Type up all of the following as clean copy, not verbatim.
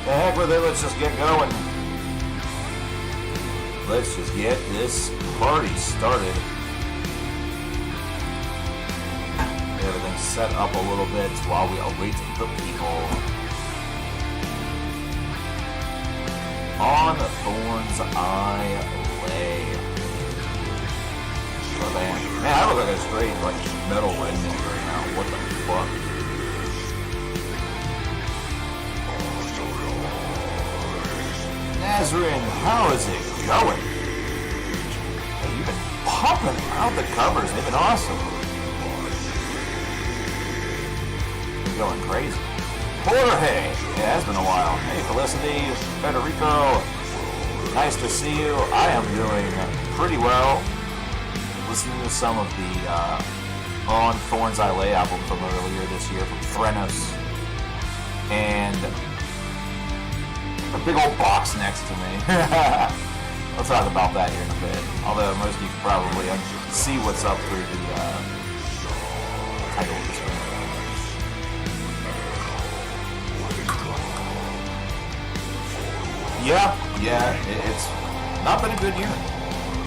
The heck with it, let's just get going. Let's just get this party started. Get everything set up a little bit while we await the people. On Thorn's Eye Lay. Oh, man, I look like a straight metal redneck right now. What the fuck? Nazrin, how is it going? Hey, you've been pumping out the covers. They've been awesome. You're going crazy. Jorge, it has been a while. Hey, Felicity, Federico, nice to see you. I am doing pretty well. Listening to some of the On Thorn's Eye Lay album from earlier this year from Threnos. And a big old box next to me. I'll talk about that here in a bit. Although most of you can probably see what's up through the title of this video. Yeah, it's not been a good year.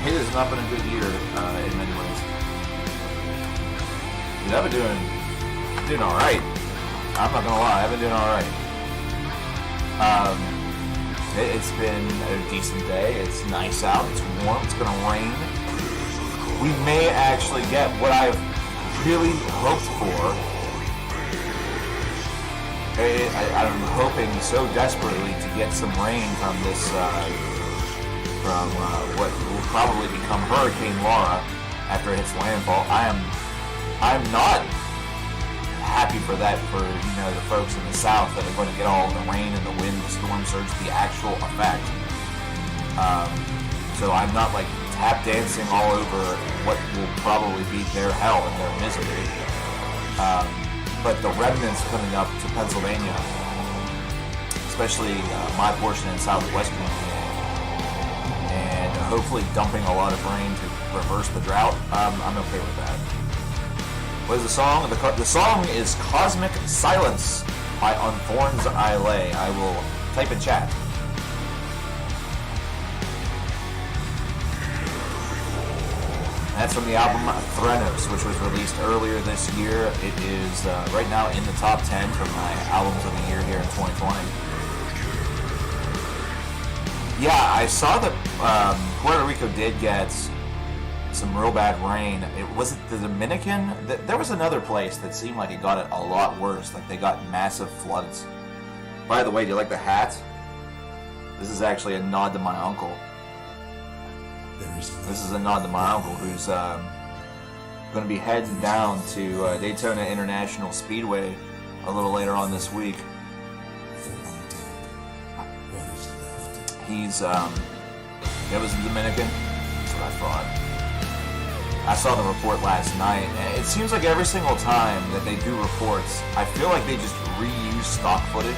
It has not been a good year in many ways. Dude, I've been doing all right. I'm not gonna lie, I've been doing all right. It's been a decent day. It's nice out. It's warm. It's going to rain. We may actually get what I've really hoped for. I'm hoping so desperately to get some rain from this, from what will probably become Hurricane Laura after it hits landfall. I'm not happy for that, for the folks in the south that are going to get all the rain and the wind, the storm surge, the actual effect. So I'm not tap dancing all over what will probably be their hell and their misery. But the remnants coming up to Pennsylvania, especially my portion in southwestern PA, and hopefully dumping a lot of rain to reverse the drought, I'm okay with that. What is the song? The song is Cosmic Silence by On Thorn's Eye Lay. I will type in chat. That's from the album Threnos, which was released earlier this year. It is right now in the top 10 for my albums of the year here in 2020. Yeah, I saw that Puerto Rico did get some real bad rain. Was it the Dominican? There was another place that seemed like it got it a lot worse. They got massive floods. By the way, do you like the hat? This is actually a nod to my uncle. This is a nod to my uncle who's going to be heading down to Daytona International Speedway a little later on this week. He's, it was the Dominican. That's what I thought. I saw the report last night, and it seems like every single time that they do reports, I feel like they just reuse stock footage,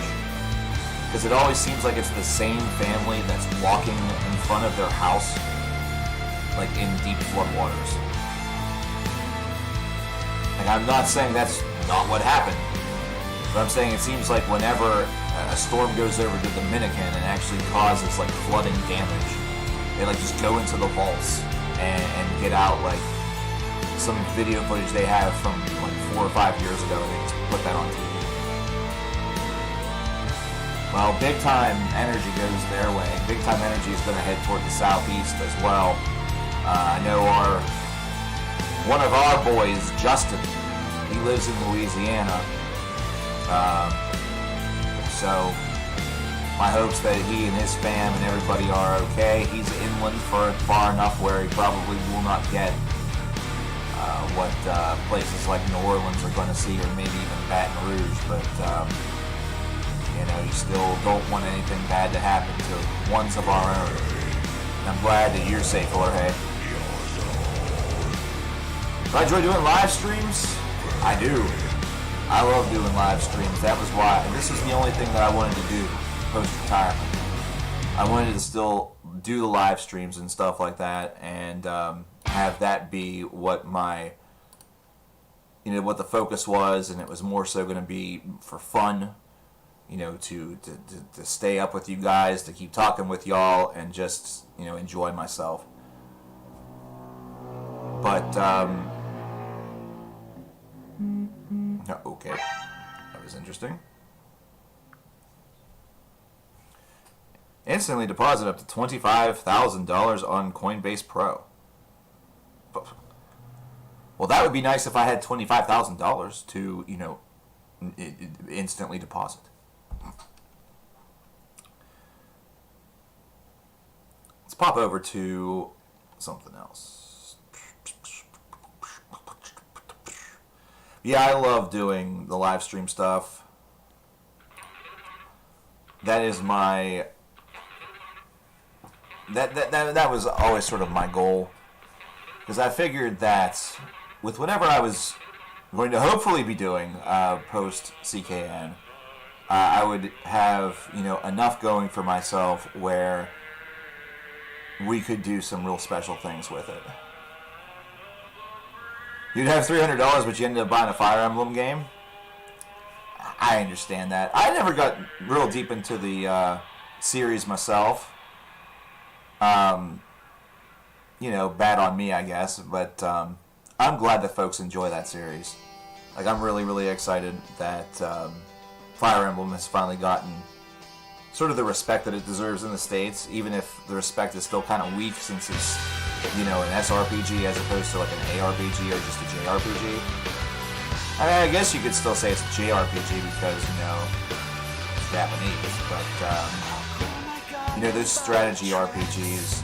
because it always seems like it's the same family that's walking in front of their house, in deep floodwaters. I'm not saying that's not what happened, but I'm saying it seems like whenever a storm goes over the Dominican and actually causes flooding damage, they just go into the vaults and get out some video footage they have from 4 or 5 years ago, and they just put that on TV. Well, Big Time Energy goes their way. Big Time Energy is going to head toward the southeast as well. I know one of our boys, Justin, he lives in Louisiana. So my hopes that he and his fam and everybody are okay. He's inland for far enough where he probably will not get what places like New Orleans are going to see, or maybe even Baton Rouge, but you still don't want anything bad to happen to ones of our own. And I'm glad that you're safe, Jorge. Do I enjoy doing live streams? I do. I love doing live streams. That was why. And this is the only thing that I wanted to do post-retirement. I wanted to still do the live streams and stuff like that, and have that be what my, what the focus was, and it was more so going to be for fun to stay up with you guys, to keep talking with y'all, and just, enjoy myself. But, okay, that was interesting. Instantly deposit up to $25,000 on Coinbase Pro. Well, that would be nice if I had $25,000 to, instantly deposit. Let's pop over to something else. Yeah, I love doing the live stream stuff. That is my... That was always sort of my goal. Because I figured that with whatever I was going to hopefully be doing post CKN, I would have, enough going for myself where we could do some real special things with it. You'd have $300, but you ended up buying a Fire Emblem game. I understand that. I never got real deep into the series myself. Bad on me, I guess, but I'm glad that folks enjoy that series. Like, I'm really, really excited that Fire Emblem has finally gotten sort of the respect that it deserves in the States, even if the respect is still kind of weak since it's, an SRPG as opposed to like an ARPG or just a JRPG. I mean, I guess you could still say it's a JRPG because, it's Japanese, but, those strategy RPGs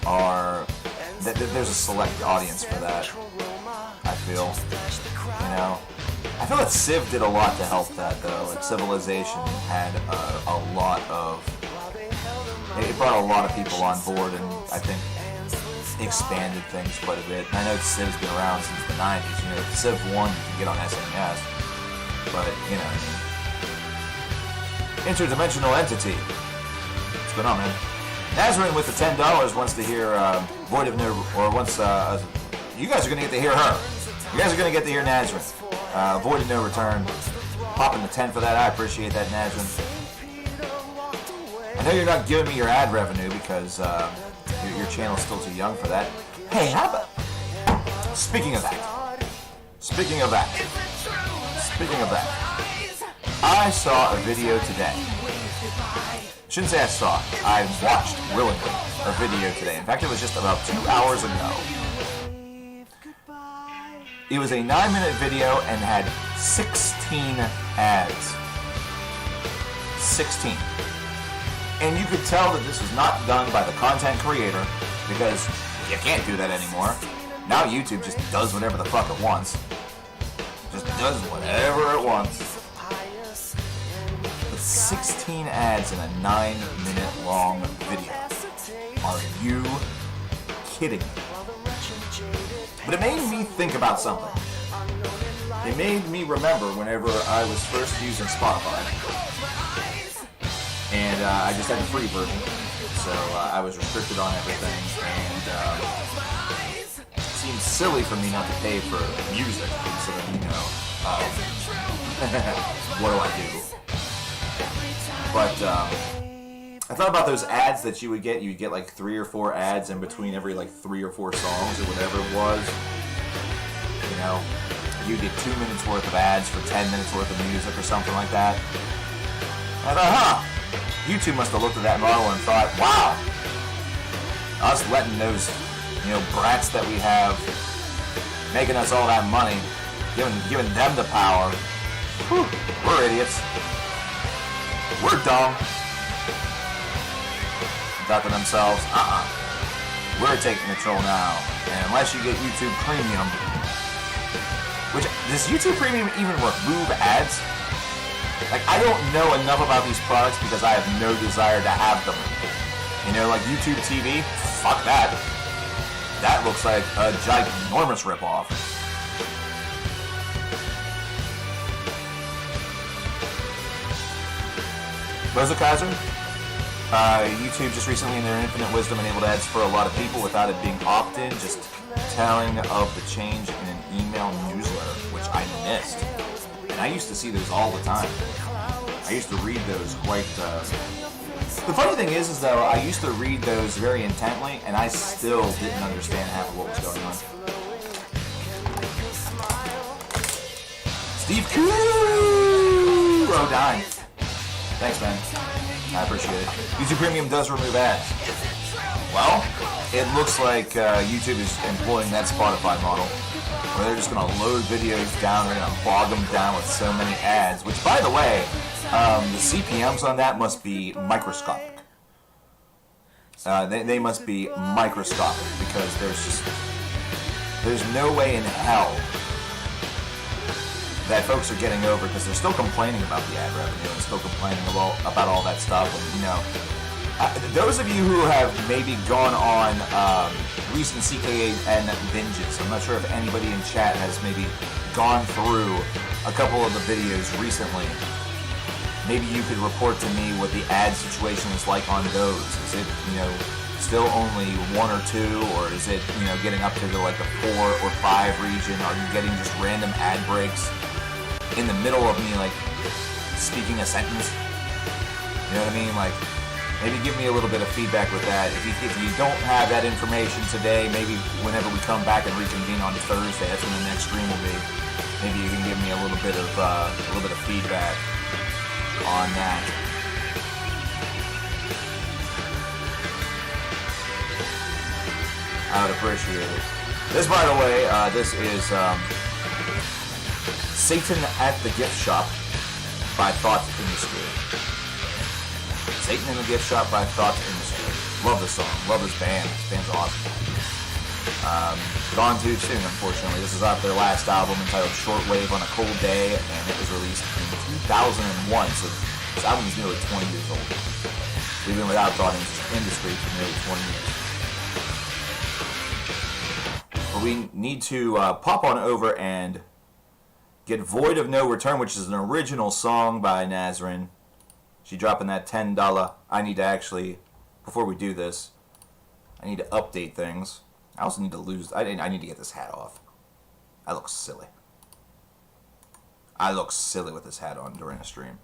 are... There's a select audience for that, I feel. I feel that Civ did a lot to help that, though. Like, Civilization had a lot of... It brought a lot of people on board and, I think, expanded things quite a bit. And I know Civ's been around since the 90s. Civ 1 you can get on SNES, but, interdimensional entity. What's going on, man? Nazarene with the $10 wants to hear Void of No... Or wants... you guys are going to get to hear her. You guys are going to get to hear Nazarene. Void of No Return. Popping the 10 for that. I appreciate that, Nazarene. I know you're not giving me your ad revenue because your channel's still too young for that. Hey, how about... Speaking of that. I saw a video today. Shouldn't say I saw. I watched willingly a video today. In fact, it was just about 2 hours ago. It was a 9-minute video and had 16 ads. 16. And you could tell that this was not done by the content creator because you can't do that anymore. Now YouTube just does whatever the fuck it wants. Just does whatever it wants. 16 ads in a 9-minute long video. Are you kidding me? But it made me think about something. It made me remember whenever I was first using Spotify. And I just had the free version. So I was restricted on everything. And it seemed silly for me not to pay for music. So that, what do I do? But I thought about those ads that you would get. You'd get like 3 or 4 ads in between every like 3 or 4 songs or whatever it was. You get 2 minutes worth of ads for 10 minutes worth of music or something like that. And I thought, YouTube must have looked at that model and thought, wow, us letting those, brats that we have making us all that money, giving them the power. Whew, we're idiots. We're dumb. Thought to themselves, we're taking control now. And unless you get YouTube Premium, which, does YouTube Premium even remove ads? Like, I don't know enough about these products because I have no desire to have them. Like YouTube TV, fuck that. That looks like a ginormous ripoff. Kaiser? YouTube just recently, in their infinite wisdom, enabled ads for a lot of people without it being opt-in, just telling of the change in an email newsletter, which I missed. And I used to see those all the time. I used to read those quite... The funny thing is though, I used to read those very intently, and I still didn't understand half of what was going on. Steve Rodine. Thanks, man. I appreciate it. YouTube Premium does remove ads. Well, it looks like YouTube is employing that Spotify model, where they're just going to load videos down, they're going to bog them down with so many ads, which, by the way, the CPMs on that must be microscopic. They must be microscopic, because there's no way in hell that folks are getting over, because they're still complaining about the ad revenue and still complaining about all that stuff. And, you know, those of you who have maybe gone on recent CKN binges, I'm not sure if anybody in chat has maybe gone through a couple of the videos recently. Maybe you could report to me what the ad situation is like on those. Is it, you know, still only 1 or 2, or is it, you know, getting up to like the 4 or 5 region? Are you getting just random ad breaks in the middle of me, like, speaking a sentence? You know what I mean? Like, maybe give me a little bit of feedback with that. If you don't have that information today, maybe whenever we come back and reconvene on Thursday, that's when the next stream will be. Maybe you can give me a little bit of feedback on that. I would appreciate it. This, by the way, this is Satan at the Gift Shop by Thought Industry. Satan in the Gift Shop by Thought Industry. Love this song. Love this band. This band's awesome. Gone too soon, unfortunately. This is off their last album entitled Shortwave on a Cold Day, and it was released in 2001, so this album is nearly 20 years old. We've been without Thought Industry for nearly 20 years. But we need to pop on over and get Void of No Return, which is an original song by Nazrin. She dropping that $10. I need to actually, before we do this, I need to update things. I also need to I need to get this hat off. I look silly. I look silly with this hat on during a stream.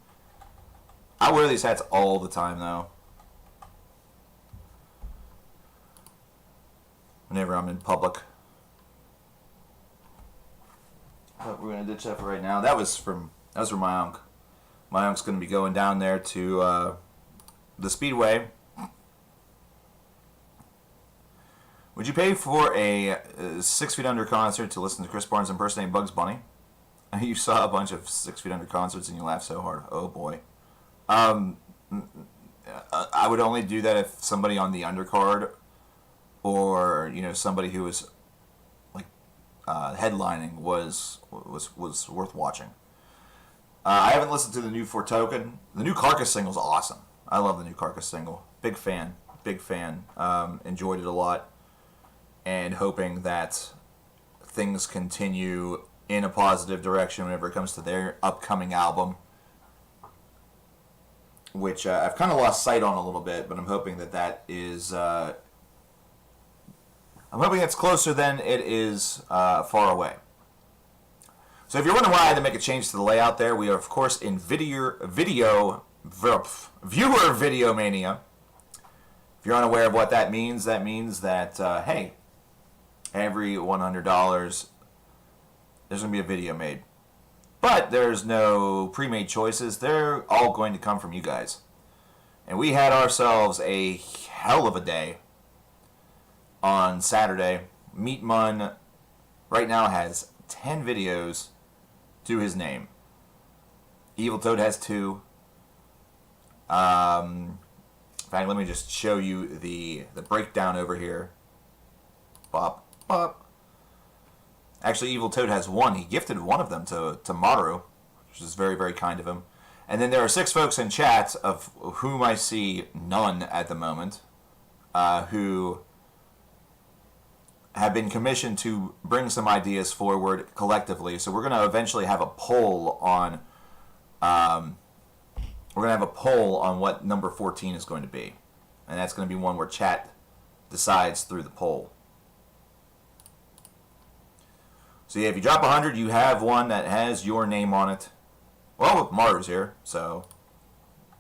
I wear these hats all the time, though. Whenever I'm in public. But we're gonna ditch that for right now. That was from my uncle. My uncle's gonna be going down there to the Speedway. Would you pay for a 6 Feet Under concert to listen to Chris Barnes impersonating Bugs Bunny? You saw a bunch of 6 Feet Under concerts and you laughed so hard. Oh boy. I would only do that if somebody on the undercard, or you know, somebody who was like headlining was worth watching. I haven't listened to the new For Token. The new Carcass single is awesome. I love the new Carcass single. Big fan. Enjoyed it a lot. And hoping that things continue in a positive direction whenever it comes to their upcoming album, which I've kind of lost sight on a little bit, but I'm hoping that is I'm hoping it's closer than it is far away. So if you're wondering why I had to make a change to the layout there, we are of course in Viewer Videomania. If you're unaware of what that means that hey, every $100 there's going to be a video made. But there's no pre-made choices. They're all going to come from you guys. And we had ourselves a hell of a day on Saturday. Meat Mun right now has 10 videos to his name. Evil Toad has 2. In fact, let me just show you the breakdown over here. Bop, bop. Actually, Evil Toad has 1. He gifted one of them to Maru, which is very, very kind of him. And then there are 6 folks in chat, of whom I see none at the moment, who have been commissioned to bring some ideas forward collectively. So we're going to eventually have a poll on what number 14 is going to be. And that's going to be one where chat decides through the poll. So yeah, if you drop 100, you have one that has your name on it. Well, Maru's here, so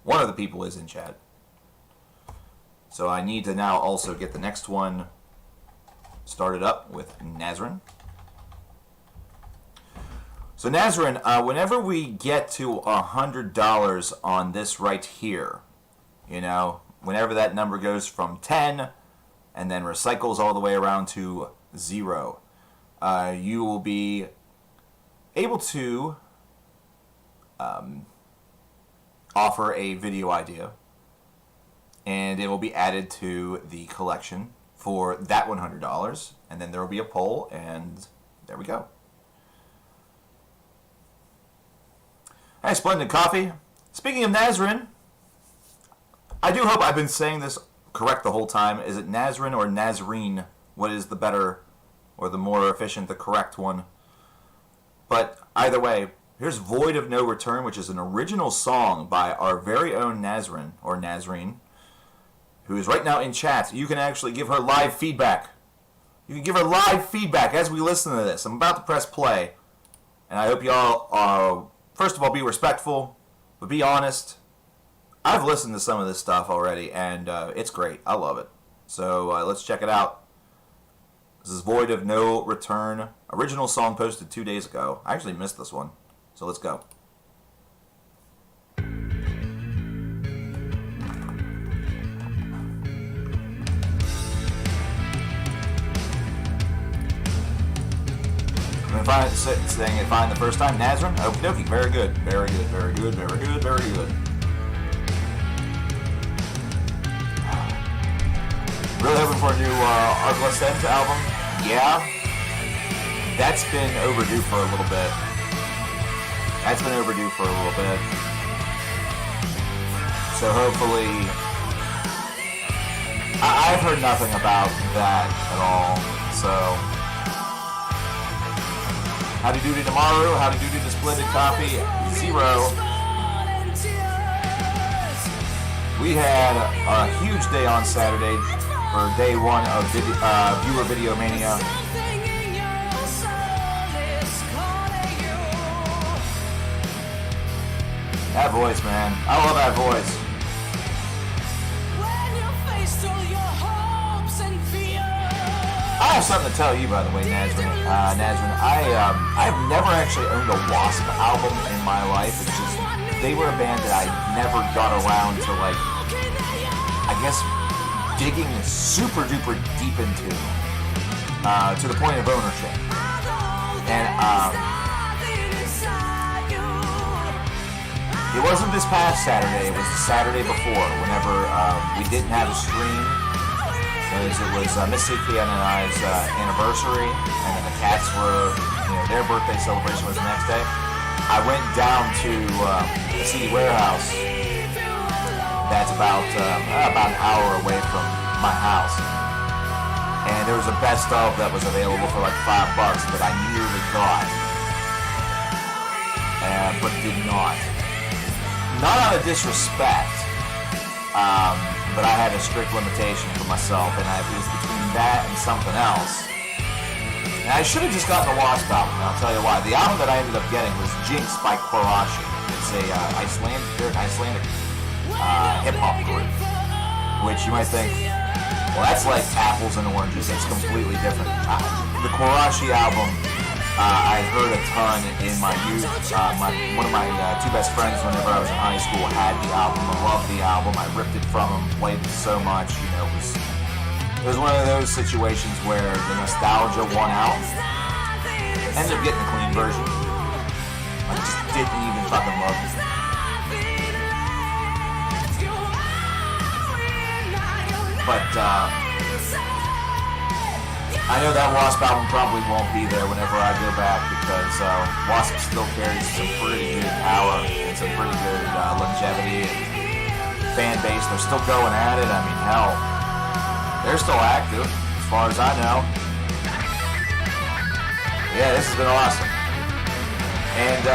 One of the people is in chat. So I need to now also get the next one started up with Nazrin. So Nazrin, whenever we get to $100 on this right here, you know, whenever that number goes from 10 and then recycles all the way around to 0, you will be able to offer a video idea, and it will be added to the collection for that $100, and then there will be a poll, and there we go. Hey, Splendid Coffee. Speaking of Nazrin, I do hope I've been saying this correct the whole time. Is it Nazrin or Nazreen? What is the better or the more efficient, the correct one? But either way, here's Void of No Return, which is an original song by our very own Nazrin, or Nazreen, who is right now in chat. You can actually give her live feedback. You can give her live feedback as we listen to this. I'm about to press play, and I hope y'all first of all, be respectful, but be honest. I've listened to some of this stuff already, and it's great. I love it. So let's check it out. This is Void of No Return. Original song posted 2 days ago. I actually missed this one. So let's go. Saying it fine the first time. Nazrin? Okie dokie. Very good. Very good. Very good. Very good. Very good. Really hoping for a new Artless Ends album. Yeah. That's been overdue for a little bit. So hopefully... I've heard nothing about that at all. So... Howdy doody tomorrow, howdy doody to Splendid Coffee, 0. We had a huge day on Saturday for day one of viewer Videomania. That voice, man. I love that voice. I have something to tell you, by the way, Nazrin. I've never actually owned a Wasp album in my life. It's just, they were a band that I never got around to, like, I guess, digging super duper deep into, to the point of ownership. And, it wasn't this past Saturday, it was the Saturday before, whenever, we didn't have a stream. It was Missy Kian and I's anniversary, and then the cats were, their birthday celebration was the next day. I went down to the CD Warehouse. That's about an hour away from my house, and there was a best of that was available for like $5 that I nearly got, but did not. Not out of disrespect. But I had a strict limitation for myself, and it was between that and something else. And I should have just gotten the Wasp album, and I'll tell you why. The album that I ended up getting was Jinx by Korashi. It's a Icelandic hip-hop group, which you might think, well, that's like apples and oranges. It's completely different. The Korashi album, I heard a ton in my youth. One of my two best friends, whenever I was in high school, had the album. I loved the album. I ripped it from him, played it so much. It was one of those situations where the nostalgia won out. Ended up getting a clean version. I just didn't even fucking love it. But I know that Wasp album probably won't be there whenever I go back, because Wasp still carries some pretty good power and some pretty good longevity and fan base. They're still going at it. I mean, hell, they're still active as far as I know. Yeah, this has been awesome. And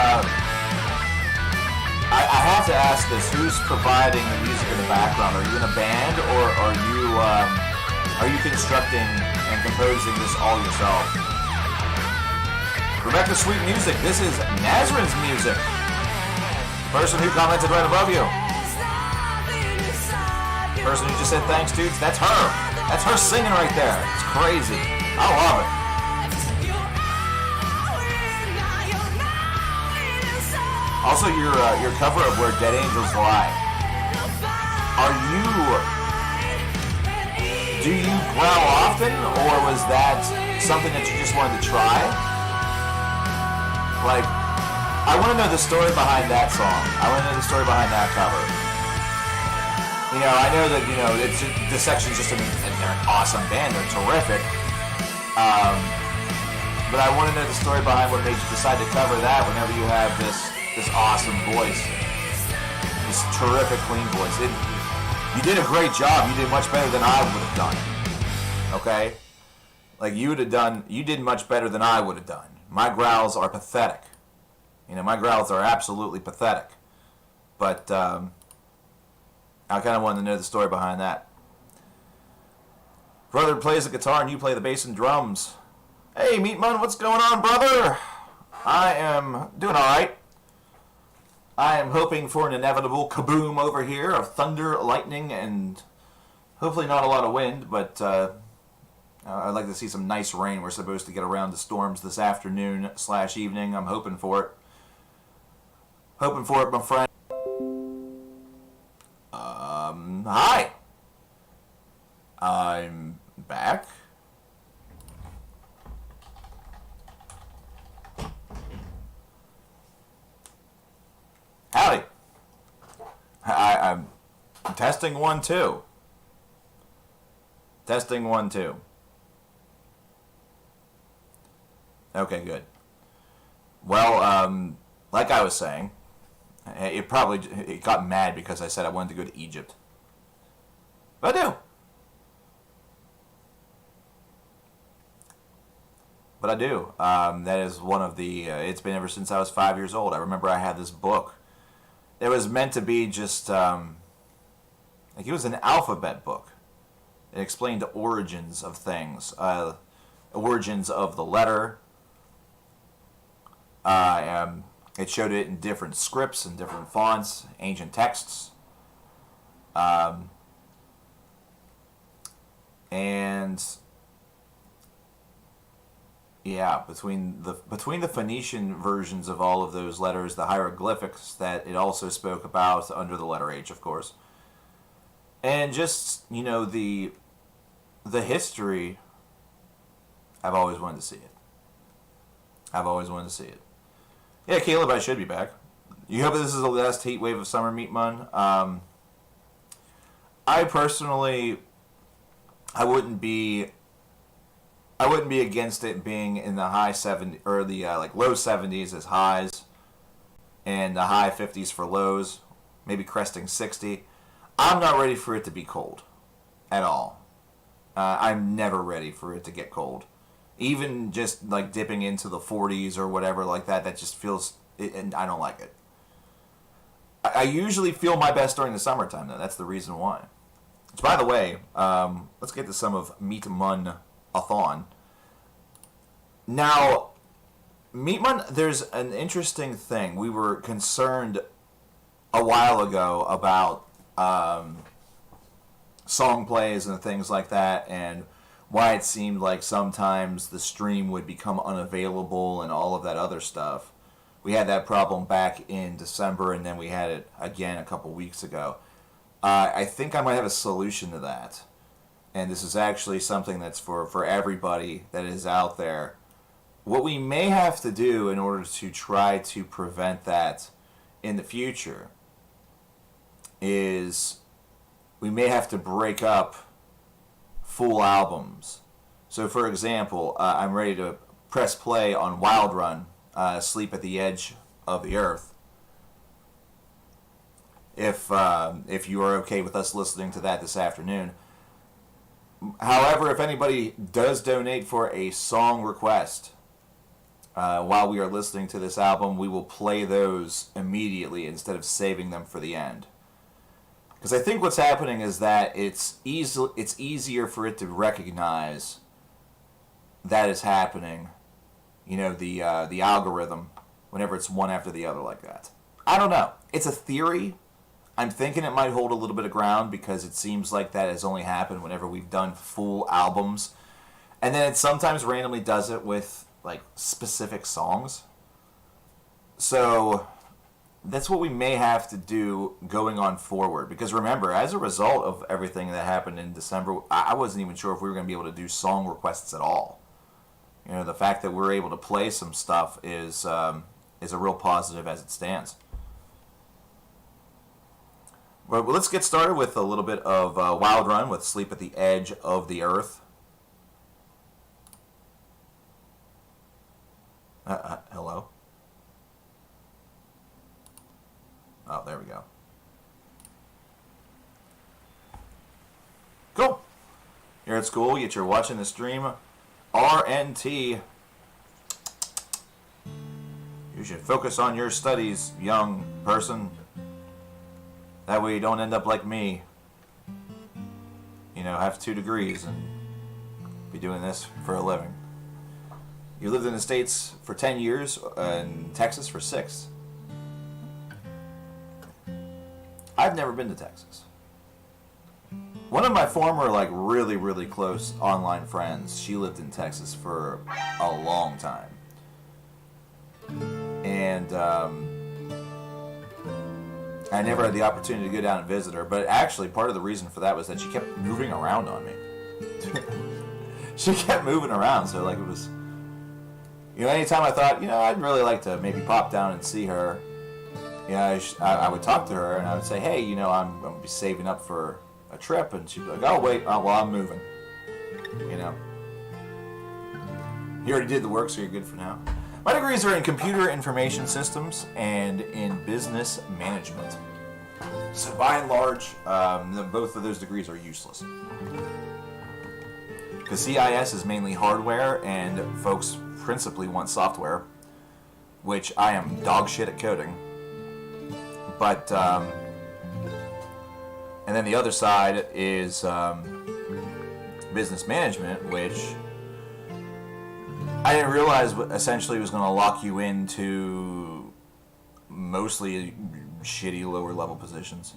I have to ask this: who's providing the music in the background? Are you in a band, or are you constructing and composing this all yourself? Rebecca Sweet Music, this is Nazrin's music. Person who commented right above you. person who just said thanks, dudes, that's her. That's her singing right there. It's crazy. I love it. Also, your cover of Where Dead Angels Lie. Do you growl often, or was that something that you just wanted to try? Like, I want to know the story behind that song. I want to know the story behind that cover. You know, I know that, you know, the section's just they're an awesome band. They're terrific. But I want to know the story behind what made you decide to cover that whenever you have this awesome voice. This terrific, clean voice. You did a great job. You did much better than I would have done. Okay? Like, you did much better than I would have done. My growls are pathetic. You know, my growls are absolutely pathetic. But, I kind of wanted to know the story behind that. Brother plays the guitar and you play the bass and drums. Hey, Meatman, what's going on, brother? I am doing alright. I am hoping for an inevitable kaboom over here of thunder, lightning, and hopefully not a lot of wind, but I'd like to see some nice rain. We're supposed to get around the storms this afternoon/evening. I'm hoping for it. Hoping for it, my friend. Hi. I'm back. Howdy. I'm testing 1 2. Testing 1 2. Okay, good. Well, like I was saying, it got mad because I said I wanted to go to Egypt. But I do. But I do. That is one of the... it's been ever since I was 5 years old. I remember I had this book. It was meant to be just... like, it was an alphabet book. It explained the origins of things. Origins of the letter. It showed it in different scripts and different fonts, ancient texts. And yeah, between the Phoenician versions of all of those letters, the hieroglyphics that it also spoke about under the letter H, of course, and just, you know, the history, I've always wanted to see it. I've always wanted to see it. Yeah, Caleb, I should be back. You hope this is the last heat wave of summer, Meatman. I personally, I wouldn't be against it being in the high 70s or the like low 70s as highs, and the high 50s for lows, maybe cresting 60. I'm not ready for it to be cold at all. I'm never ready for it to get cold. Even just like dipping into the 40s or whatever like that, that just feels, and I don't like it. I usually feel my best during the summertime, though. That's the reason why. Which, by the way, let's get to some of Meatman-a-thon. Now, Meatman, there's an interesting thing. We were concerned a while ago about song plays and things like that, and why it seemed like sometimes the stream would become unavailable and all of that other stuff. We had that problem back in December, and then we had it again a couple weeks ago. I think I might have a solution to that. And this is actually something that's for everybody that is out there. What we may have to do in order to try to prevent that in the future is we may have to break up full albums. So, for example, I'm ready to press play on Wild Run, Sleep at the Edge of the Earth. If you are okay with us listening to that this afternoon. However, if anybody does donate for a song request while we are listening to this album, we will play those immediately instead of saving them for the end. Because I think what's happening is that it's easier for it to recognize that is happening. You know, the algorithm, whenever it's one after the other like that. I don't know. It's a theory. I'm thinking it might hold a little bit of ground because it seems like that has only happened whenever we've done full albums. And then it sometimes randomly does it with, like, specific songs. So that's what we may have to do going on forward. Because remember, as a result of everything that happened in December, I wasn't even sure if we were going to be able to do song requests at all. You know, the fact that we're able to play some stuff is a real positive as it stands. But let's get started with a little bit of Wild Run with Sleep at the Edge of the Earth. Hello? Oh, there we go. Cool. You're at school, yet you're watching the stream. RNT. You should focus on your studies, young person. That way you don't end up like me. You know, have 2 degrees and be doing this for a living. You lived in the States for 10 years, in Texas for 6. I've never been to Texas. One of my former, like, really, really close online friends, she lived in Texas for a long time. And, I never had the opportunity to go down and visit her, but actually part of the reason for that was that she kept moving around on me. She kept moving around, so like it was, you know, anytime I thought, you know, I'd really like to maybe pop down and see her, you know, I would talk to her and I would say, hey, you know, I'm going to be saving up for a trip, and she'd be like, oh, wait, well, I'm moving, you know. You already did the work, so you're good for now. My degrees are in computer information systems and in business management. So by and large, both of those degrees are useless. Because CIS is mainly hardware, and folks principally want software, which I am dog shit at coding. But, and then the other side is business management, which I didn't realize essentially was going to lock you into mostly shitty lower level positions.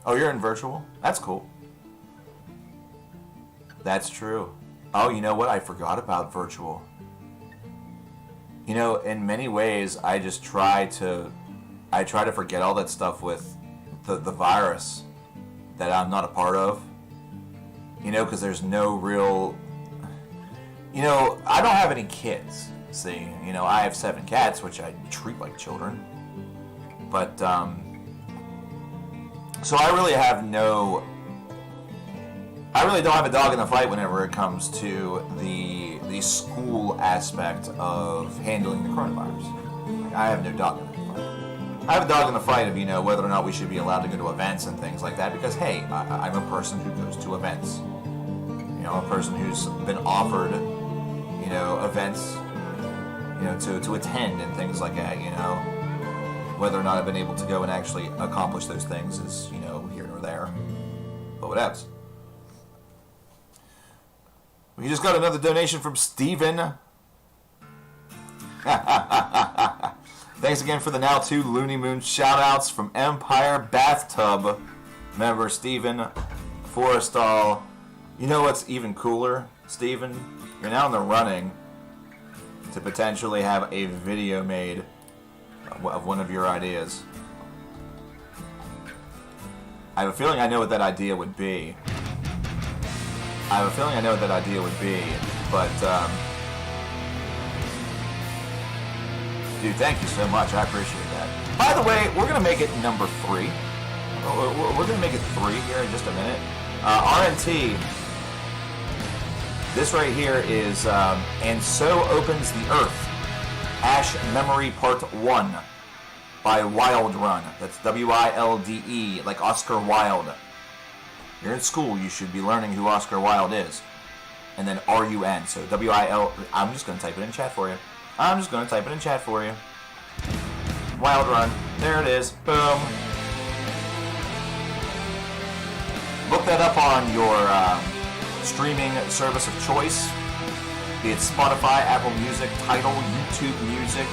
Oh, you're in virtual? That's cool. That's true. Oh, you know what? I forgot about virtual. You know, in many ways, I try to forget all that stuff with the virus that I'm not a part of. You know, because there's no real... You know, I don't have any kids. See, you know, I have 7 cats, which I treat like children. But, so I really don't have a dog in the fight whenever it comes to the school aspect of handling the coronavirus. Like, I have no dog in the fight. I have a dog in the fight of, you know, whether or not we should be allowed to go to events and things like that, because, hey, I'm a person who goes to events. You know, a person who's been offered, you know, events, you know, to attend and things like that, you know. Whether or not I've been able to go and actually accomplish those things is, you know, here or there. But whatevs. We just got another donation from Steven. Thanks again for the now 2 Looney Moon shoutouts from Empire Bathtub member Steven Forrestal. You know what's even cooler, Steven? You're now in the running to potentially have a video made of one of your ideas. I have a feeling I know what that idea would be. But, dude, thank you so much. I appreciate that. By the way, we're going to make it number 3. We're going to make it 3 here in just a minute. RNT, this right here is, And So Opens the Earth, Ash Memory Part 1 by Wild Run. That's W-I-L-D-E, like Oscar Wilde. You're in school, you should be learning who Oscar Wilde is. And then R-U-N, so W-I-L... I'm just going to type it in chat for you. Wild Run. There it is. Boom. Look that up on your streaming service of choice. Be it Spotify, Apple Music, Tidal, YouTube Music,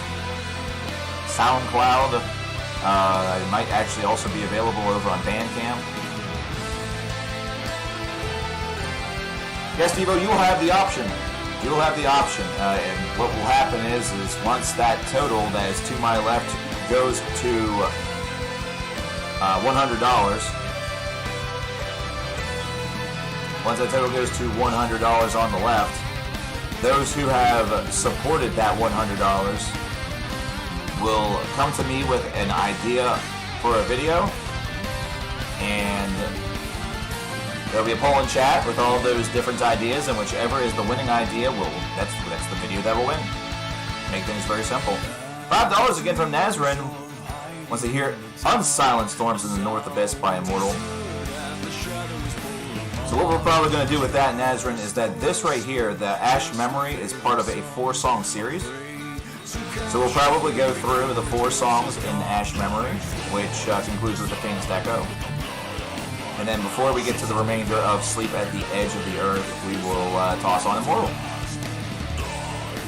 SoundCloud, It might actually also be available over on Bandcamp. Yes, Devo, you will have the option. You will have the option. And what will happen is once that total that is to my left goes to $100, once that total goes to $100 on the left, those who have supported that $100 will come to me with an idea for a video, and there'll be a poll in chat with all those different ideas, and whichever is the winning idea that's the video that will win. Make things very simple. $5 again from Nazrin. Once they hear Unsilent Storms in the North Abyss by Immortal. So what we're probably going to do with that, Nazrin, is that this right here, the Ash Memory, is part of a 4-song series. So we'll probably go through the 4 songs in Ash Memory, which concludes with the Famous Echo. And then before we get to the remainder of Sleep at the Edge of the Earth, we will toss on Immortal.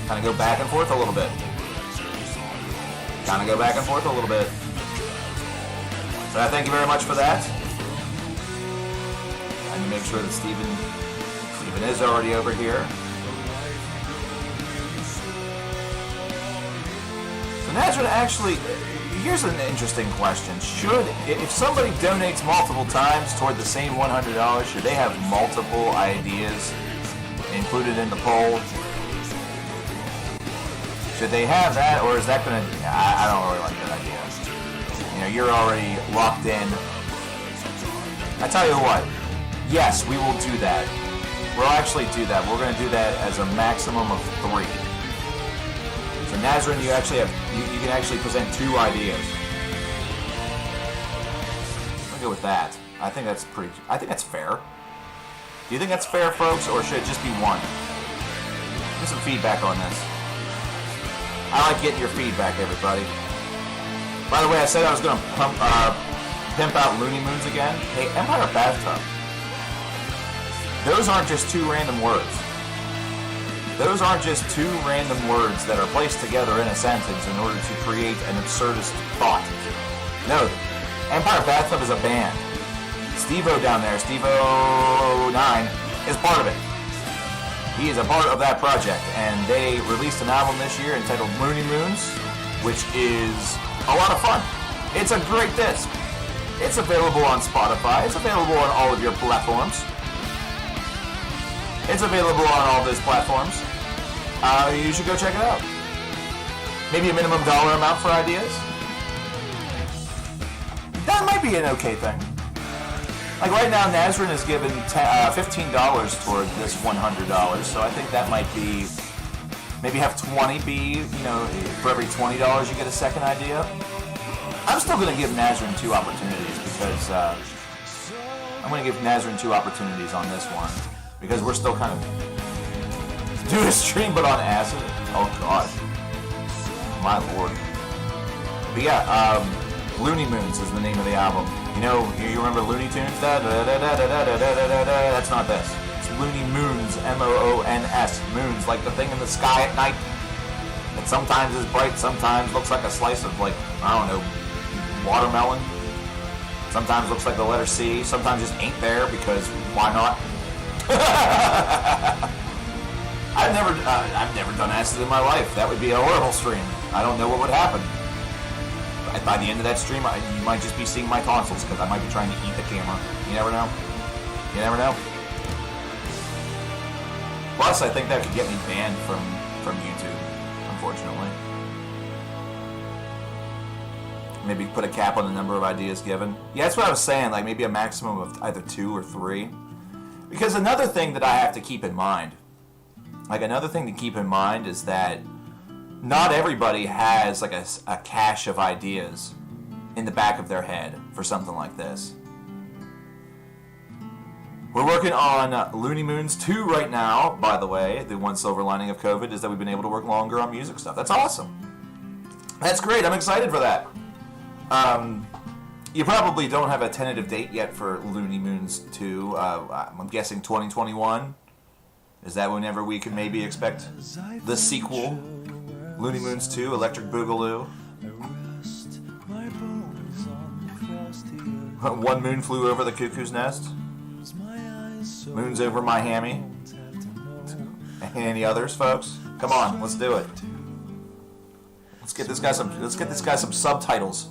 Kind of go back and forth a little bit. So I thank you very much for that. And make sure that Steven is already over here. So Nazareth, actually, here's an interesting question. If somebody donates multiple times toward the same $100, should they have multiple ideas included in the poll? Should they have that, or is that going to... I don't really like that idea. You know, you're already locked in. I tell you what. Yes, we will do that. We'll actually do that. We're going to do that as a maximum of 3. So Nazrin, you can actually present 2 ideas. I'll go with that. I think that's fair. Do you think that's fair, folks, or should it just be 1? Give some feedback on this. I like getting your feedback, everybody. By the way, I said I was going to pimp out Looney Moons again. Hey, Empire Bathtub. Those aren't just 2 random words. Those aren't just 2 random words that are placed together in a sentence in order to create an absurdist thought. No, Empire Bathtub is a band. Steve-O down there, Steve-O9, is part of it. He is a part of that project, and they released an album this year entitled Looney Moons, which is a lot of fun. It's a great disc. It's available on Spotify. It's available on all of your platforms. It's available on all those platforms. You should go check it out. Maybe a minimum dollar amount for ideas. That might be an okay thing. Like right now, Nazrin is given $15 toward this $100, so I think that might be, maybe have 20 be, for every $20 you get a second idea. I'm still going to give Nazrin 2 opportunities because I'm going to give Nazrin 2 opportunities on this one because we're still kind of doing a stream but on acid. Oh God, my lord. But yeah, Looney Moons is the name of the album. You remember Looney Tunes? That's not this. It's Looney Moons, M-O-O-N-S. Moons, like the thing in the sky at night. It sometimes is bright, sometimes looks like a slice of, watermelon. Sometimes looks like the letter C. Sometimes just ain't there because why not? I've never done acid in my life. That would be a horrible stream. I don't know what would happen. By the end of that stream, you might just be seeing my tonsils because I might be trying to eat the camera. You never know. You never know. Plus, I think that could get me banned from YouTube, unfortunately. Maybe put a cap on the number of ideas given. Yeah, that's what I was saying, like maybe a maximum of either 2 or 3. Because another thing that I have to keep in mind, is that not everybody has like a cache of ideas in the back of their head for something like this. We're working on Looney Moons 2 right now, by the way. The one silver lining of COVID is that we've been able to work longer on music stuff. That's awesome. That's great. I'm excited for that. You probably don't have a tentative date yet for Looney Moons 2. I'm guessing 2021. Is that whenever we can maybe expect the sequel? Looney Moons 2, Electric Boogaloo. One moon flew over the cuckoo's nest. Moon's over Miami. Any others, folks? Come on, let's do it. Let's get this guy some subtitles.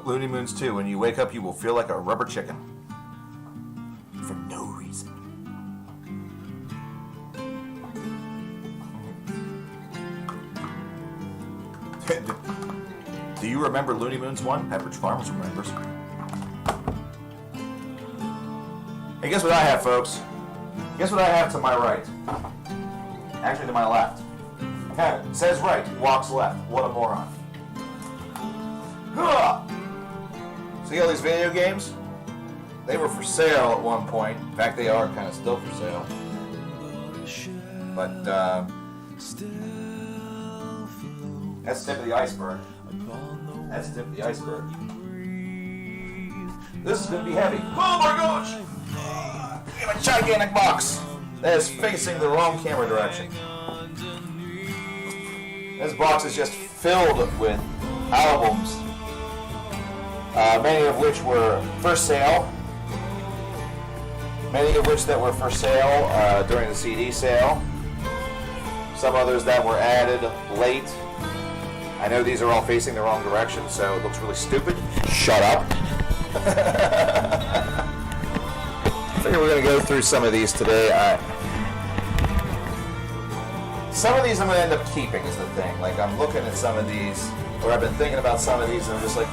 Looney Moons 2. When you wake up, you will feel like a rubber chicken. For no reason. Do you remember Looney Moons 1? Pepperidge Farms remembers. Hey, guess what I have, folks? Guess what I have to my right? Actually, to my left. It says right, walks left. What a moron. See all these video games? They were for sale at one point. In fact, they are kind of still for sale. But, that's the tip of the iceberg. That's the tip of the iceberg. This is going to be heavy. Oh my gosh! We have a gigantic box that is facing the wrong camera direction. This box is just filled with albums, many of which were for sale. Many of which that were for sale during the CD sale. Some others that were added late. I know these are all facing the wrong direction, so it looks really stupid. Shut up. I figure we're going to go through some of these today. Some of these I'm going to end up keeping is the thing. Like, I'm looking at some of these, or I've been thinking about some of these, and I'm just like,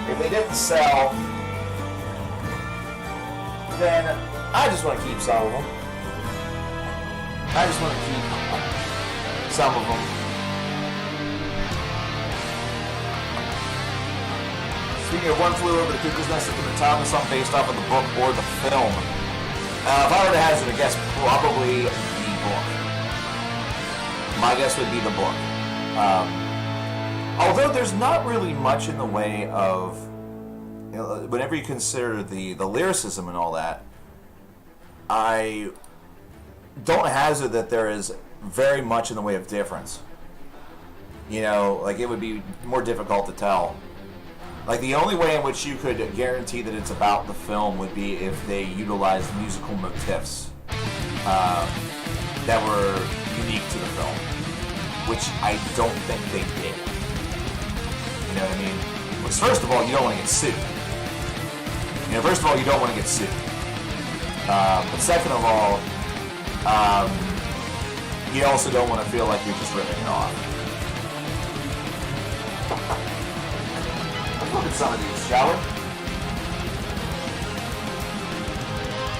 if they didn't sell, then I just want to keep some of them. I just want to keep some of them. Speaking of One Flew Over the Cuckoo's Nest, at the top of something based off of the book or the film. If I were to hazard a guess, probably the book. My guess would be the book. Although there's not really much in the way of, whenever you consider the lyricism and all that, I don't hazard that there is very much in the way of difference. Like it would be more difficult to tell. Like, the only way in which you could guarantee that it's about the film would be if they utilized musical motifs that were unique to the film, which I don't think they did. You know what I mean? Because first of all, you don't want to get sued. First of all, you don't want to get sued. But second of all, you also don't want to feel like you're just ripping it off. Look at some of these, shall we?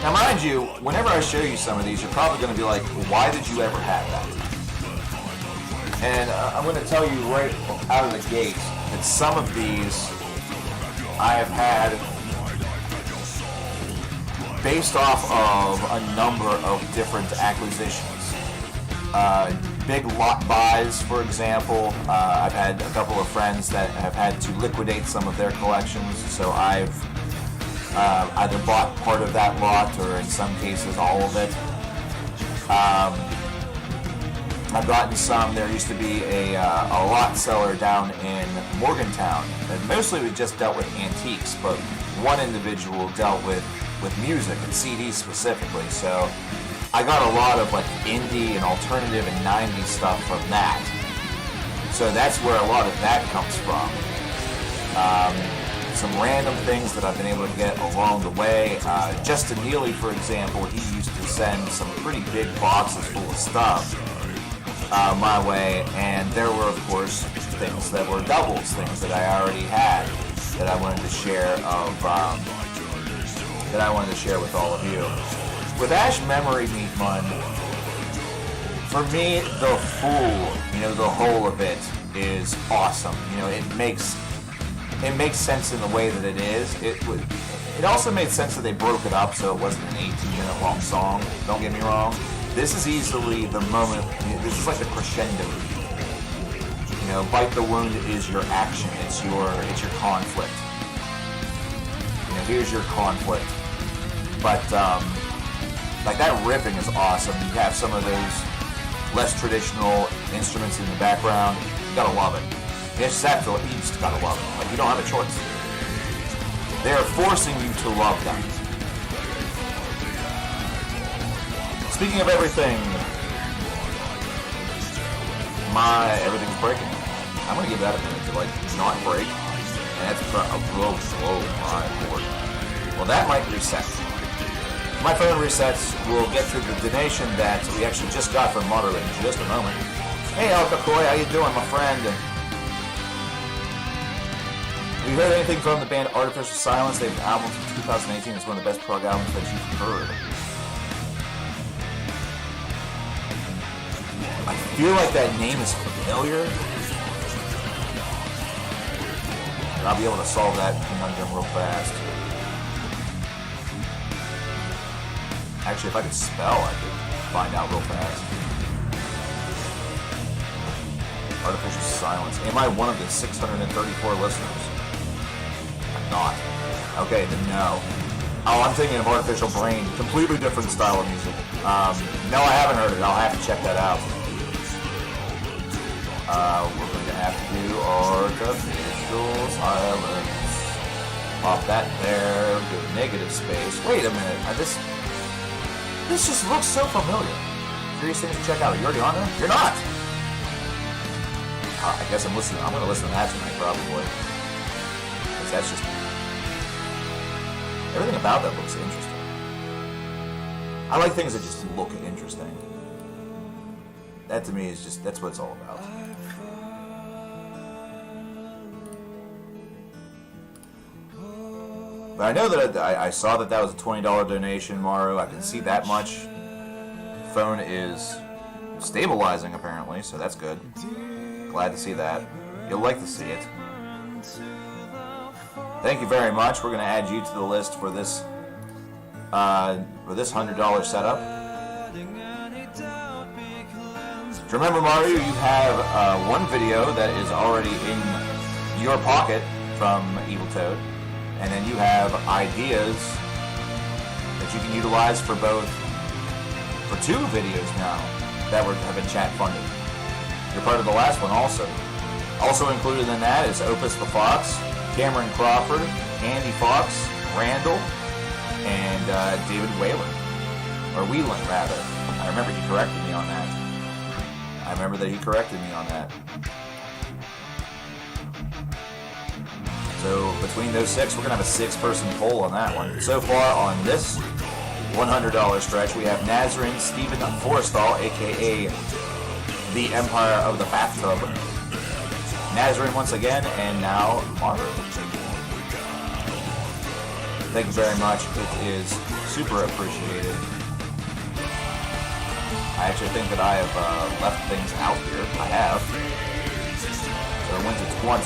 Now, mind you, whenever I show you some of these, you're probably going to be like, why did you ever have that? And I'm going to tell you right out of the gate that some of these I have had based off of a number of different acquisitions. Big lot buys, for example. I've had a couple of friends that have had to liquidate some of their collections, so I've either bought part of that lot or in some cases all of it. I've gotten some. There used to be a lot seller down in Morgantown, and mostly we just dealt with antiques, but one individual dealt with music and CDs specifically, so I got a lot of like indie and alternative and 90s stuff from that. So that's where a lot of that comes from. Some random things that I've been able to get along the way. Justin Neely, for example, he used to send some pretty big boxes full of stuff my way, and there were, of course, things that were doubles, things that I already had that I wanted to share with all of you. With Ash Memory Meat Mun, for me, the the whole of it is awesome. It makes sense in the way that it is. It also made sense that they broke it up so it wasn't an 18-minute long song. Don't get me wrong. This is easily the moment. This is like the crescendo. Bite the wound is your action. It's your conflict. Here's your conflict. But like that riffing is awesome. You have some of those less traditional instruments in the background. You gotta love it. You just have to, you just gotta love it. Like, you don't have a choice. They're forcing you to love them. Speaking of everything, everything's breaking. I'm gonna give that a minute to, like, not break. And that's whoa, my lord. Well, that might reset. My phone resets. We'll get to the donation that we actually just got from Mother in just a moment. Hey, Al Kakoy, how you doing, my friend? Have you heard anything from the band Artificial Silence? They have an album from 2018. It's one of the best prog albums that you've heard. I feel like that name is familiar. I'll be able to solve that conundrum real fast. Actually, if I could spell, I could find out real fast. Artificial Silence. Am I one of the 634 listeners? I'm not. Okay, then no. Oh, I'm thinking of Artificial Brain. Completely different style of music. No, I haven't heard it. I'll have to check that out. We're going to have to do Artificial Silence. Pop that there. Do a negative space. Wait a minute. This just looks so familiar. Curious things to check out. Are you already on there? You're not! I guess I'm listening. I'm going to listen to that tonight, probably. Because that's just... everything about that looks interesting. I like things that just look interesting. That to me is just... that's what it's all about. But I know that I saw that was a $20 donation, Maru. I can see that much. Phone is stabilizing, apparently, so that's good. Glad to see that. You'll like to see it. Thank you very much. We're going to add you to the list for this $100 setup. Remember, Mario, you have one video that is already in your pocket from Evil Toad, and then you have ideas that you can utilize for two videos now that have been chat funded. You're part of the last one also. Also included in that is Opus the Fox, Cameron Crawford, Andy Fox, Randall, and David Whalen. Or Whelan, rather. I remember he corrected me on that. So between those six, we're going to have a six-person poll on that one. So far on this $100 stretch, we have Nazarene Stephen Forrestal, a.k.a. the Empire of the Bathtub. Nazarene once again, and now Margaret. Thank you very much. It is super appreciated. I actually think that I have left things out here. I have. So it went to 20.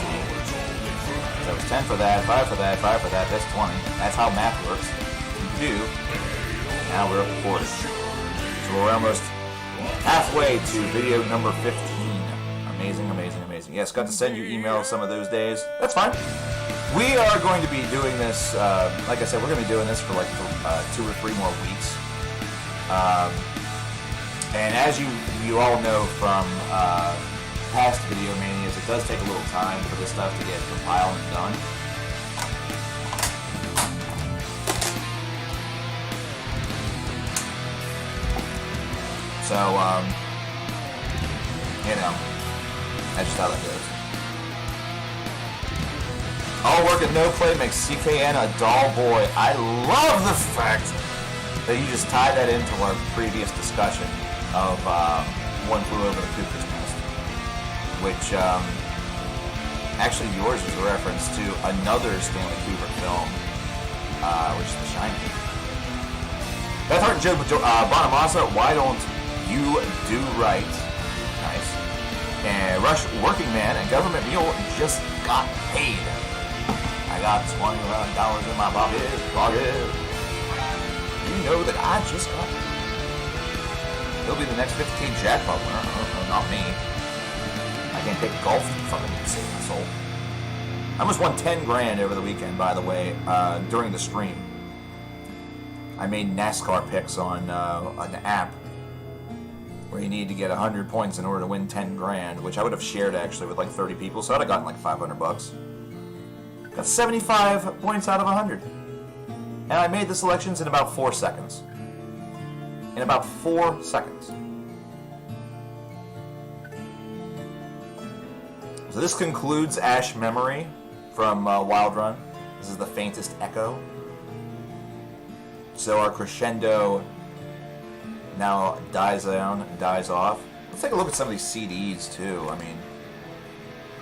So it was 10 for that, 5 for that, 5 for that. That's 20. That's how math works. You do. Now we're up to 40. So we're almost halfway to video number 15. Amazing, amazing, amazing. Yes, got to send you emails some of those days. That's fine. We are going to be doing this, like I said, we're going to be doing this for like 2 or 3 more weeks. And as you all know from past Videomanias, it does take a little time for this stuff to get compiled and done. So, you know, that's just how that goes. All work and no play makes CKN a dull boy. I love the fact that you just tied that into our previous discussion of One Flew Over the Cuckoo's Nest, which actually yours is a reference to another Stanley Kubrick film, which is The Shining. Beth Hart and Joe Bonamassa, why don't you do right? Nice. And Rush Working Man and Government Mule just got paid. I got $21 in my pocket. You know that I just got paid. He'll be the next 50K jackpot winner. Not me. I can't take golf from an insane soul. I almost won 10 grand over the weekend, by the way, during the stream. I made NASCAR picks on an app where you need to get 100 points in order to win 10 grand, which I would have shared actually with like 30 people, so I'd have gotten like 500 bucks. Got 75 points out of 100. And I made the selections in about 4 seconds. In about 4 seconds. So this concludes Ash Memory from Wild Run. This is the faintest echo. So our crescendo now dies down, dies off. Let's take a look at some of these CDs too. I mean,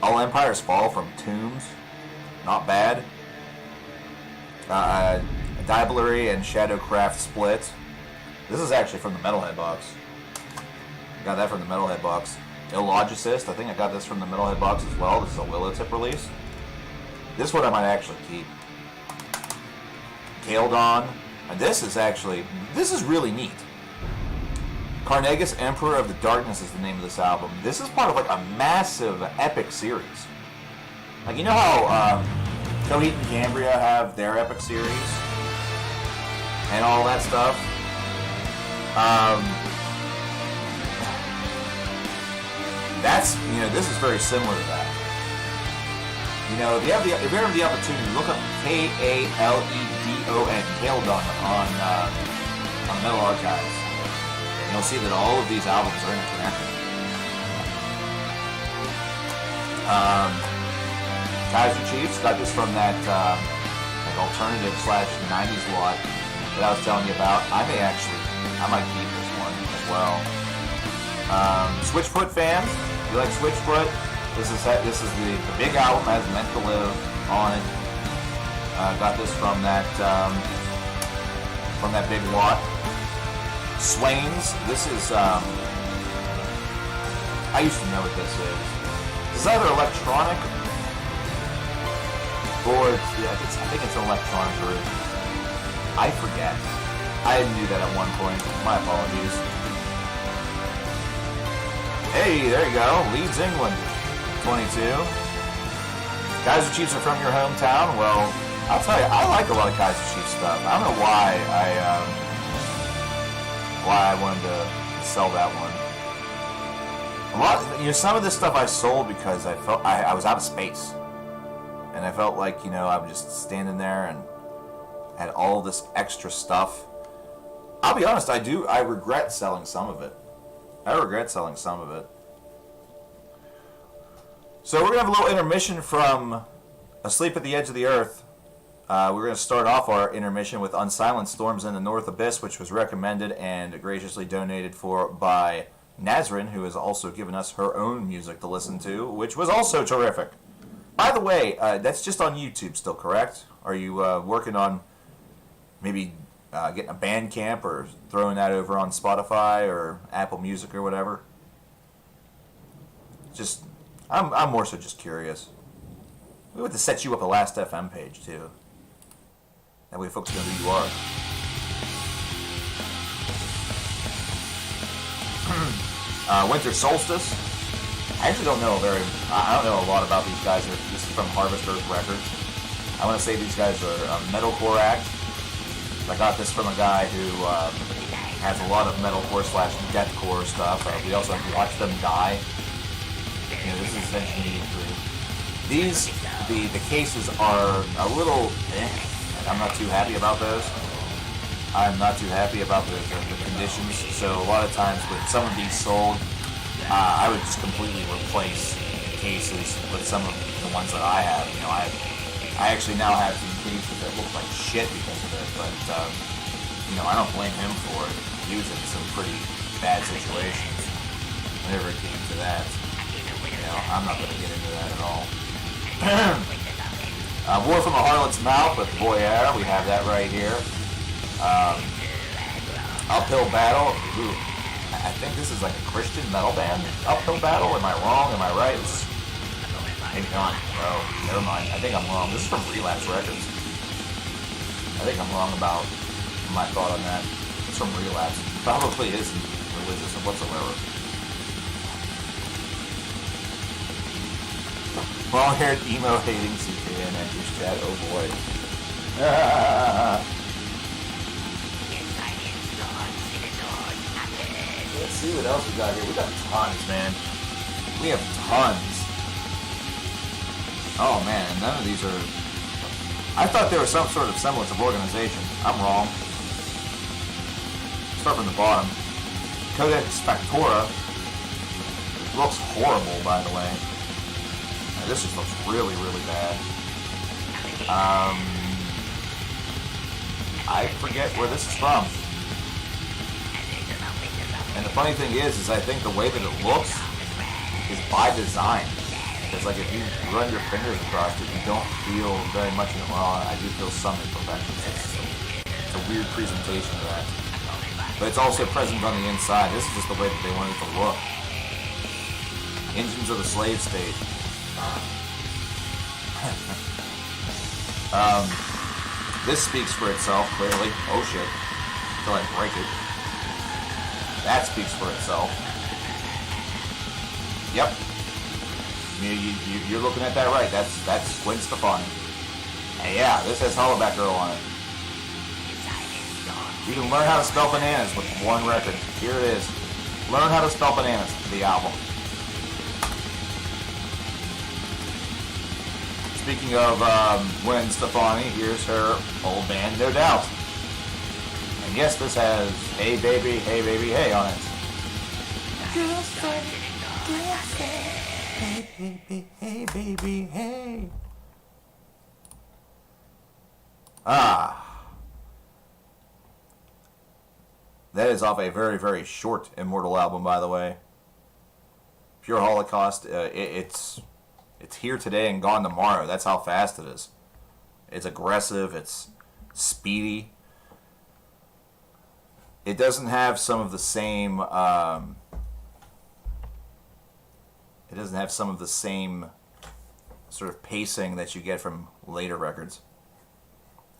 All Empires Fall from Tombs, not bad. Diablery and Shadowcraft Split. This is actually from the Metalhead box. Got that from the Metalhead box. Illogicist, I think I got this from the Metalhead box as well. This is a Willowtip release. This one I might actually keep. Kaeldon. And this is really neat. Carnagus, Emperor of the Darkness is the name of this album. This is part of like a massive epic series. Like, you know how Coheed and Cambria have their epic series? And all that stuff? That's, you know, this is very similar to that. You know, if you have the opportunity, look up Kaeledon, Kaeldon on Metal Archives. And you'll see that all of these albums are interconnected. Kaiser Chiefs got this from that like alternative / 90s lot that I was telling you about. I might keep this one as well. Switchfoot fans, you like Switchfoot? This is the big album has Meant to Live on it. Got this from that big lot. Swains, this is I used to know what this is. This is either electronic or I think it's an electronic version. I forget. I knew that at one point. My apologies. Hey, there you go. Leeds, England. 22. Kaiser Chiefs are from your hometown? Well, I'll tell you, I like a lot of Kaiser Chiefs stuff. I don't know why I wanted to sell that one. Some of this stuff I sold because I felt I was out of space. And I felt like, I was just standing there and had all this extra stuff. I'll be honest, I regret selling some of it. So we're going to have a little intermission from Asleep at the Edge of the Earth. We're going to start off our intermission with Unsilenced Storms in the North Abyss, which was recommended and graciously donated for by Nazrin, who has also given us her own music to listen to, which was also terrific. By the way, that's just on YouTube still, correct? Are you working on maybe getting a Bandcamp or throwing that over on Spotify or Apple Music or whatever? I'm more so just curious. We want to set you up a Last FM page too. That way folks know who you are. Winter Solstice. I actually don't know I don't know a lot about these guys. This is from Harvest Earth Records. I want to say these guys are a metalcore act. I got this from a guy who has a lot of metalcore / deathcore stuff. We also have Watch Them Die. This is essentially the cases are a little I'm not too happy about those. I'm not too happy about the conditions. So a lot of times with some of these sold, I would just completely replace cases with some of the ones that I have. I actually now have some cases that look like shit because of it, but I don't blame him for it. He was in some pretty bad situations whenever it came to that. I'm not going to get into that at all. War from a Harlot's Mouth with Boyere. We have that right here. Uphill Battle. Ooh, I think this is like a Christian metal band. Uphill Battle. Am I wrong? Am I right? Maybe not. Oh, never mind. I think I'm wrong. This is from Relapse Records. I think I'm wrong about my thought on that. It's from Relapse. Probably isn't religious whatsoever. Long-haired emo-hating CKN enters chat. Oh boy. Let's see what else we got here. We got tons, man. We have tons. Oh, man, and none of these are... I thought there was some sort of semblance of organization. I'm wrong. Start from the bottom. Codex Factora. Looks horrible, by the way. Now, this just looks really, really bad. I forget where this is from. And the funny thing is I think the way that it looks is by design. Because, like, if you run your fingers across it, you don't feel very much of it. Well, I do feel some imperfections. It's a weird presentation of that. But it's also present on the inside. This is just the way that they want it to look. Engines of the slave state. This speaks for itself, clearly. Oh, shit. Until I break it. That speaks for itself. Yep. You're looking at that right. That's Gwen Stefani. And yeah, this has Hollaback Girl on it. You can learn how to spell bananas with one record. Here it is. Learn how to spell bananas, the album. Speaking of Gwen Stefani, here's her old band, No Doubt. And yes, this has Hey Baby, Hey on it. Hey baby, hey. That is off a very, very short Immortal album, by the way. Pure Holocaust. It's here today and gone tomorrow. That's how fast it is. It's aggressive. It's speedy. It doesn't have some of the same. It doesn't have some of the same sort of pacing that you get from later records.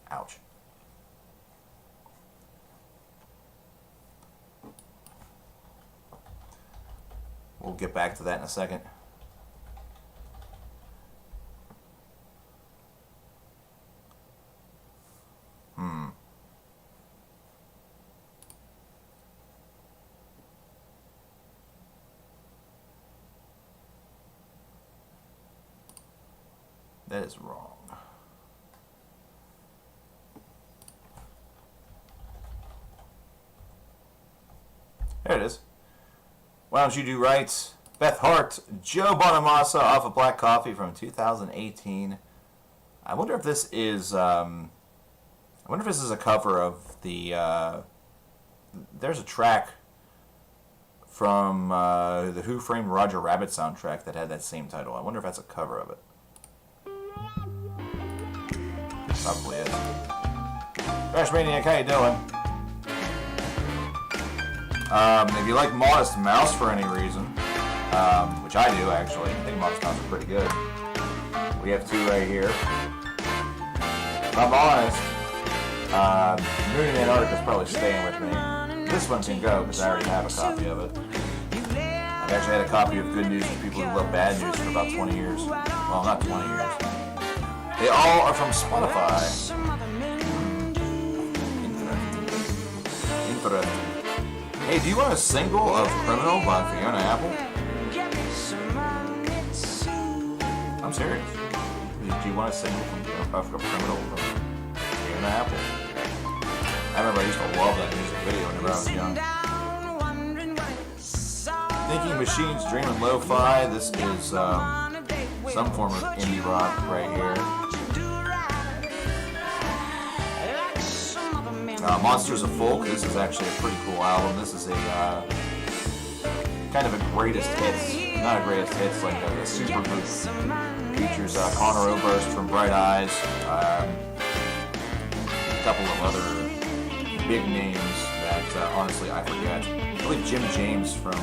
Ouch. We'll get back to that in a second. That is wrong. There it is. Why Don't You Do Right? Beth Hart, Joe Bonamassa off of Black Coffee from 2018. I wonder if this is a cover of the there's a track from the Who Framed Roger Rabbit soundtrack that had that same title. I wonder if that's a cover of it. Probably is. Crash Maniac, how you doing? If you like Modest Mouse for any reason, which I do actually, I think Modest Mouse are pretty good. We have two right here. If I'm honest, Moon in Antarctica is probably staying with me. This one can go because I already have a copy of it. I've actually had a copy of Good News for People Who Love Bad News for about 20 years. Well, not 20 years. They all are from Spotify. Interesting. Hey, do you want a single of Criminal by Fiona Apple? I'm serious. Do you want a single from Criminal from Fiona Apple? I remember I used to love that music video whenever I was young. Thinking Machines, Dreamin' Lo-Fi. This is some form of indie rock right here. Monsters of Folk. This is actually a pretty cool album. This is a kind of a greatest hits, not a greatest hits, like a super group. Features Conor Oberst from Bright Eyes, a couple of other big names that honestly I forget. I believe Jim James from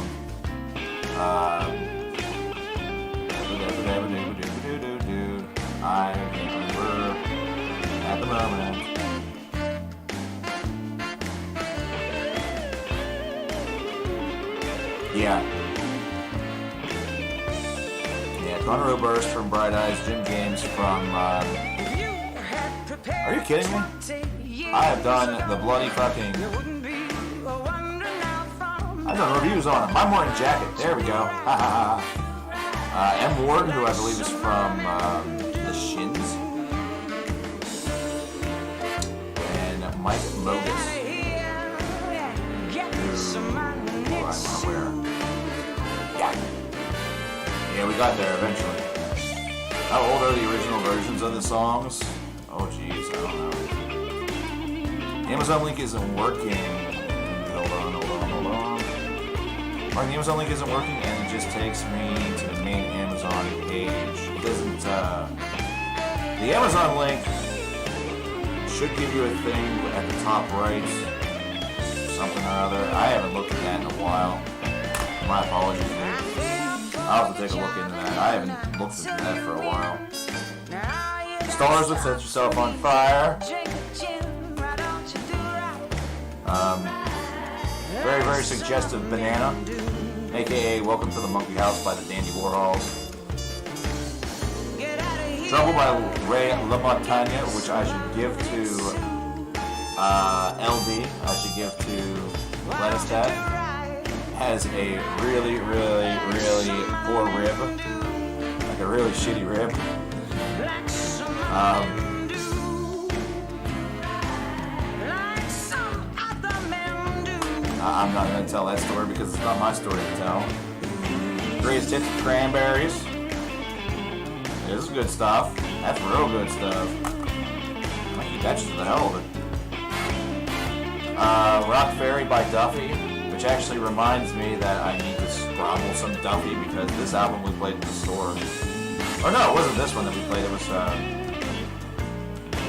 I can't remember at the moment. Yeah, Conor Oberst from Bright Eyes, Jim James from, are you kidding me? I have done the bloody fucking, I've done reviews on him. My Morning Jacket. There we go. M. Ward, who I believe is from The Shins. And Mike Mogus. Yeah, we got there eventually. How old are the original versions of the songs? Oh, jeez, I don't know. Amazon link isn't working. Hold on. Mark, the Amazon link isn't working, and it just takes me to the main Amazon page. It doesn't, the Amazon link should give you a thing at the top right. Something or other. I haven't looked at that in a while. My apologies, dude. I'll have to take a look into that. I haven't looked at that for a while. Stars would set yourself on fire. Very, very suggestive banana. AKA Welcome to the Monkey House by the Dandy Warhols. Trouble by Ray LaMontagne, which I should give to LD. I should give to Lettuce Dad. Has a really, really, really poor rib. Like a really shitty rib. I'm not going to tell that story because it's not my story to tell. Greatest hits of Cranberries. This is good stuff. That's real good stuff. I eat that just for the hell of it. Rock Fairy by Duffy, which actually reminds me that I need to scrabble some Duffy because this album we played in the store. Or no, it wasn't this one that we played. It was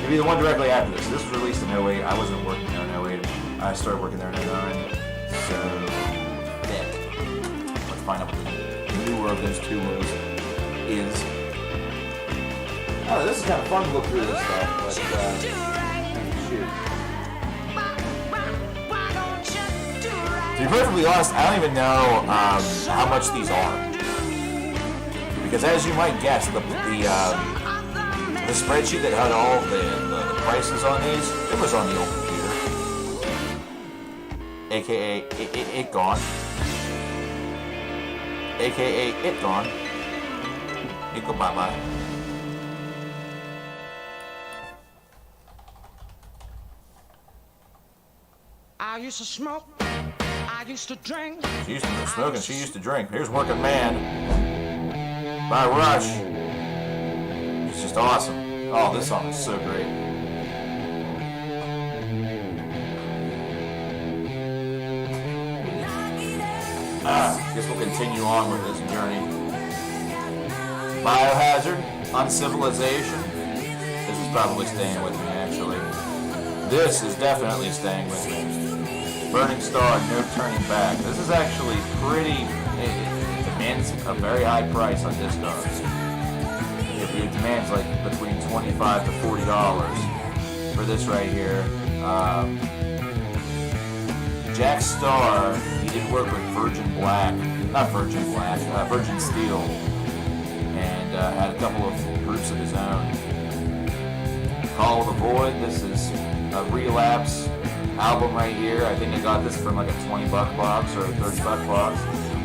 maybe the one directly after this. This was released in 08. I wasn't working there in 08. I started working there in 09. So, yeah. Let's find out what the newer of those two moves is. Oh, this is kind of fun to look through this stuff, but, shoot. To be perfectly honest, I don't even know how much these are. Because as you might guess, the spreadsheet that had all the prices on these, it was on the old computer. AKA it gone. AKA it gone. It go bye-bye. I used to smoke. I used to drink. She used to smoke and she used to drink. Here's Working Man by Rush. It's just awesome. Oh, this song is so great. Guess we'll continue on with this journey. Biohazard, Uncivilization. This is probably staying with me, actually. This is definitely staying with me. Burning Star, No Turning Back. This is actually pretty... It demands a very high price on Discogs. It demands like between $25 to $40 for this right here. Jack Starr, he did work with Virgin Steel, and had a couple of groups of his own. Call of the Void, this is a Relapse album right here. I think I got this from like a $20 box or a $30 box.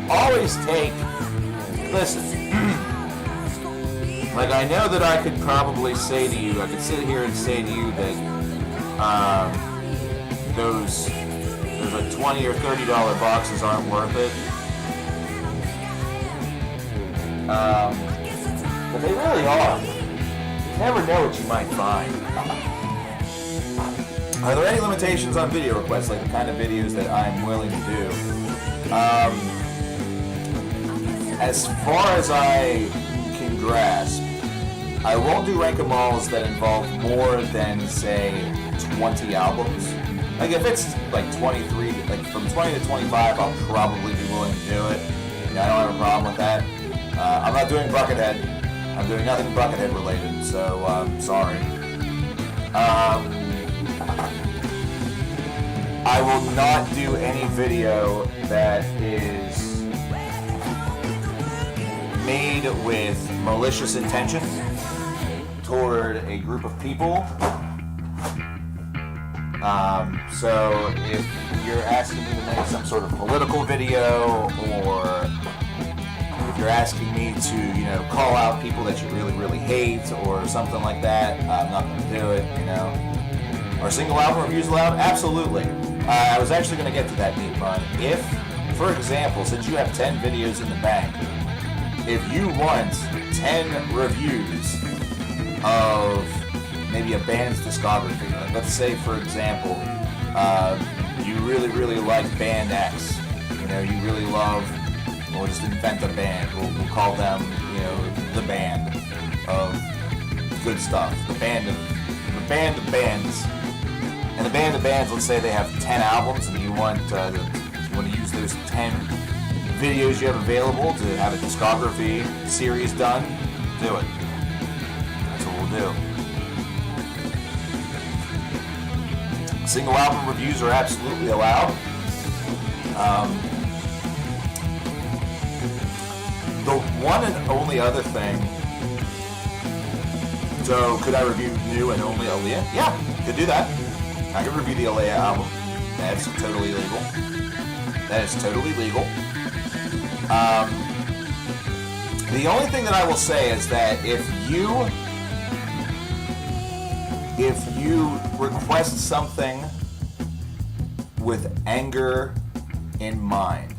Always take, listen, like I know that I could probably say to you, I could sit here and say to you that those like $20 or $30 boxes aren't worth it. But they really are. You never know what you might find. Are there any limitations on video requests, like the kind of videos that I'm willing to do? As far as I can grasp, I won't do rank-em-alls that involve more than, say, 20 albums. Like, if it's, like, 23, like, from 20 to 25, I'll probably be willing to do it. Yeah, I don't have a problem with that. I'm not doing Buckethead. I'm doing nothing Buckethead related, so, sorry. I will not do any video that is made with malicious intention toward a group of people. So if you're asking me to make some sort of political video, or if you're asking me to, call out people that you really, really hate or something like that, I'm not going to do it, Are single album reviews allowed? Absolutely. I was actually going to get to that, Meat Bun. If, for example, since you have 10 videos in the bank, if you want 10 reviews of maybe a band's discography, like let's say, for example, you really, really like band X, you really love, we'll just invent a band, we'll call them, the band of good stuff, the band of bands, and the band of bands, let's say they have 10 albums, and you want to use those 10 videos you have available to have a discography series done, do it. That's what we'll do. Single album reviews are absolutely allowed. The one and only other thing, so could I review new and only Aaliyah? Yeah, could do that. I could review the Aaliyah album. That's totally legal. That is totally legal. The only thing that I will say is that if you request something with anger in mind,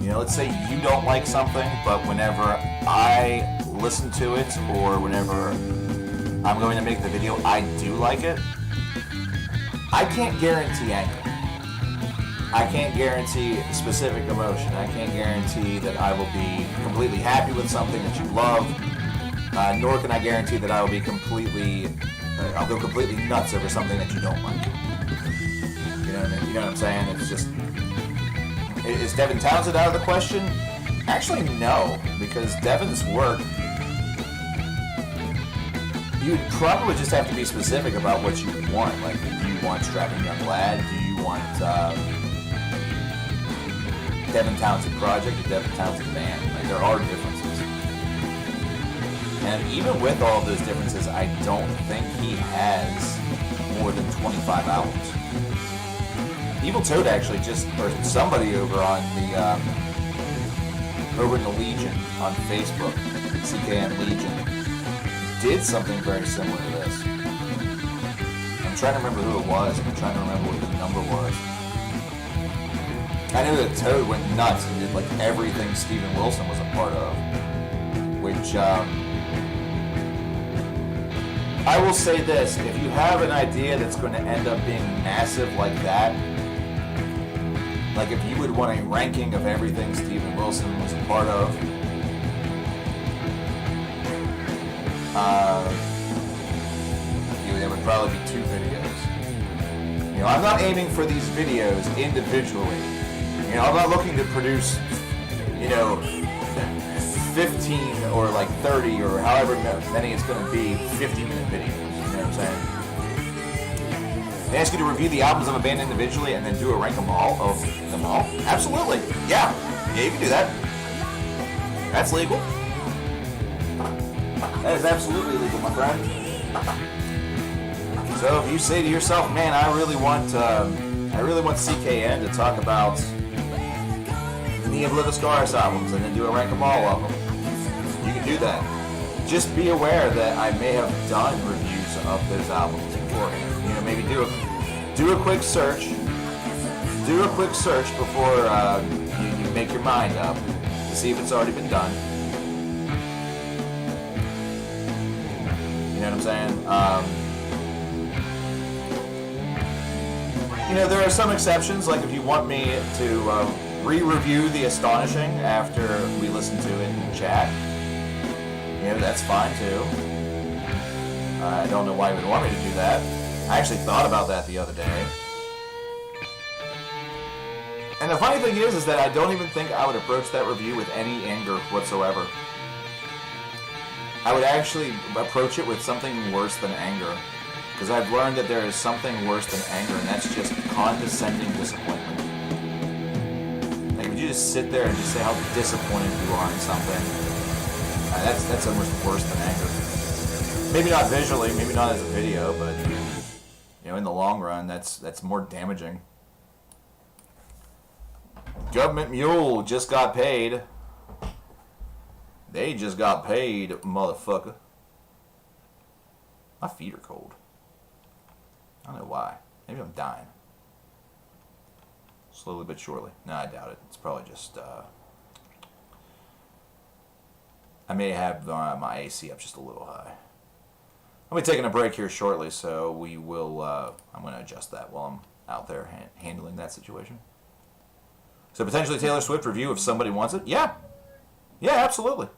let's say you don't like something, but whenever I listen to it or whenever I'm going to make the video, I do like it, I can't guarantee anger. I can't guarantee specific emotion. I can't guarantee that I will be completely happy with something that you love, nor can I guarantee that I will be I'll go completely nuts over something that you don't like. You know what I'm saying? It's just, is Devin Townsend out of the question? Actually, no, because Devin's work, you would probably just have to be specific about what you want. Like, do you want Strapping Young Lad? Do you want Devin Townsend Project or Devin Townsend Band? Like, there are differences. And even with all of those differences, I don't think he has more than 25 albums. Evil Toad actually or somebody over on over in the Legion on Facebook, CKN Legion, did something very similar to this. I'm trying to remember who it was. I'm trying to remember what the number was. I know that Toad went nuts and did like everything Steven Wilson was a part of, which I will say this: if you have an idea that's going to end up being massive like that, like if you would want a ranking of everything Steven Wilson was a part of, there would probably be 2 videos. I'm not aiming for these videos individually. I'm not looking to produce, 15 or like 30 or however many it's going to be 50-minute videos. You know what I'm saying? They ask you to review the albums of a band individually and then do a rank of them all? Absolutely. Yeah, you can do that. That's legal. That is absolutely legal, my friend. So if you say to yourself, man, I really want CKN to talk about the Obliviscaris albums and then do a rank of all of them, you can do that. Just be aware that I may have done reviews of those albums beforehand. Maybe do a quick search. Do a quick search before you make your mind up to see if it's already been done. You know what I'm saying? There are some exceptions, like if you want me to re-review The Astonishing after we listen to it in chat, that's fine too. I don't know why you would want me to do that. I actually thought about that the other day. And the funny thing is that I don't even think I would approach that review with any anger whatsoever. I would actually approach it with something worse than anger. Because I've learned that there is something worse than anger, and that's just condescending disappointment. Like, would you just sit there and just say how disappointed you are in something? That's almost worse than anger. Maybe not visually, maybe not as a video, but, in the long run, that's more damaging. Government Mule just got paid. They just got paid, motherfucker. My feet are cold. I don't know why. Maybe I'm dying. Slowly but surely. No, I doubt it. It's probably just, I may have my AC up just a little high. I'll be taking a break here shortly, so we will, I'm going to adjust that while I'm out there handling that situation. So potentially Taylor Swift review if somebody wants it? Yeah. Yeah, absolutely.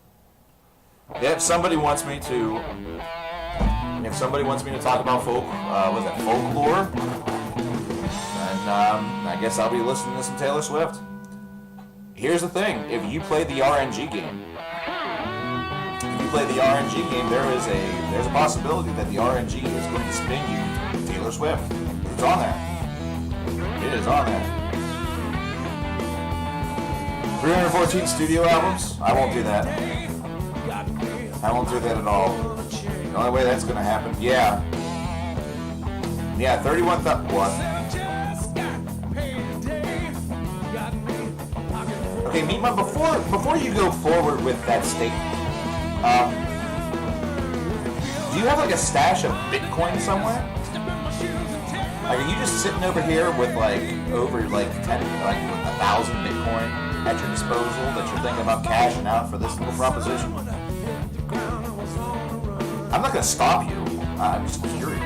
If somebody wants me to talk about folklore, then I guess I'll be listening to some Taylor Swift. Here's the thing: if you play the RNG game, there's a possibility that the RNG is going to spin you Taylor Swift. It's on there. It is on there. 314 studio albums? I won't do that. I won't do that at all. The only way that's going to happen, yeah, 31,000. What? Okay, Meatma, before you go forward with that statement, do you have like a stash of Bitcoin somewhere? Like, are you just sitting over here with over 1,000 Bitcoin at your disposal that you're thinking about cashing out for this little proposition? I'm not going to stop you. I'm just curious.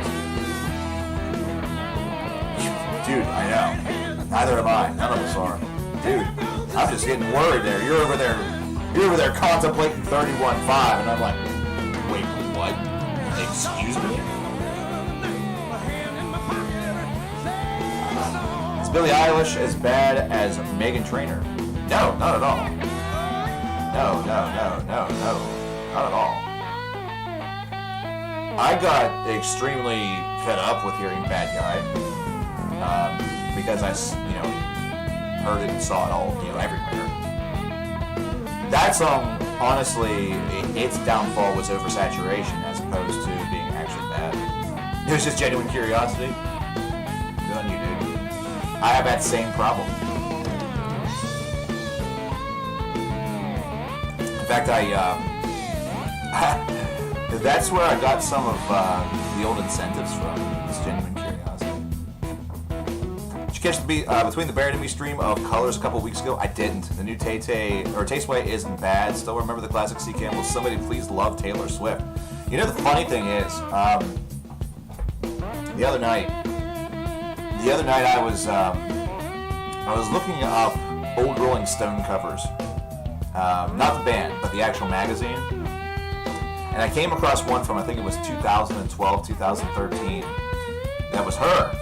Dude, I know. Neither am I. None of us are. Dude, I'm just getting worried there. You're over there contemplating 31.5, and I'm like, wait, what? Excuse me? Is Billie Eilish as bad as Meghan Trainor? No, not at all. No, not at all. I got extremely fed up with hearing Bad Guy because I heard it and saw it all, everywhere. That song, honestly, its downfall was oversaturation as opposed to being actually bad. It was just genuine curiosity. Good on you, dude. I have that same problem. In fact, that's where I got some of the old incentives from. It's genuine curiosity. Did you catch the Between the Bear and Me stream of Colors a couple weeks ago? I didn't. The new Tasteway isn't bad. Still remember the classic C. Campbell. Somebody please love Taylor Swift. You know, the funny thing is, the other night I was looking up old Rolling Stone covers. Not the band, but the actual magazine. And I came across one from, I think it was 2012, 2013. That was her.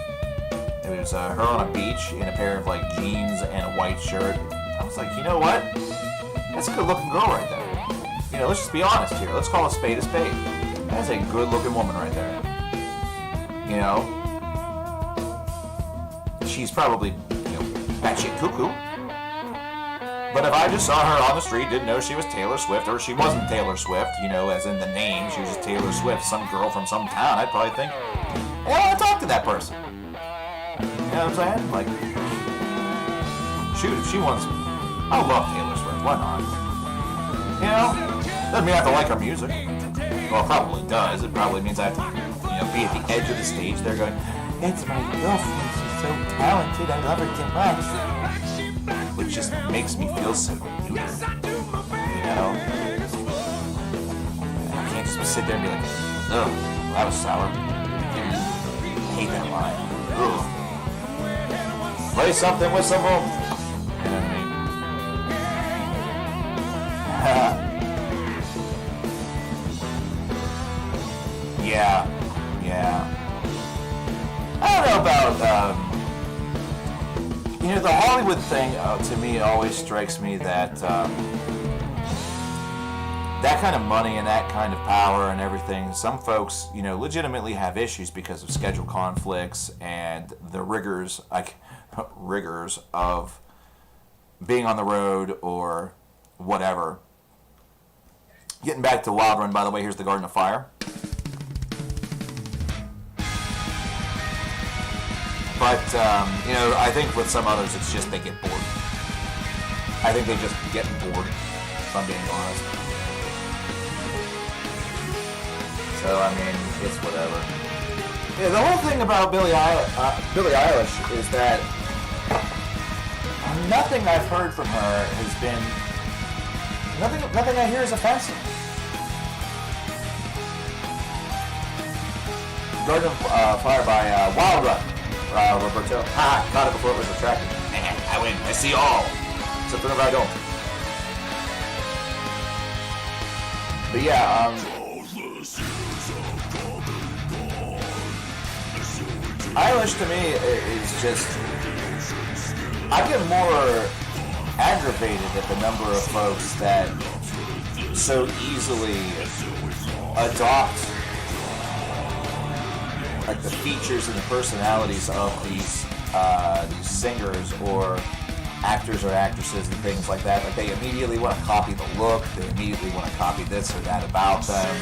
It was her on a beach in a pair of jeans and a white shirt. I was like, you know what? That's a good looking girl right there. Let's just be honest here. Let's call a spade a spade. That's a good looking woman right there. She's probably, batshit cuckoo. But if I just saw her on the street, didn't know she was Taylor Swift, or she wasn't Taylor Swift, as in the name, she was just Taylor Swift, some girl from some town, I'd probably think, hey, I want to talk to that person. You know what I'm saying? Shoot, if she wants, I love Taylor Swift, why not? Doesn't mean I have to like her music. Well, it probably does. It probably means I have to, be at the edge of the stage there going, it's my girlfriend, she's so talented, I love her too much. Which just makes me feel so neuter. I can't just sit there and be like, ugh, that was sour. I hate that line. Ugh. Play something with some room. You know what I mean? Yeah. I don't know about, the Hollywood thing, to me, always strikes me that that kind of money and that kind of power and everything, some folks, legitimately have issues because of schedule conflicts and the rigors of being on the road or whatever. Getting back to Wild Run, by the way, here's the Garden of Fire. But, I think with some others, it's just they get bored. I think they just get bored, if I'm being honest. So, it's whatever. Yeah, the whole thing about Billie Eilish is that nothing I've heard from her has been... Nothing I hear is offensive. Garden of Fire by Wild Run. Roberto. Ha! Got it before it was retracted. Man, I win. I see all. Except whenever I don't. But yeah, Eilish to me is just... I get more aggravated at the number of folks that so easily adopt like the features and the personalities of these singers or actors or actresses and things like that. Like they immediately want to copy the look, they immediately want to copy this or that about them.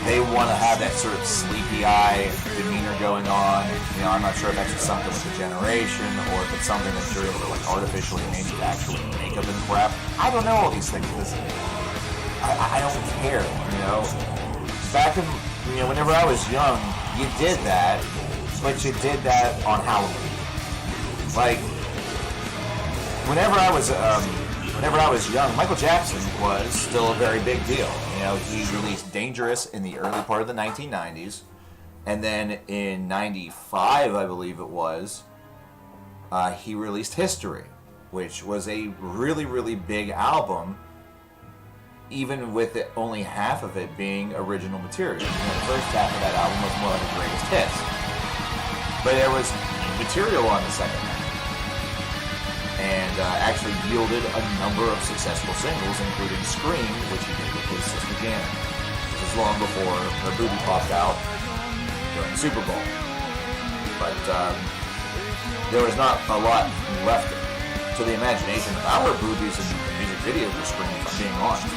They want to have that sort of sleepy eye demeanor going on. I'm not sure if that's just something with the generation or if it's something that you're able to like artificially manufacture with makeup and crap. I don't know all these things. I don't care, Back in, whenever I was young, you did that, but you did that on Halloween. Like, whenever I was young, Michael Jackson was still a very big deal. He released Dangerous in the early part of the 1990s, and then in 95, I believe it was, he released History, which was a really, really big album, even with only half of it being original material. The first half of that album was more like the greatest hits, but there was material on the second half. And actually yielded a number of successful singles, including Scream, which he did with his sister Janet. This was long before her booby popped out during the Super Bowl. But there was not a lot left to the imagination about her boobies in the music video for Scream, if I'm being honest.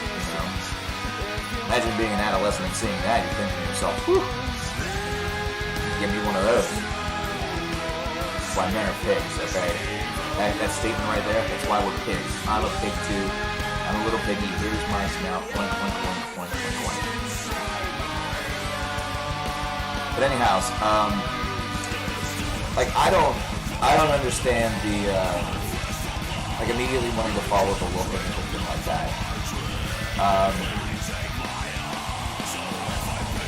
Imagine being an adolescent and seeing that, you're thinking to yourself, whew, give me one of those. That's why men are pigs, okay? That statement right there, that's why we're pigs. I'm a pig too. I'm a little piggy. Here's my snout. Point, point, point, point, point, point. But anyhow, I don't understand the, immediately wanting to follow the look or anything like that.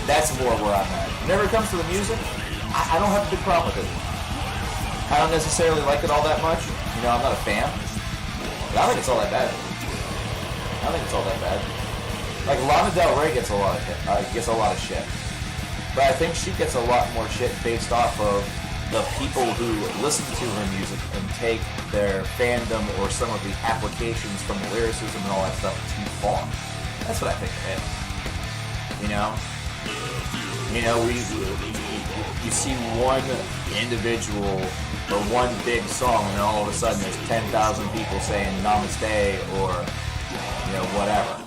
That's more where I'm at. Whenever it comes to the music, I don't have a big problem with it. I don't necessarily like it all that much. I'm not a fan. But I don't think it's all that bad. Like Lana Del Rey gets a lot of shit. But I think she gets a lot more shit based off of the people who listen to her music and take their fandom or some of the applications from the lyricism and all that stuff too far. That's what I think it is. You see one individual or one big song, and all of a sudden there's 10,000 people saying namaste or whatever.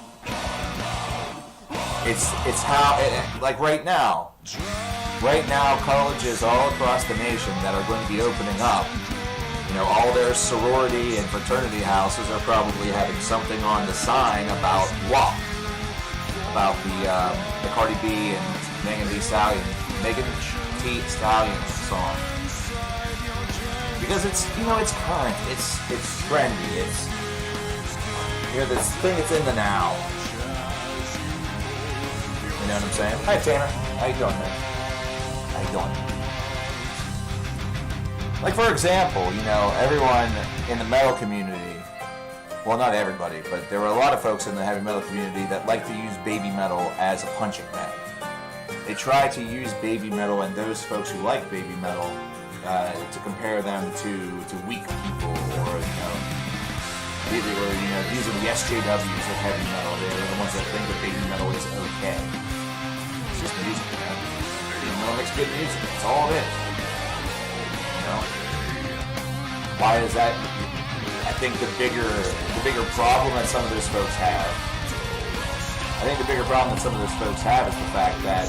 It's how like right now colleges all across the nation that are going to be opening up. All their sorority and fraternity houses are probably having something on the sign about WAP, about the Cardi B and Megan Thee Stallion song. Because it's current, it's trendy, it's this thing that's in the now. You know what I'm saying? Hi Tanner, how you doing, man? How you doing? Like for example, everyone in the metal community, well not everybody, but there were a lot of folks in the heavy metal community that like to use baby metal as a punching bag. They try to use baby metal and those folks who like baby metal to compare them to weak people or these are the SJWs of heavy metal. They're the ones that think that baby metal is okay. It's just music, man. Baby metal makes good music. That's all it is. Why is that? I think the bigger problem that some of those folks have. I think the bigger problem that some of those folks have is the fact that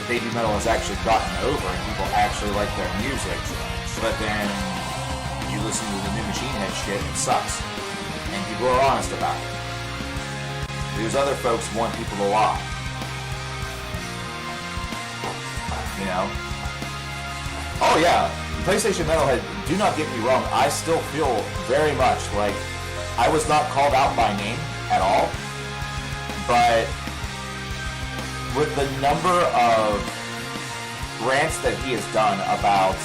baby metal has actually gotten over and people actually like their music, but then you listen to the new Machine Head shit, it sucks. And people are honest about it. Because other folks want people to lie. You know? Oh yeah, PlayStation Metalhead, do not get me wrong, I still feel very much like I was not called out by name at all, but with the number of rants that he has done about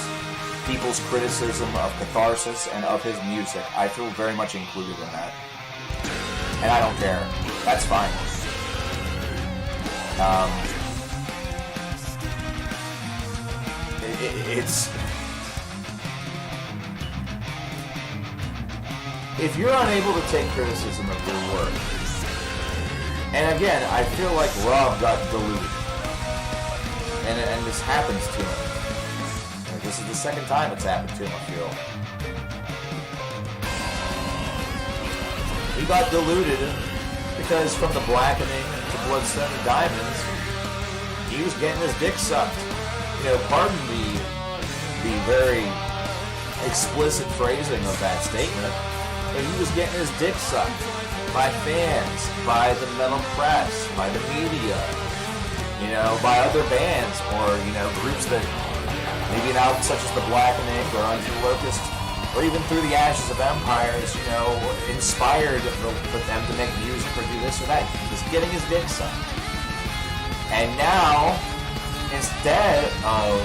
people's criticism of Catharsis and of his music, I feel very much included in that. And I don't care. That's fine. It's... If you're unable to take criticism of your work, and again, I feel like Rob got deluded, and this happens to him. This is the second time it's happened to him, I feel. He got deluded because from the Blackening to Bloodstone and Diamonds, he was getting his dick sucked. You know, pardon the very explicit phrasing of that statement, but he was getting his dick sucked by fans, by the metal press, by the media, you know, by other bands, or, you know, groups that maybe an album such as The Blackening or Unto the Locust, or even Through the Ashes of Empires, you know, inspired them to make music or do this or that. He was getting his dick sucked. And now, instead of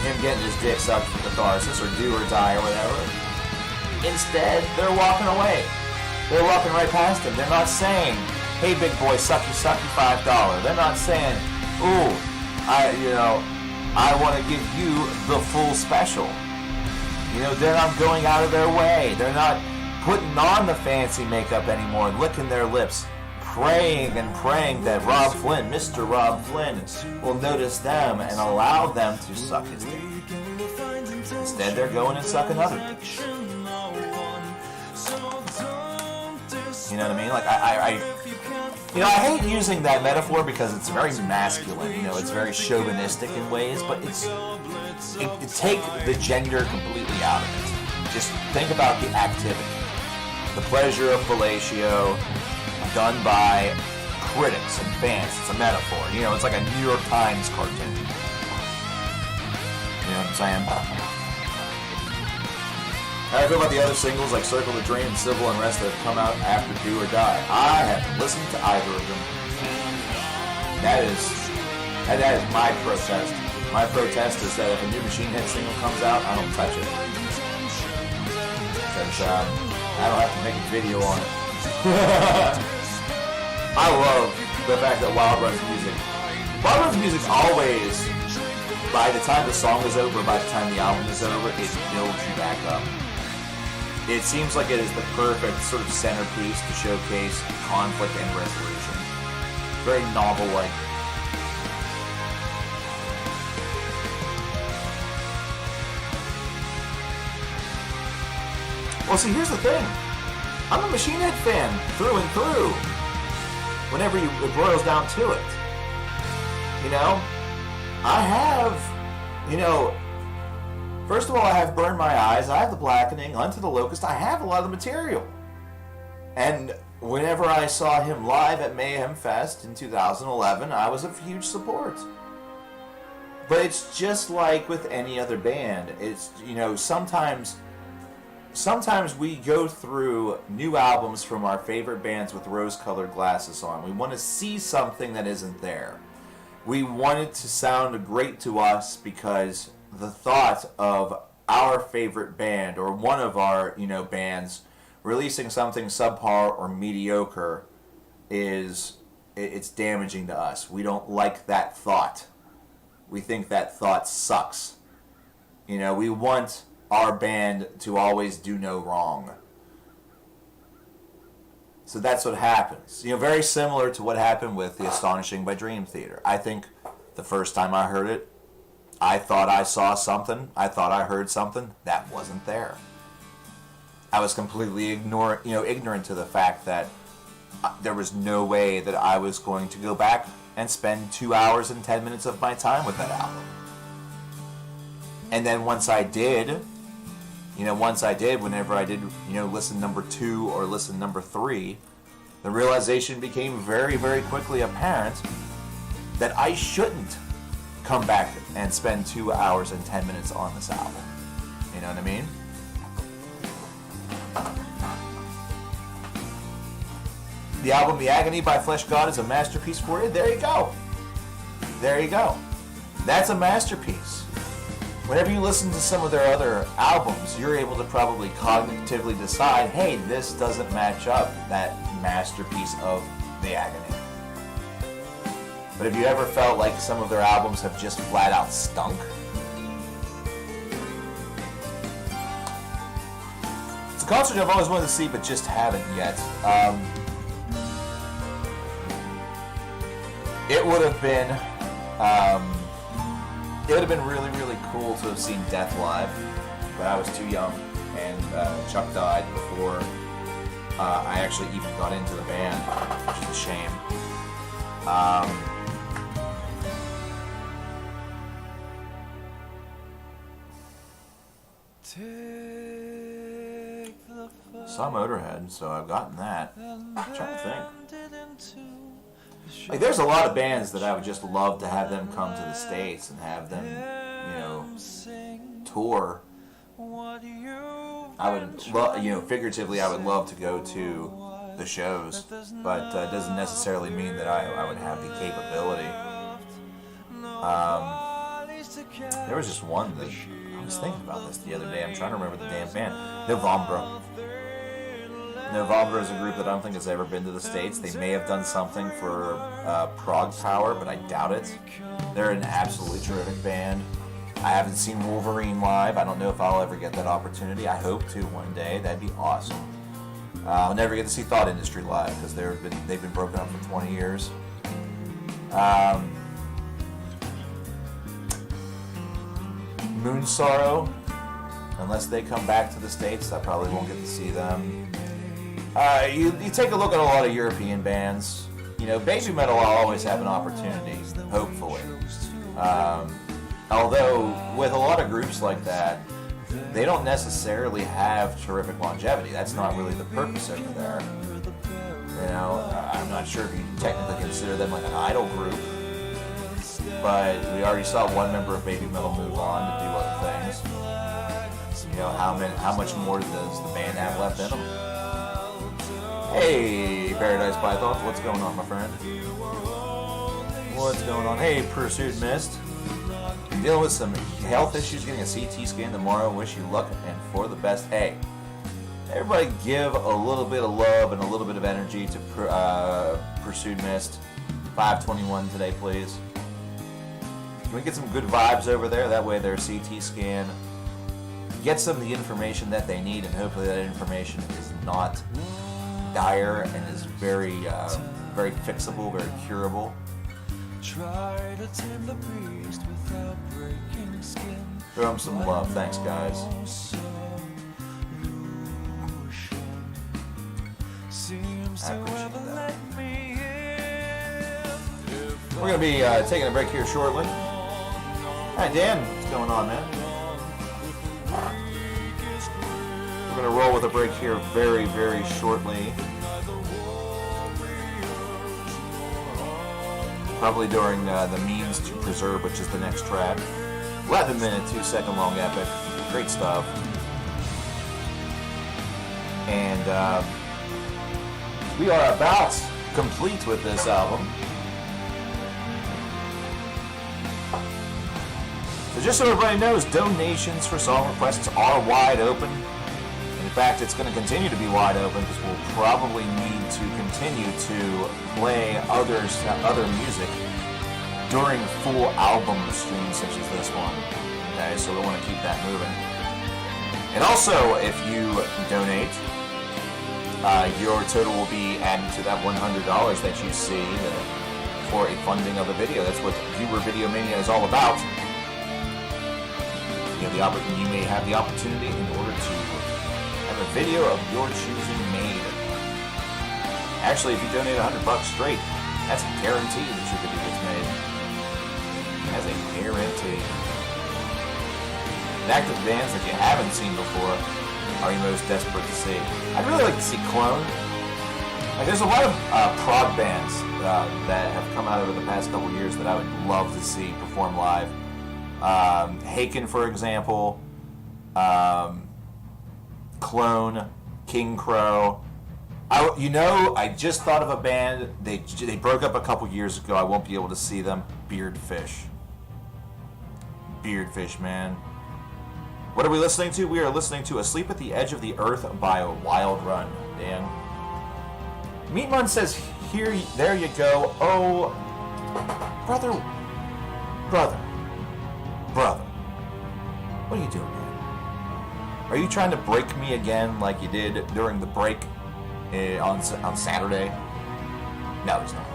him getting his dick sucked for Catharsis or Do or Die or whatever, instead, they're walking away. They're walking right past him. They're not saying, hey, big boy, sucky, $5. They're not saying, ooh, I want to give you the full special. You know, they're not going out of their way. They're not putting on the fancy makeup anymore, licking their lips, praying that Rob Flynn, Mr. Rob Flynn, will notice them and allow them to suck his dick. Instead, they're going and sucking other dicks. You know what I mean? Like, I hate using that metaphor because it's very masculine, you know, it's very chauvinistic in ways, but it take the gender completely out of it. Just think about the activity. The pleasure of fellatio done by critics and fans. It's a metaphor. You know, it's like a New York Times cartoon. You know what I'm saying? How do I feel about the other singles like Circle the Drain, Civil Unrest that have come out after Do or Die? I haven't listened to either of them. That is my protest. My protest is that if a new Machine Head single comes out, I don't touch it. Because I don't have to make a video on it. I love the fact that Wild Run's music always, by the time the song is over, by the time the album is over, it builds you back up. It seems like it is the perfect sort of centerpiece to showcase conflict and resolution. Very novel-like. Well, see, here's the thing. I'm a Machine Head fan, through and through. Whenever it boils down to it. You know? I have, you know... First of all, I have Burn My Eyes, I have The Blackening, Unto the Locust, I have a lot of the material. And whenever I saw him live at Mayhem Fest in 2011, I was of huge support. But it's just like with any other band. It's, you know, sometimes we go through new albums from our favorite bands with rose-colored glasses on. We want to see something that isn't there. We want it to sound great to us because the thought of our favorite band or one of our, you know, bands releasing something subpar or mediocre it's damaging to us. We don't like that thought. We think that thought sucks. You know, we want our band to always do no wrong. So that's what happens. You know, very similar to what happened with The Astonishing by Dream Theater. I think the first time I heard it, I thought I saw something. I thought I heard something that wasn't there. I was completely ignorant to the fact that there was no way that I was going to go back and spend 2 hours and 10 minutes of my time with that album. And then once I did, whenever I did, listen number 2 or listen number 3, the realization became very, very quickly apparent that I shouldn't come back and spend 2 hours and 10 minutes on this album. You know what I mean? The album The Agony by Flesh God is a masterpiece for you. There you go. There you go. That's a masterpiece. Whenever you listen to some of their other albums, you're able to probably cognitively decide, hey, this doesn't match up that masterpiece of The Agony. But have you ever felt like some of their albums have just flat out stunk? It's a concert I've always wanted to see, but just haven't yet. It would have been really, really cool to have seen Death live, but I was too young, and Chuck died before I actually even got into the band, which is a shame. Saw Motorhead, so I've gotten that. I'm trying to think. Like, there's a lot of bands that I would just love to have them come to the States and have them, tour. I would, figuratively, I would love to go to the shows, but it doesn't necessarily mean that I would have the capability. There was just one that I was thinking about this the other day. I'm trying to remember the damn band. November. November is a group that I don't think has ever been to the States. They may have done something for Prague Power, but I doubt it. They're an absolutely terrific band. I haven't seen Wolverine live. I don't know if I'll ever get that opportunity. I hope to one day. That'd be awesome. I'll never get to see Thought Industry live because they've been broken up for 20 years. Moon Sorrow, unless they come back to the States, I probably won't get to see them. You take a look at a lot of European bands. Baby metal will always have an opportunity, hopefully. Although, with a lot of groups like that, they don't necessarily have terrific longevity. That's not really the purpose over there. I'm not sure if you technically consider them like an idol group, but we already saw one member of Baby Metal move on to do other things. How much more does the band have left in them? Hey, Paradise Python, what's going on, my friend? What's going on? Hey, Pursued Mist. I'm dealing with some health issues, getting a CT scan tomorrow. Wish you luck and for the best. Hey, everybody give a little bit of love and a little bit of energy to Pursued Mist. 521 today, please. Can we get some good vibes over there? That way their CT scan gets them the information that they need, and hopefully that information is not dire and is very, very fixable, very curable. Try to tame the beast without breaking skin. Show them some love. Thanks, guys. I appreciate that. We're going to be taking a break here shortly. Hi, Dan. What's going on, man? We're going to roll with a break here very, very shortly. Probably during the Means to Preserve, which is the next track. 11-minute, 2-second long epic. Great stuff. And we are about complete with this album. So just so everybody knows, donations for song requests are wide open. In fact, it's going to continue to be wide open because we'll probably need to continue to play other music during full album streams such as this one. Okay, so we want to keep that moving. And also, if you donate, your total will be added to that $100 that you see for a funding of a video. That's what Viewer Videomania is all about. You may have the opportunity in order to have a video of your choosing made. Actually, if you donate $100 straight, that's guaranteed that your video gets made. That's a guarantee. And active bands that you haven't seen before are you most desperate to see? I'd really like to see Clone. Like, there's a lot of prog bands that have come out over the past couple years that I would love to see perform live. Haken, for example. Clone. King Crow. I just thought of a band. They broke up a couple years ago. I won't be able to see them. Beardfish. Beardfish, man. What are we listening to? We are listening to Asleep at the Edge of the Earth by Wild Run. Dan. Meatman says, there you go. Oh, brother. What are you doing, man? Are you trying to break me again like you did during the break on Saturday? No, he's not.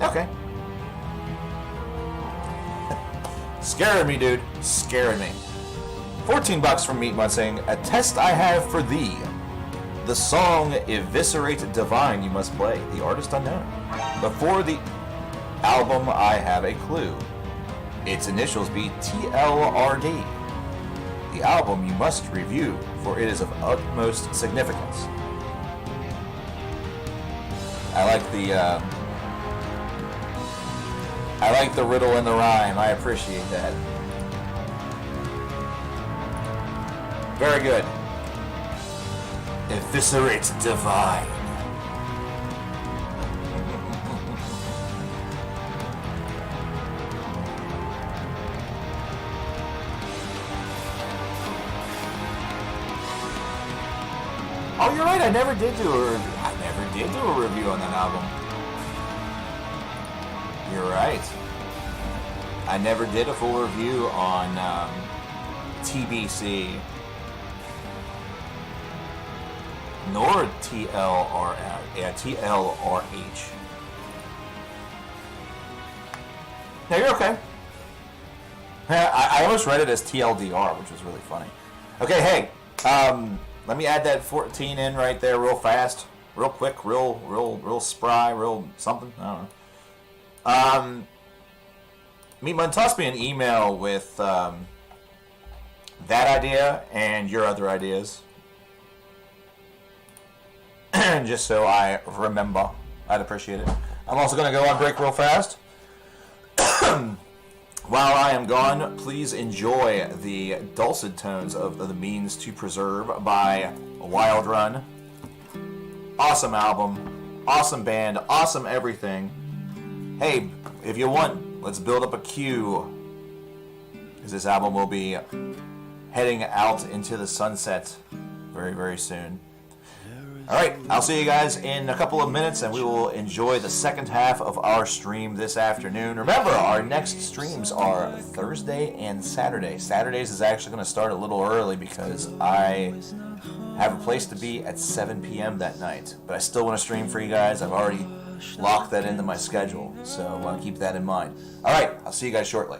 Okay. Scaring me, dude. Scaring me. $14 from Meatmud saying, a test I have for thee. The song Eviscerate Divine you must play. The artist unknown. Before the album I have a clue. Its initials be TLRD. The album you must review, for it is of utmost significance. I like the riddle and the rhyme. I appreciate that. Very good. Eviscerate Divine. Oh, you're right. I never did do a review on that album. You're right. I never did a full review on TBC nor TLRH. No, you're okay. I almost read it as TLDR, which was really funny. Okay, hey, let me add that 14 in right there real fast, real quick, real spry, real something. I don't know. Meatman, toss me an email with that idea and your other ideas. Just so I remember. I'd appreciate it. I'm also going to go on break real fast. While I am gone, please enjoy the dulcet tones of The Means to Preserve by Wild Run. Awesome album. Awesome band. Awesome everything. Hey, if you want, let's build up a queue, because this album will be heading out into the sunset very, very soon. Alright, I'll see you guys in a couple of minutes, and we will enjoy the second half of our stream this afternoon. Remember, our next streams are Thursday and Saturday. Saturdays is actually going to start a little early because I have a place to be at 7 p.m. that night. But I still want to stream for you guys. I've already locked that into my schedule, so I want to keep that in mind. Alright, I'll see you guys shortly.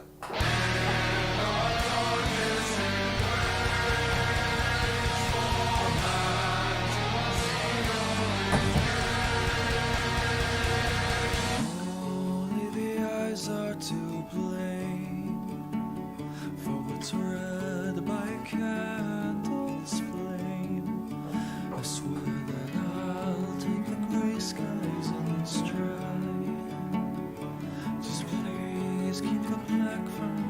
To blame for what's read by a candle's flame. I swear that I'll take the gray skies in stride. Just please keep the black from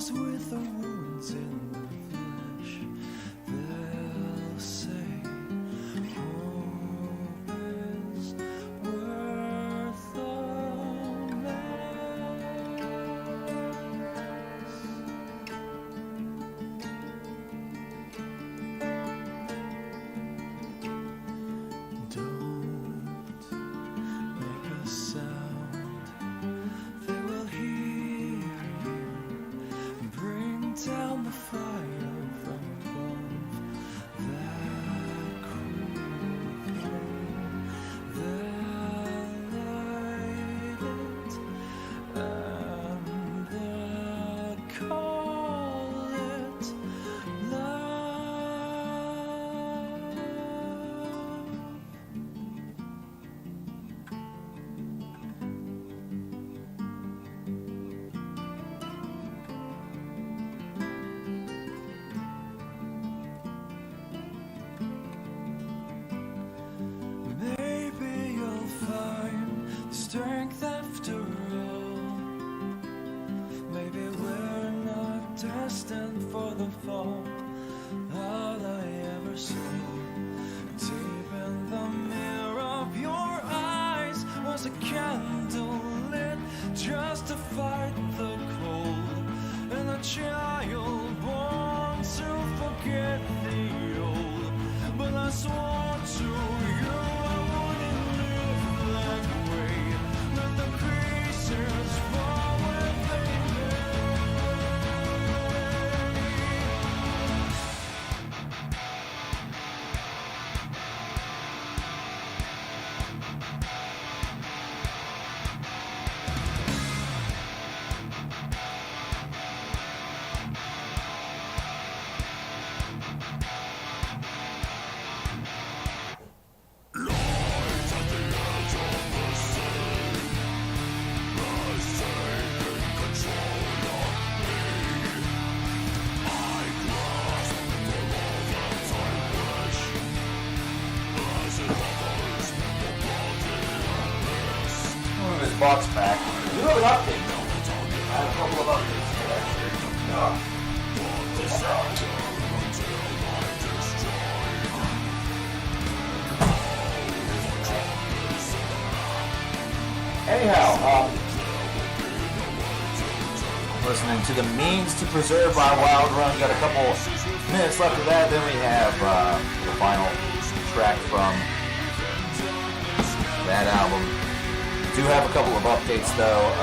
those with the wounds in the flesh, they'll say hope is worth a mess. Don't make a sound, they will hear you. Bring down the fire from above, that cruel flame, they'll light it, and they'll call it love. Maybe you'll find strength after all. Maybe we're not destined for the fall. All I ever saw deep in the mirror of your eyes was a candle lit just to fight the cold, and a child born to forget the old. But I swore to you I wouldn't live that way. Let the pieces fall where they may. Move his box back. You have an update though. I have a couple of updates today. Anyhow, listening to the Means to Preserve Our Wild Run. Got a couple minutes left of that. Then we have the final track from that album. Do have a couple of updates though,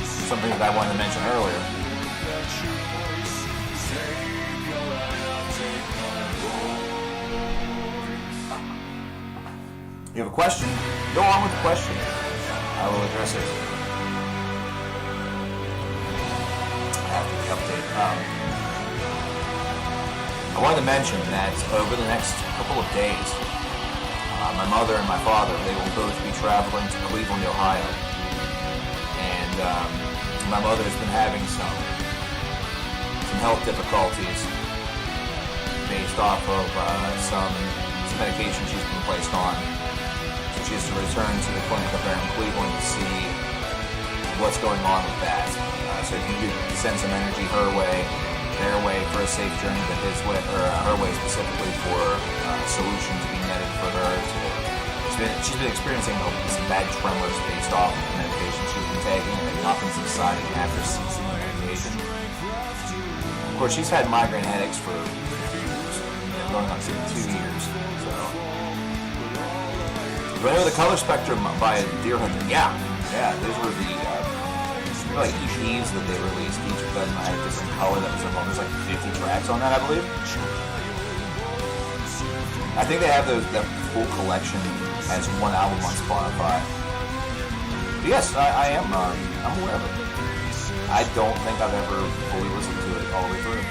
something that I wanted to mention earlier. You have a question? Go on with the question. I will address it after the update. I wanted to mention that over the next couple of days, my mother and my father, they will both be traveling to Cleveland, Ohio. And my mother's been having some health difficulties based off of some medication she's been placed on. So she has to return to the clinic up there in Cleveland to see what's going on with that. So if you could send some energy her way, their way for a safe journey, but his way, or her way specifically for a solution to be netted for her. She's been experiencing some bad tremors based off of the medication she's been taking, and nothing's subsiding after ceasing the medication. Of course, she's had migraine headaches for years, going on 2 years. So, do I know the Color Spectrum by Deer Hunter? Yeah, those were the like EPs that they released. Each of them had a different color that was involved. There's like 50 tracks on that, I believe. I think they have that full collection as one album on Spotify. But yes, I am. I'm aware of it. I don't think I've ever fully listened to it all the way through.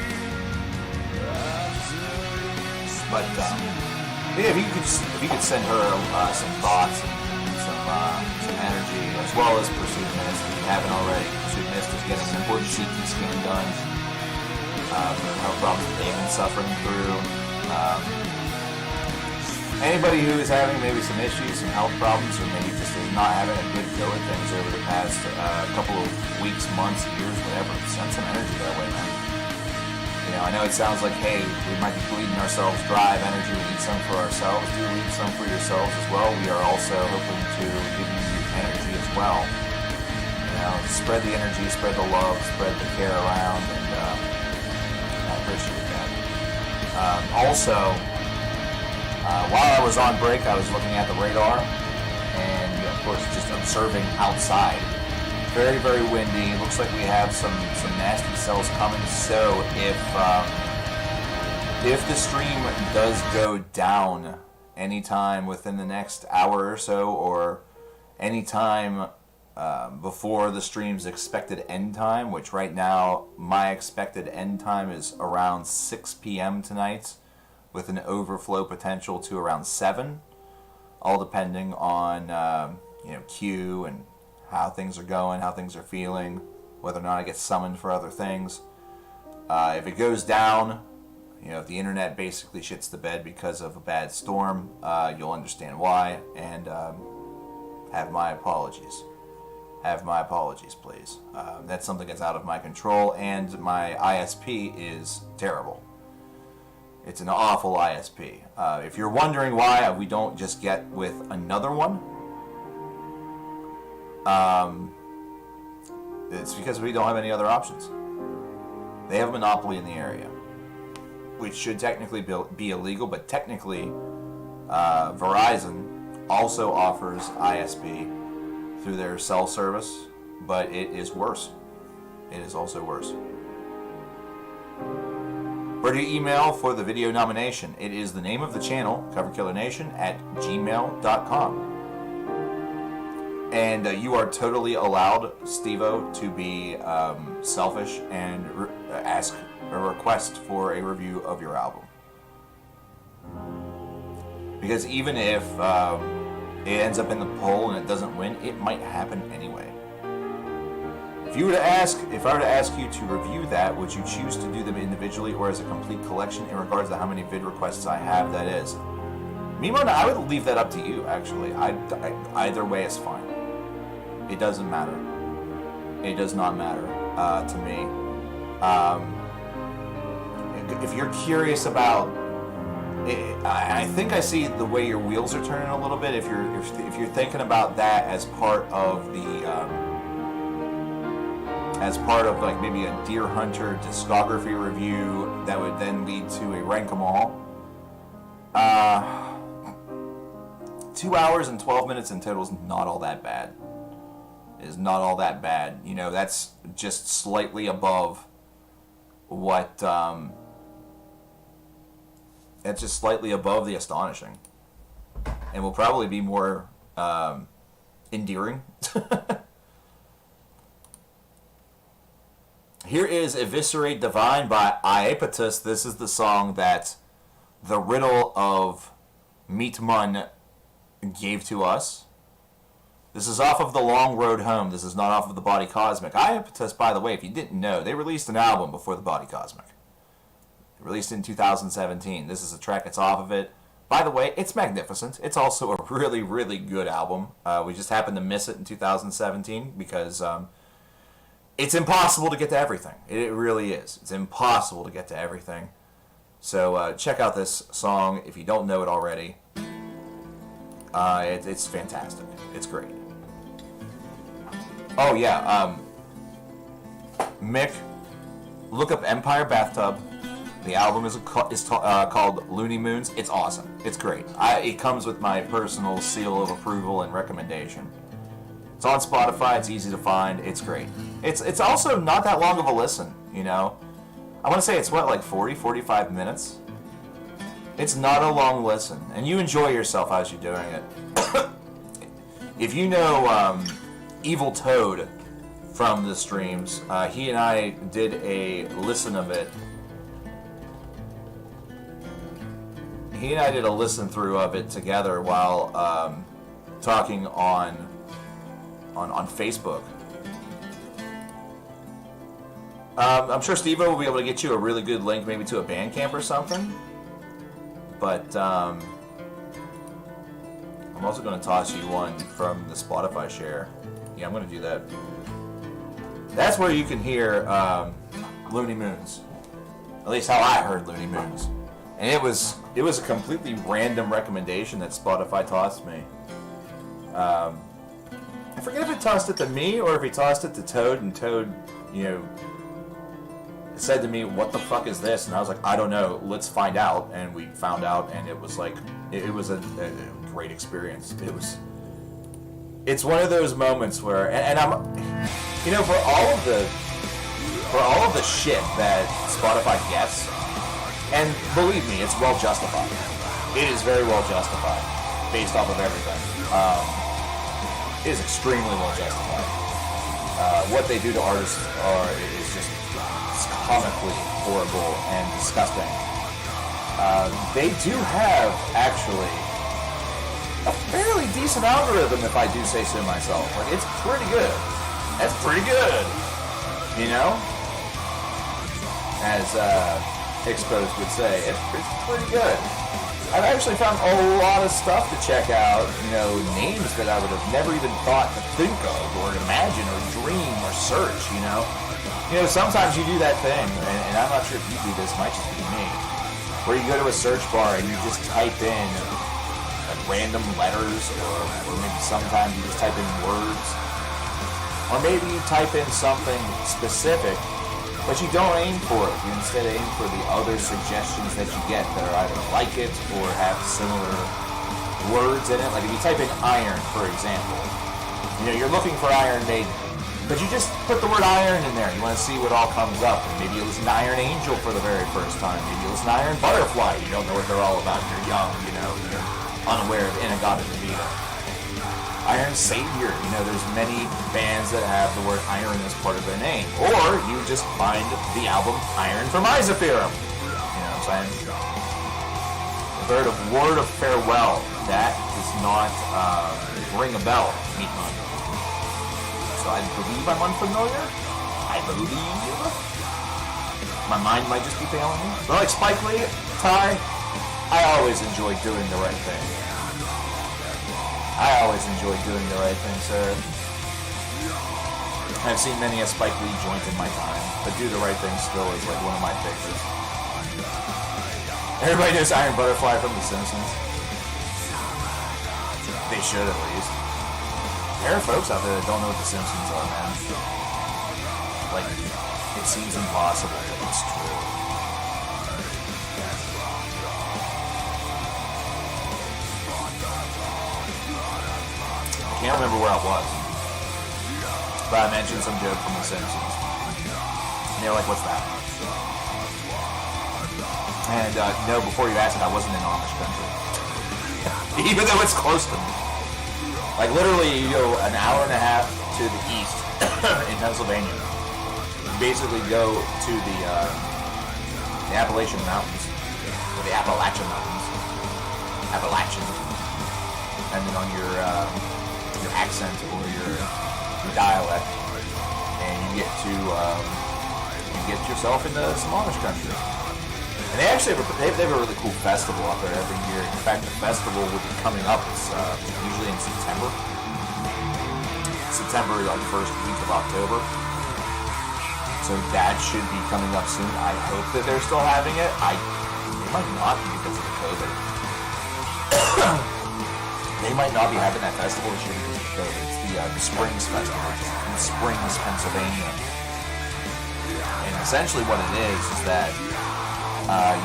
But yeah, if you could send her some thoughts and some energy, as well as Pursuit Mist, if you haven't already. Pursuit Mist is getting an important CT scan done for the health problems that they've been suffering through. Anybody who is having maybe some issues, some health problems, or maybe just is not having a good go at things over the past couple of weeks, months, years, whatever, send some energy that way, man. You know, I know it sounds like, hey, we might be bleeding ourselves dry of energy. We need some for ourselves. Do leave some for yourselves as well. We are also hoping to give you energy as well. You know, spread the energy, spread the love, spread the care around, and I appreciate that. Also, while I was on break, I was looking at the radar, and of course, just observing outside. Very, very windy. Looks like we have some nasty cells coming. So if the stream does go down anytime within the next hour or so, or anytime before the stream's expected end time, which right now my expected end time is around 6 p.m. tonight, with an overflow potential to around 7, all depending on Q and how things are going, how things are feeling, whether or not I get summoned for other things. If it goes down, if the internet basically shits the bed because of a bad storm, you'll understand why, and have my apologies. Have my apologies, please. That's something that's out of my control, and my ISP is terrible. It's an awful ISP. If you're wondering why we don't just get with another one, it's because we don't have any other options. They have a monopoly in the area, which should technically be illegal, but technically Verizon also offers ISP through their cell service, but it is worse. It is also worse. Where do you email for the video nomination? It is the name of the channel, coverkillernation @gmail.com. And you are totally allowed, Steve-O, to be selfish and ask a request for a review of your album. Because even if it ends up in the poll and it doesn't win, it might happen anyway. If I were to ask you to review that, would you choose to do them individually or as a complete collection in regards to how many vid requests I have? That is. Mimona, I would leave that up to you, actually. Either way is fine. It doesn't matter. It does not matter to me. If you're curious about, I think I see the way your wheels are turning a little bit. If you're thinking about that as part of like maybe a Deer Hunter discography review that would then lead to a rank 'em all. 2 hours and 12 minutes in total is not all that bad. Is not all that bad. That's just slightly above what, that's just slightly above the astonishing. And will probably be more endearing. Here is Eviscerate Divine by Iapetus. This is the song that the Riddle of Meatmun gave to us. This is off of The Long Road Home. This is not off of The Body Cosmic. Iapetus, by the way, if you didn't know, they released an album before The Body Cosmic. They released it in 2017. This is a track that's off of it. By the way, it's magnificent. It's also a really, really good album. We just happened to miss it in 2017 because it's impossible to get to everything. It really is. It's impossible to get to everything. So check out this song if you don't know it already. It's fantastic. It's great. Oh yeah, Mick, look up Empire Bathtub. The album is called Looney Moons. It's awesome. It's great. It comes with my personal seal of approval and recommendation. It's on Spotify. It's easy to find. It's great. It's also not that long of a listen, I want to say it's like 40-45 minutes. It's not a long listen, and you enjoy yourself as you're doing it. If you know Evil Toad from the streams, he and I did a listen of it. He and I did a listen through of it together while talking on Facebook. I'm sure Steve-O will be able to get you a really good link, maybe to a Bandcamp or something. But I'm also going to toss you one from the Spotify share. Yeah, I'm going to do that. That's where you can hear Looney Moons. At least how I heard Looney Moons. And it was a completely random recommendation that Spotify tossed me. I forget if he tossed it to me or if he tossed it to Toad, and Toad, said to me, "What the fuck is this?" And I was like, "I don't know. Let's find out." And we found out, and it was like, it was a great experience. It's one of those moments where, and I'm, for all of the shit that Spotify gets, and believe me, it's well justified. It is very well justified, based off of everything. It is extremely well justified. What they do to artists is just comically horrible and disgusting. They do have, actually, a fairly decent algorithm, if I do say so myself. Like, it's pretty good. That's pretty good. As Exposed would say, it's pretty good. I've actually found a lot of stuff to check out, names that I would have never even thought to think of or imagine or dream or search, sometimes you do that thing, and I'm not sure if you do this, might just be me, where you go to a search bar and you just type in like random letters, or maybe sometimes you just type in words, or maybe you type in something specific, but you don't aim for it. You instead aim for the other suggestions that you get that are either like it or have similar words in it. Like if you type in iron, for example, you're looking for Iron Maiden, but you just put the word iron in there. You want to see what all comes up. And maybe you listen to Iron Angel for the very first time. Maybe you listen to Iron Butterfly. You don't know what they're all about. You're young, you're unaware of Inagata Devita. Iron Savior, there's many bands that have the word iron as part of their name. Or you just find the album Iron from Isotheorem. You know what I'm saying? The word of farewell, that does not ring a bell, meat money. So I believe I'm unfamiliar. I believe. My mind might just be failing me. But like Spike Lee, Ty, I always enjoy doing the right thing. I always enjoy doing the right thing, sir. I've seen many a Spike Lee joint in my time, but do the right thing still is like one of my favorites. Everybody knows Iron Butterfly from The Simpsons. They should, at least. There are folks out there that don't know what The Simpsons are, man. Like, it seems impossible, but it's true. I can't remember where I was, but I mentioned some joke from The Simpsons. And they were like, "What's that?" And no, before you asked it, I wasn't in Amish country, even though it's close to me. Like literally, you go an hour and a half to the east in Pennsylvania. You basically go to the Appalachian Mountains, or the Appalachian Mountains, and then on your accent or your dialect, and you get yourself into some Amish country. And they actually have a really cool festival up there every year. In fact, the festival would be coming up. It's usually in September. September, like the first week of October. So that should be coming up soon. I hope that they're still having it. They might not be because of the COVID. They might not be having that festival this year because of the COVID. It's the Springs Festival in Springs, Pennsylvania. And essentially what it is that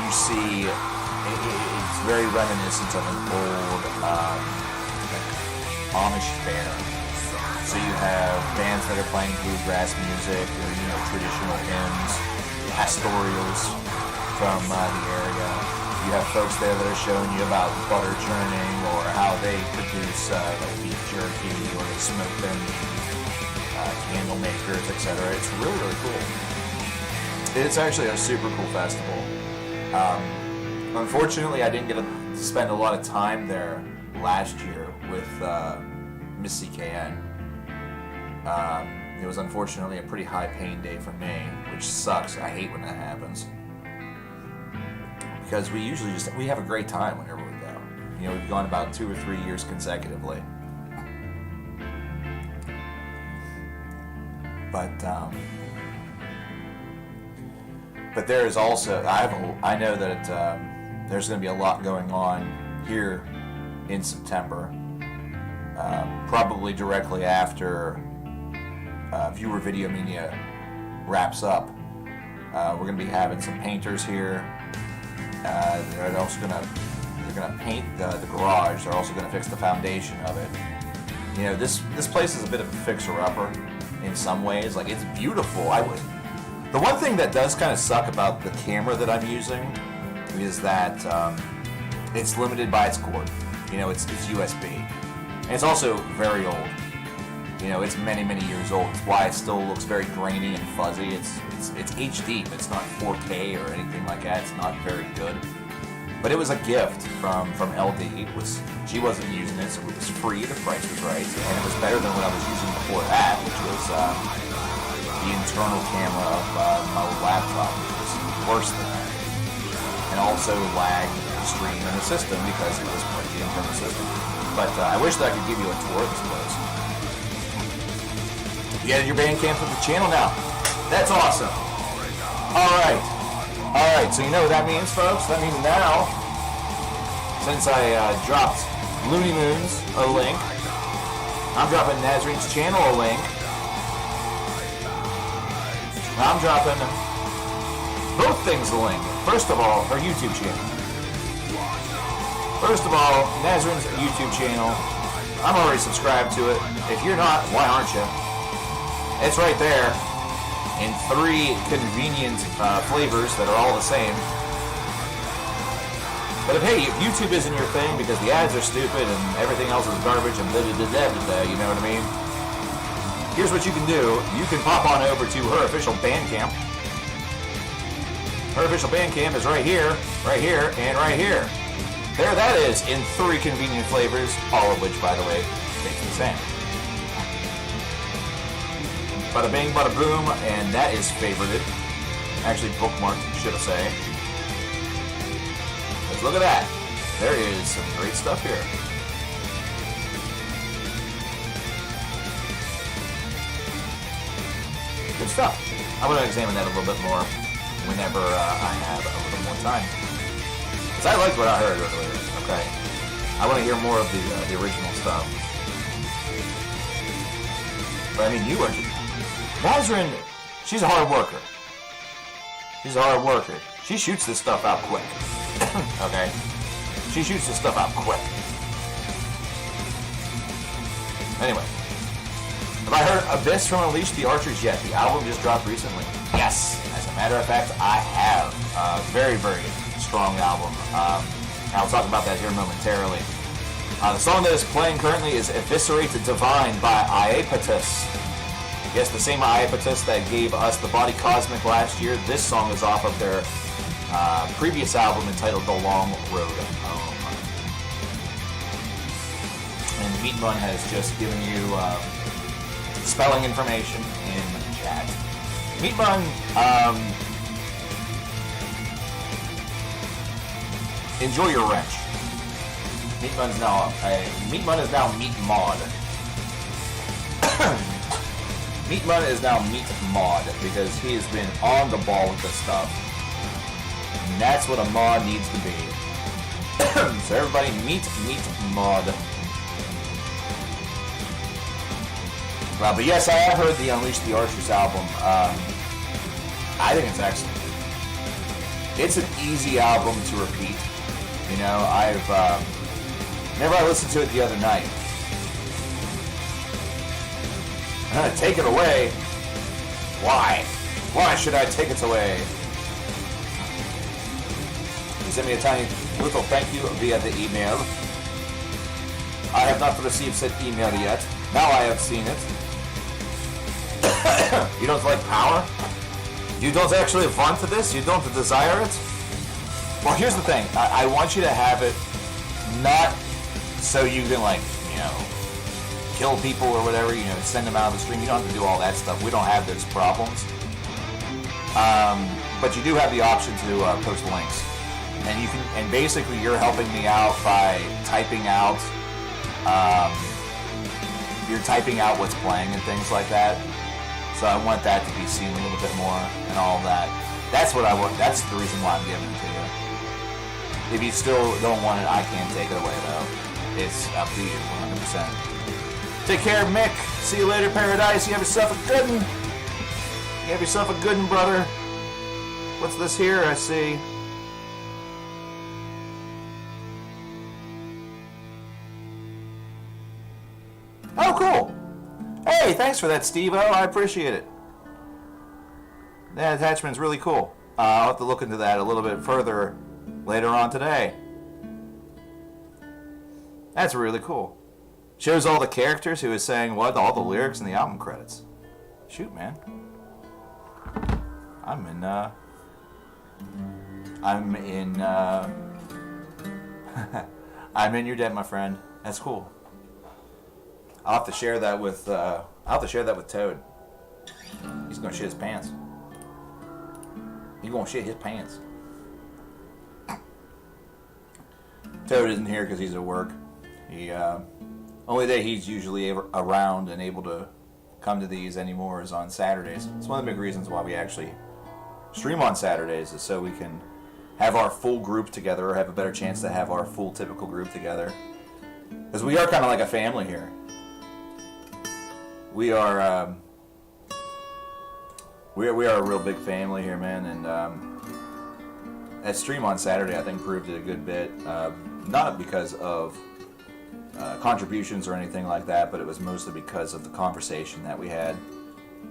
you see, it's very reminiscent of an old Amish fair. So you have bands that are playing bluegrass music, or traditional hymns, pastorals from the area. You have folks there that are showing you about butter churning, or how they produce like beef jerky, or they smoke them, candle makers, etc. It's really, really cool. It's actually a super cool festival. Unfortunately, I didn't get to spend a lot of time there last year with Miss CKN. It was unfortunately a pretty high pain day for me, which sucks. I hate when that happens. Because we usually we have a great time whenever we go. We've gone about 2 or 3 years consecutively. But there is also, I know that there's going to be a lot going on here in September, probably directly after Viewer Videomania wraps up. We're going to be having some painters here. They're also going to paint the garage. They're also going to fix the foundation of it. You know, this place is a bit of a fixer-upper in some ways. Like, it's beautiful. The one thing that does kind of suck about the camera that I'm using is that it's limited by its cord. You know, it's USB. And it's also very old. You know, it's many, many years old. It's why it still looks very grainy and fuzzy. It's HD, but it's not 4K or anything like that. It's not very good. But it was a gift from LD. She wasn't using it, so it was free. The price was right, and it was better than what I was using before that, which was the internal camera of my old laptop, which was worse than that, and also lagged the stream in the system because it was part of the internal system. But I wish that I could give you a tour of this place. You added your Bandcamp to the channel now. That's awesome. Alright, so you know what that means, folks? That means now, since I dropped Looney Moons a link, I'm dropping Nazarine's channel a link. I'm dropping both things a link. First of all, her YouTube channel. First of all, Nazarine's YouTube channel. I'm already subscribed to it. If you're not, why aren't you? It's right there in 3 convenient flavors that are all the same. But if YouTube isn't your thing because the ads are stupid and everything else is garbage and blah, blah, blah, blah, blah, you know what I mean? Here's what you can do. You can pop on over to her official Bandcamp. Her official Bandcamp is right here, and right here. There that is in 3 convenient flavors, all of which, by the way, taste the same. Bada bing, bada boom, and that is favorited. Actually bookmarked, should I say. Because look at that. There is some great stuff here. Good stuff. I'm going to examine that a little bit more whenever I have a little more time. Because I liked what I heard earlier, okay? I want to hear more of the original stuff. But I mean, you are... Nazarine, she's a hard worker. She's a hard worker. She shoots this stuff out quick. Okay? She shoots this stuff out quick. Anyway. Have I heard Abyss from Unleash the Archers yet? The album just dropped recently. Yes. As a matter of fact, I have. Very, very strong album. I'll talk about that here momentarily. The song that is playing currently is Eviscerate the Divine by Iapetus. Yes, the same Iapetus that gave us The Body Cosmic last year. This song is off of their previous album entitled The Long Road Home. And Meatbun has just given you spelling information in chat. Meatbun, enjoy your wrench. Meatbun is now Meat Mod. Meatbun is now Meat Mod because he has been on the ball with this stuff. And that's what a mod needs to be. So everybody, Meat Mod. But yes, I have heard the Unleash the Archers album. I think it's excellent. It's an easy album to repeat. You know, whenever I listened to it the other night, I'm gonna take it away. Why? Why should I take it away? You sent me a tiny little thank you via the email. I have not received said email yet. Now I have seen it. You don't like power? You don't actually want this? You don't desire it? Well, here's the thing. I want you to have it not so you can, like, you know, kill people or whatever, you know, send them out of the stream. You don't have to do all that stuff. We don't have those problems. But you do have the option to post links. And you can, and basically you're helping me out by typing out, you're typing out what's playing and things like that. So I want that to be seen a little bit more and all of that. That's what I want. That's the reason why I'm giving it to you. If you still don't want it, I can't take it away, though. It's up to you, 100%. Take care, Mick. See you later, Paradise. You have yourself a good one. You have yourself a good one, brother. What's this here? I see. Oh, cool. Hey, thanks for that, Steve-O. I appreciate it. That attachment's really cool. I'll have to look into that a little bit further later on today. That's really cool. Shows all the characters who is saying what, all the lyrics in the album credits. Shoot, man. I'm in your debt, my friend. That's cool. I'll have to share that with Toad. He's gonna shit his pants. He's gonna shit his pants. Toad isn't here because he's at work. He only day he's usually around and able to come to these anymore is on Saturdays. It's one of the big reasons why we actually stream on Saturdays, is so we can have our full group together, or have a better chance to have our full typical group together. Because we are kind of like a family here. We are a real big family here, man, and that stream on Saturday I think proved it a good bit. Not because of contributions or anything like that, but it was mostly because of the conversation that we had,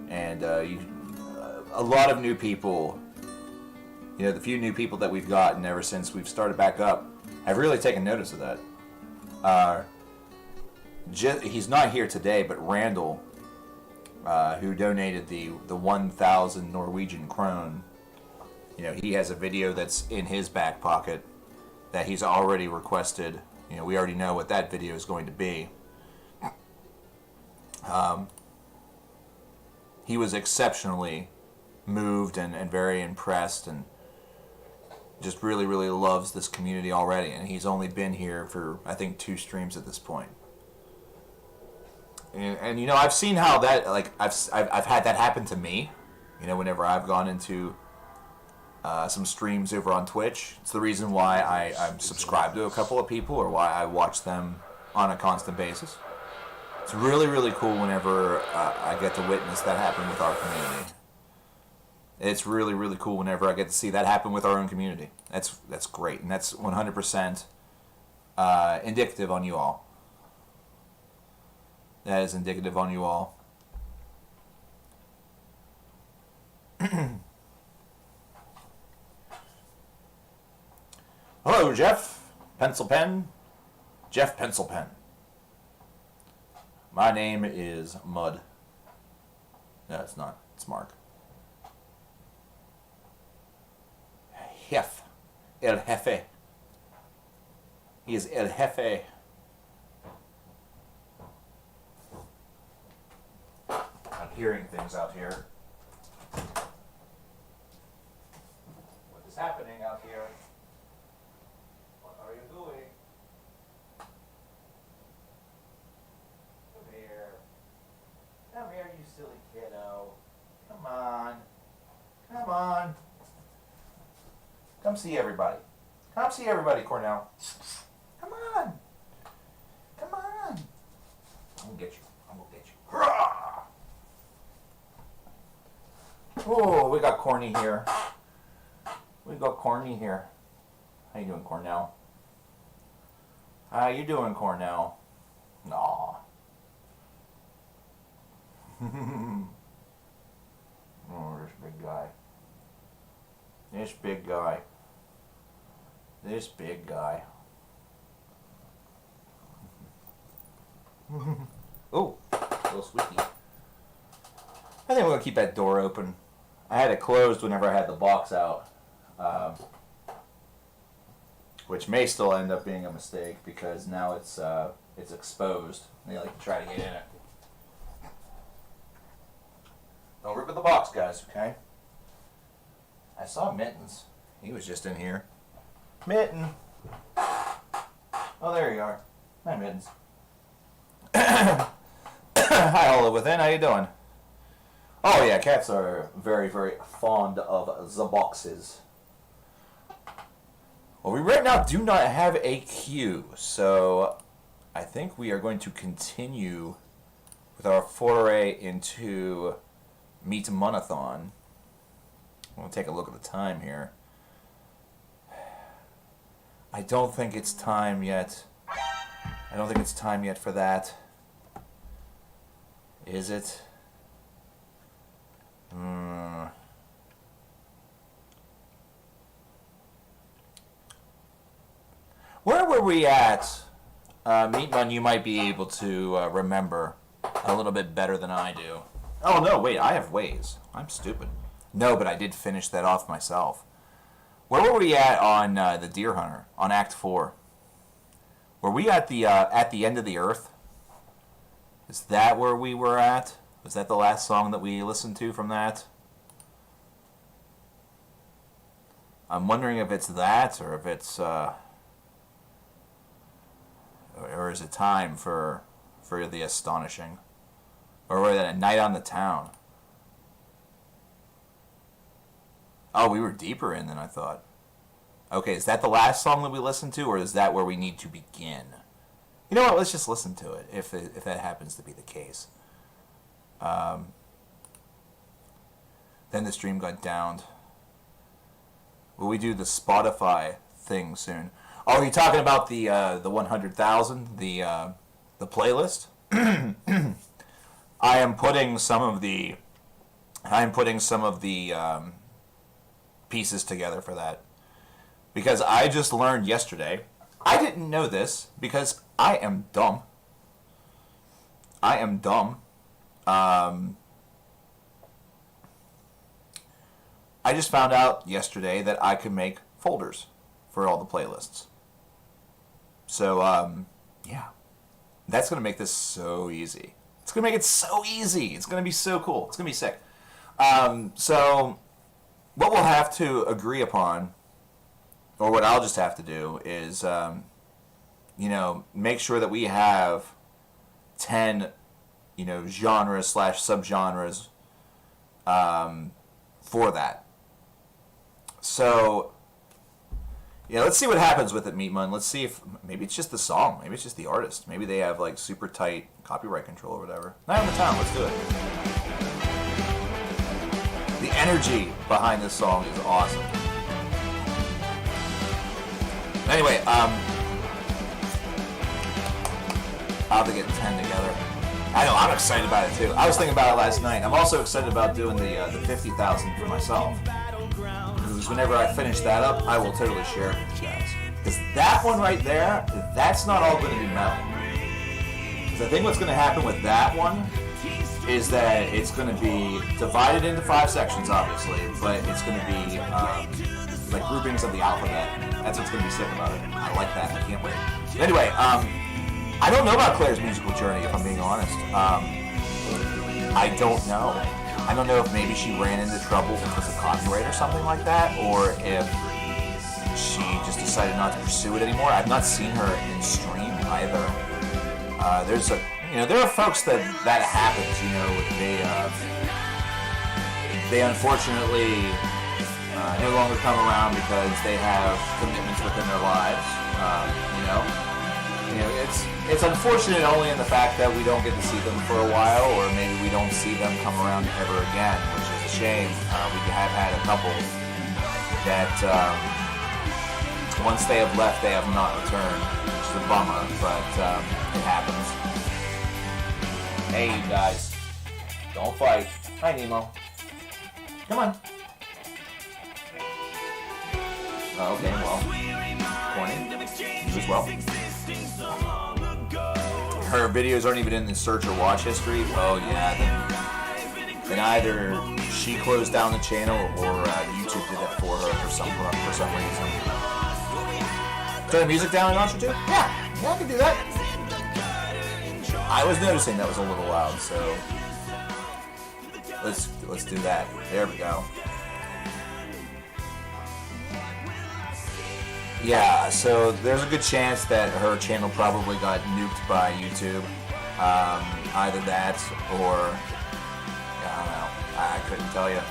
and a lot of new people. You know, the few new people that we've gotten ever since we've started back up have really taken notice of that. He's not here today, but Randall, who donated the 1,000 Norwegian krone, you know, he has a video that's in his back pocket that he's already requested. You know, we already know what that video is going to be. He was exceptionally moved and very impressed, and just really, really loves this community already. And he's only been here for, I think, 2 streams at this point. And you know, I've seen how that, like, I've had that happen to me. You know, whenever I've gone into some streams over on Twitch. It's the reason why I'm subscribed to a couple of people, or why I watch them on a constant basis. It's really, really cool whenever I get to witness that happen with our community. It's really, really cool whenever I get to see that happen with our own community. That's great, and that's 100% indicative on you all. That is indicative on you all. Hello, Jeff Pencil Pen. Jeff Pencil Pen. My name is Mud. No, it's not. It's Mark. Hef. El Jefe. He is El Jefe. I'm hearing things out here. What is happening out here? What are you doing? Come here. Come here, you silly kiddo. Come on. Come on. Come see everybody. Come see everybody, Cornell. Come on. Come on. I'm gonna get you. I'm gonna get you. Hurrah! Oh, we got Corny here. We got Corny here. How you doing, Cornell? How you doing, Cornell? Aw. Oh, this big guy. This big guy. This big guy. Oh, a little squeaky. I think we're going to keep that door open. I had it closed whenever I had the box out. Which may still end up being a mistake because now it's exposed. They like to try to get in it. Don't rip at the box, guys, okay? I saw Mittens. He was just in here. Mitten. Oh, there you are. Hi, Mittens. Hi, Hollow Within. How you doing? Oh yeah, cats are very, very fond of the boxes. Well, we right now do not have a queue, so I think we are going to continue with our foray into Meet Monathon. We'll take a look at the time here. I don't think it's time yet. I don't think it's time yet for that. Is it? Where were we at? Meatman, you might be able to remember a little bit better than I do. Oh, no, wait, I have ways. I'm stupid. No, but I did finish that off myself. Where were we at on the Deer Hunter, on Act 4? Were we at the end of the earth? Is that where we were at? Was that the last song that we listened to from that? I'm wondering if it's that, or if it's, or is it time for the astonishing? Or was it a night on the town? Oh, we were deeper in than I thought. Okay, is that the last song that we listened to, or is that where we need to begin? You know what? Let's just listen to it, if that happens to be the case. Then the stream got downed. Will we do the Spotify thing soon? Oh, are you talking about the 100,000, the playlist? I am putting some of the pieces together for that, because I just learned yesterday. I didn't know this because I am dumb. I just found out yesterday that I could make folders for all the playlists. So, yeah. That's going to make this so easy. It's going to make it so easy. It's going to be so cool. It's going to be sick. So, what we'll have to agree upon, or what I'll just have to do, is, make sure that we have 10, genres / subgenres for that. So, yeah, let's see what happens with it, Meatman. Let's see if maybe it's just the song, maybe it's just the artist, maybe they have like super tight copyright control or whatever. Night on the Town, let's do it. The energy behind this song is awesome. Anyway, I'll have to get 10 together. I know, I'm excited about it too. I was thinking about it last night. I'm also excited about doing the 50,000 for myself. Because whenever I finish that up, I will totally share it with you guys. Because that one right there, that's not all going to be metal. Because I think what's going to happen with that one is that it's going to be divided into 5 sections, obviously, but it's going to be like groupings of the alphabet. That's what's going to be sick about it. I like that. I can't wait. Anyway, I don't know about Claire's musical journey, if I'm being honest. I don't know. I don't know if maybe she ran into trouble because of copyright or something like that, or if she just decided not to pursue it anymore. I've not seen her in stream either. There are folks that happens. They unfortunately no longer come around because they have commitments within their lives. It's unfortunate only in the fact that we don't get to see them for a while, or maybe we don't see them come around ever again, which is a shame. We have had a couple that once they have left, they have not returned, which is a bummer, but it happens. Hey, you guys, don't fight. Hi, Nemo. Come on. Okay, well, corny. You as well. Her videos aren't even in the search or watch history. Oh yeah, then either she closed down the channel or YouTube did that for her for some reason. Turn the music down a notch or two? Yeah, I can do that. I was noticing that was a little loud, so let's do that. There we go. Yeah, so there's a good chance that her channel probably got nuked by YouTube. Either that or, I don't know. I couldn't tell you.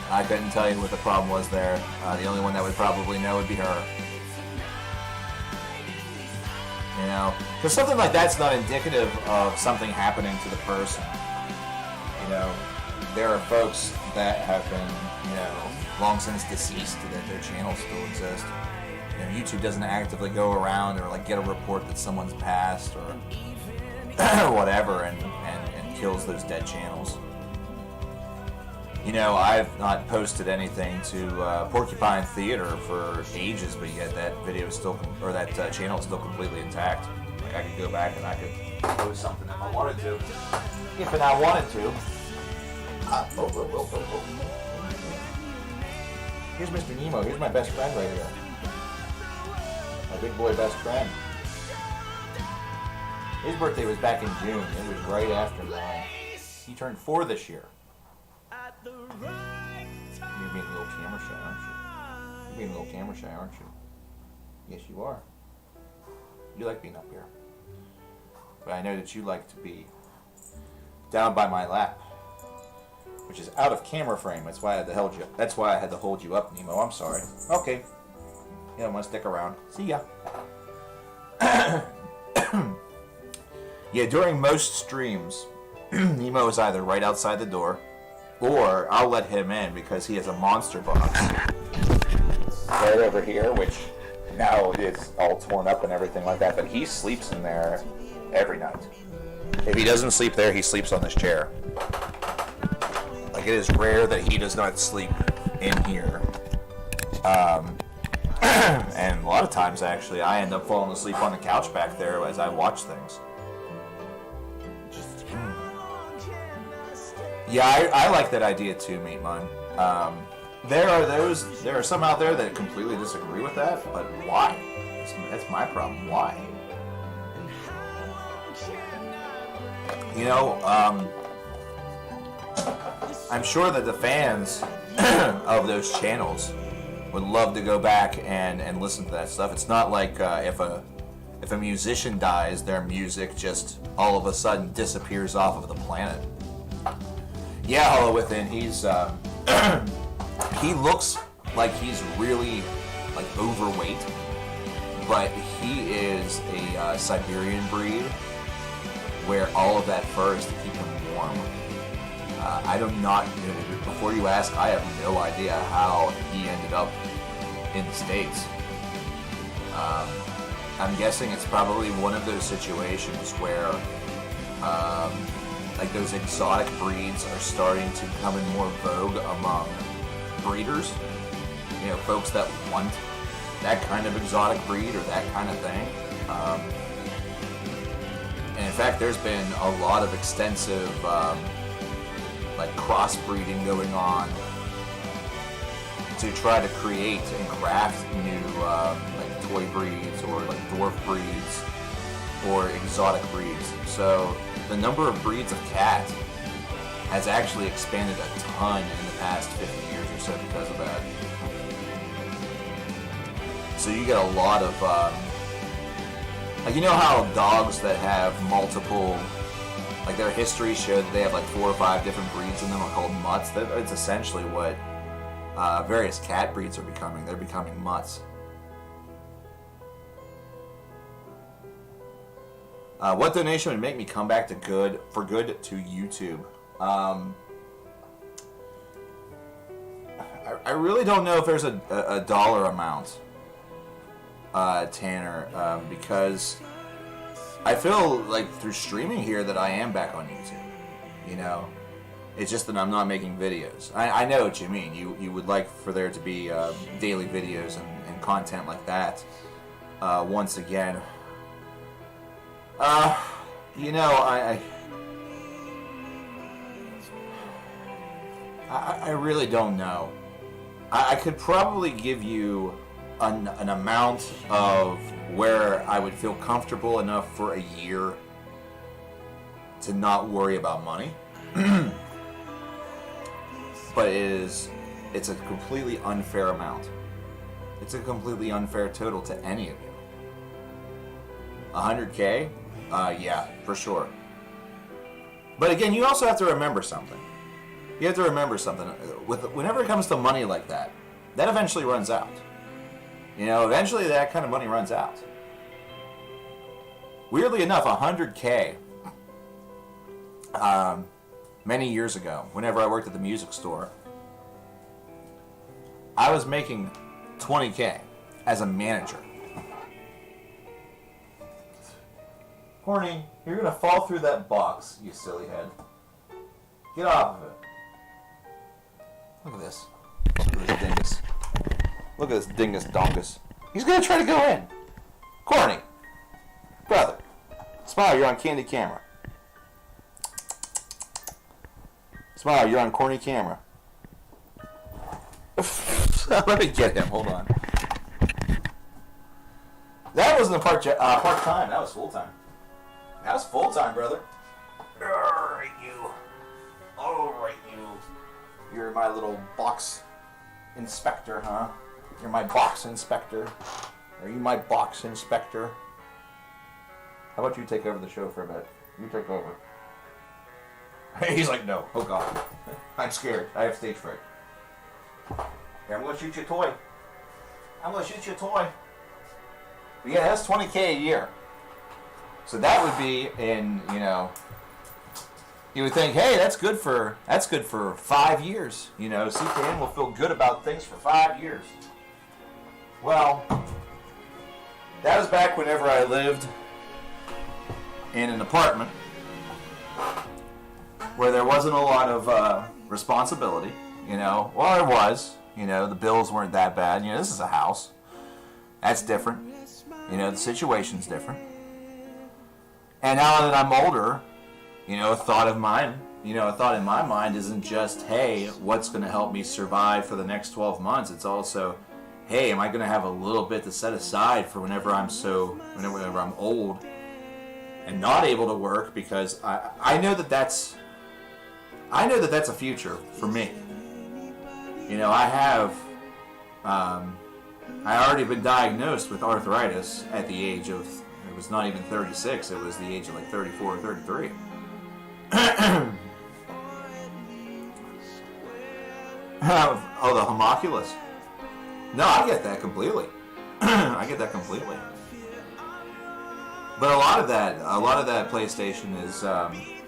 I couldn't tell you what the problem was there. The only one that would probably know would be her. You know, because something like that's not indicative of something happening to the person. You know, there are folks that have been, you know, long since deceased that their channels still exist. You know, YouTube doesn't actively go around or like get a report that someone's passed or whatever and kills those dead channels. You know, I've not posted anything to Porcupine Theater for ages, but yet that video is still, or that channel is still completely intact. Like I could go back and I could post something if I wanted to. If I wanted to. Here's Mr. Nemo. Here's my best friend right here. My big boy best friend. His birthday was back in June. It was right after mine. He turned 4 this year. You're being a little camera shy, aren't you? You're being a little camera shy, aren't you? Yes, you are. You like being up here. But I know that you like to be down by my lap, which is out of camera frame. That's why I had to hold you. That's why I had to hold you up, Nemo. I'm sorry. Okay. You don't want to stick around. See ya. Yeah, during most streams, Nemo is either right outside the door, or I'll let him in because he has a monster box right over here, which now is all torn up and everything like that, but he sleeps in there every night. If he doesn't sleep there, he sleeps on this chair. Like, it is rare that he does not sleep in here. And a lot of times, actually, I end up falling asleep on the couch back there as I watch things. Yeah, I like that idea too, Meat Mun. There are some out there that completely disagree with that, but why? That's my problem. Why? You know, I'm sure that the fans of those channels would love to go back and listen to that stuff. It's not like if a musician dies, their music just all of a sudden disappears off of the planet. Yeah, Hollow Within, he's he looks like he's really like overweight, but he is a Siberian breed where all of that fur is to keep him warm. I do not, before you ask, I have no idea how he ended up in the States. I'm guessing it's probably one of those situations where like those exotic breeds are starting to come in more vogue among breeders. You know, folks that want that kind of exotic breed or that kind of thing. And in fact, there's been a lot of extensive like crossbreeding going on to try to create and craft new like toy breeds or like dwarf breeds or exotic breeds. So the number of breeds of cat has actually expanded a ton in the past 50 years or so because of that. So you get a lot of, like, you know how dogs that have multiple, like their history showed that they have like 4 or 5 different breeds in them are called mutts? It's essentially what various cat breeds are becoming. They're becoming mutts. What donation would make me come back to good to YouTube? I really don't know if there's a dollar amount, Tanner, because I feel like through streaming here that I am back on YouTube. You know, it's just that I'm not making videos. I know what you mean. You would like for there to be daily videos and content like that. Once again. You know, I really don't know. I could probably give you an amount of where I would feel comfortable enough for a year to not worry about money. But it's a completely unfair amount. It's a completely unfair total to any of you. 100K? Yeah, for sure. But again, you also have to remember something. You have to remember something. Whenever it comes to money like that, that eventually runs out. You know, eventually that kind of money runs out. Weirdly enough, 100K, many years ago, whenever I worked at the music store, I was making 20K as a manager. Horny, you're gonna fall through that box, you silly head. Get off of it. Look at this. Look at this dingus. Look at this dingus dongus. He's gonna try to go in. Corny. Brother. Smile, you're on candy camera. Smile, you're on corny camera. Let me get him, hold on. That wasn't a part-time, that was full-time. That was full-time, brother. Alright, you. Alright, you. You're my little box inspector, huh? You're my box inspector. Are you my box inspector? How about you take over the show for a bit? You take over. He's like, no. Oh, God. I'm scared. I have stage fright. Here, I'm going to shoot you a toy. I'm going to shoot you a toy. But yeah, that's 20K a year. So that would be in, you know, you would think, hey, that's good for 5 years. You know, CKN will feel good about things for 5 years. Well, that was back whenever I lived in an apartment where there wasn't a lot of responsibility. You know, well, there was. You know, the bills weren't that bad. You know, this is a house. That's different. You know, the situation's different. And now that I'm older, you know, a thought in my mind isn't just, hey, what's going to help me survive for the next 12 months? It's also, hey, am I going to have a little bit to set aside for whenever I'm old and not able to work? Because I know that that's a future for me. You know, I already been diagnosed with arthritis at the age of, it was not even 36, it was the age of like 34 or 33. Oh, the homunculus. No, I get that completely. I get that completely. But a lot of that PlayStation is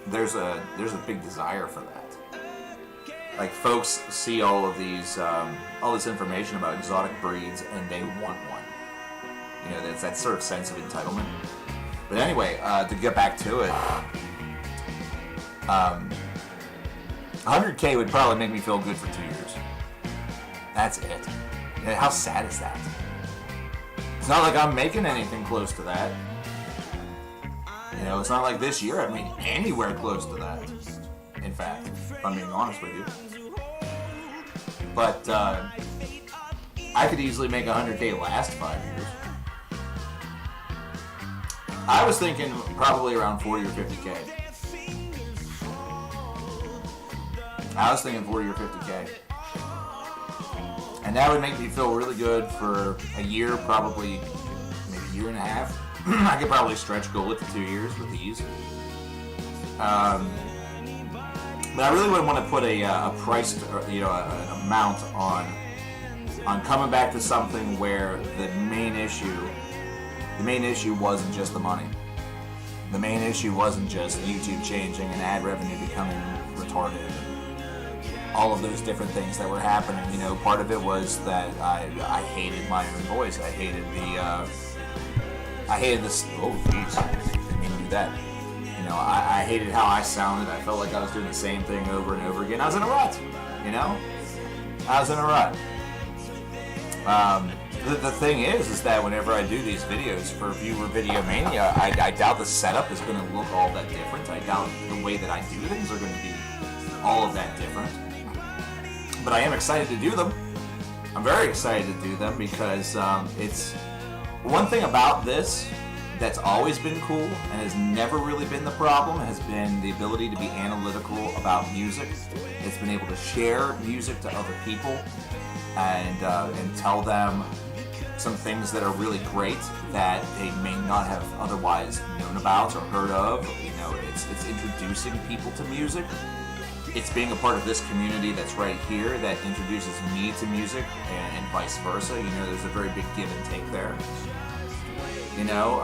there's a big desire for that. Like, folks see all this information about exotic breeds and they want one. You know, that's that sort of sense of entitlement. But anyway, to get back to it, 100K would probably make me feel good for 2 years. That's it. And how sad is that? It's not like I'm making anything close to that. You know, it's not like this year I've made anywhere close to that. In fact, if I'm being honest with you. But I could easily make 100K last 5 years. I was thinking probably around 40 or 50K. I was thinking 40 or 50K. And that would make me feel really good for a year, probably maybe a year and a half. I could probably stretch goal it to 2 years with ease. But I really wouldn't want to put a price, an amount on coming back to something where the main issue wasn't just the money. The main issue wasn't just YouTube changing and ad revenue becoming retarded. All of those different things that were happening. You know, part of it was that I hated my own voice. I hated this. Oh, jeez, didn't mean to do that. You know, I hated how I sounded. I felt like I was doing the same thing over and over again. I was in a rut. You know, I was in a rut. The thing is that whenever I do these videos for viewer Videomania, I doubt the setup is going to look all that different. I doubt the way that I do things are going to be all of that different. But I am excited to do them. I'm very excited to do them because it's one thing about this that's always been cool and has never really been the problem has been the ability to be analytical about music. It's been able to share music to other people and tell them some things that are really great that they may not have otherwise known about or heard of. You know, it's introducing people to music. it's being a part of this community that's right here that introduces me to music, and vice versa. You know, there's a very big give and take there. You know,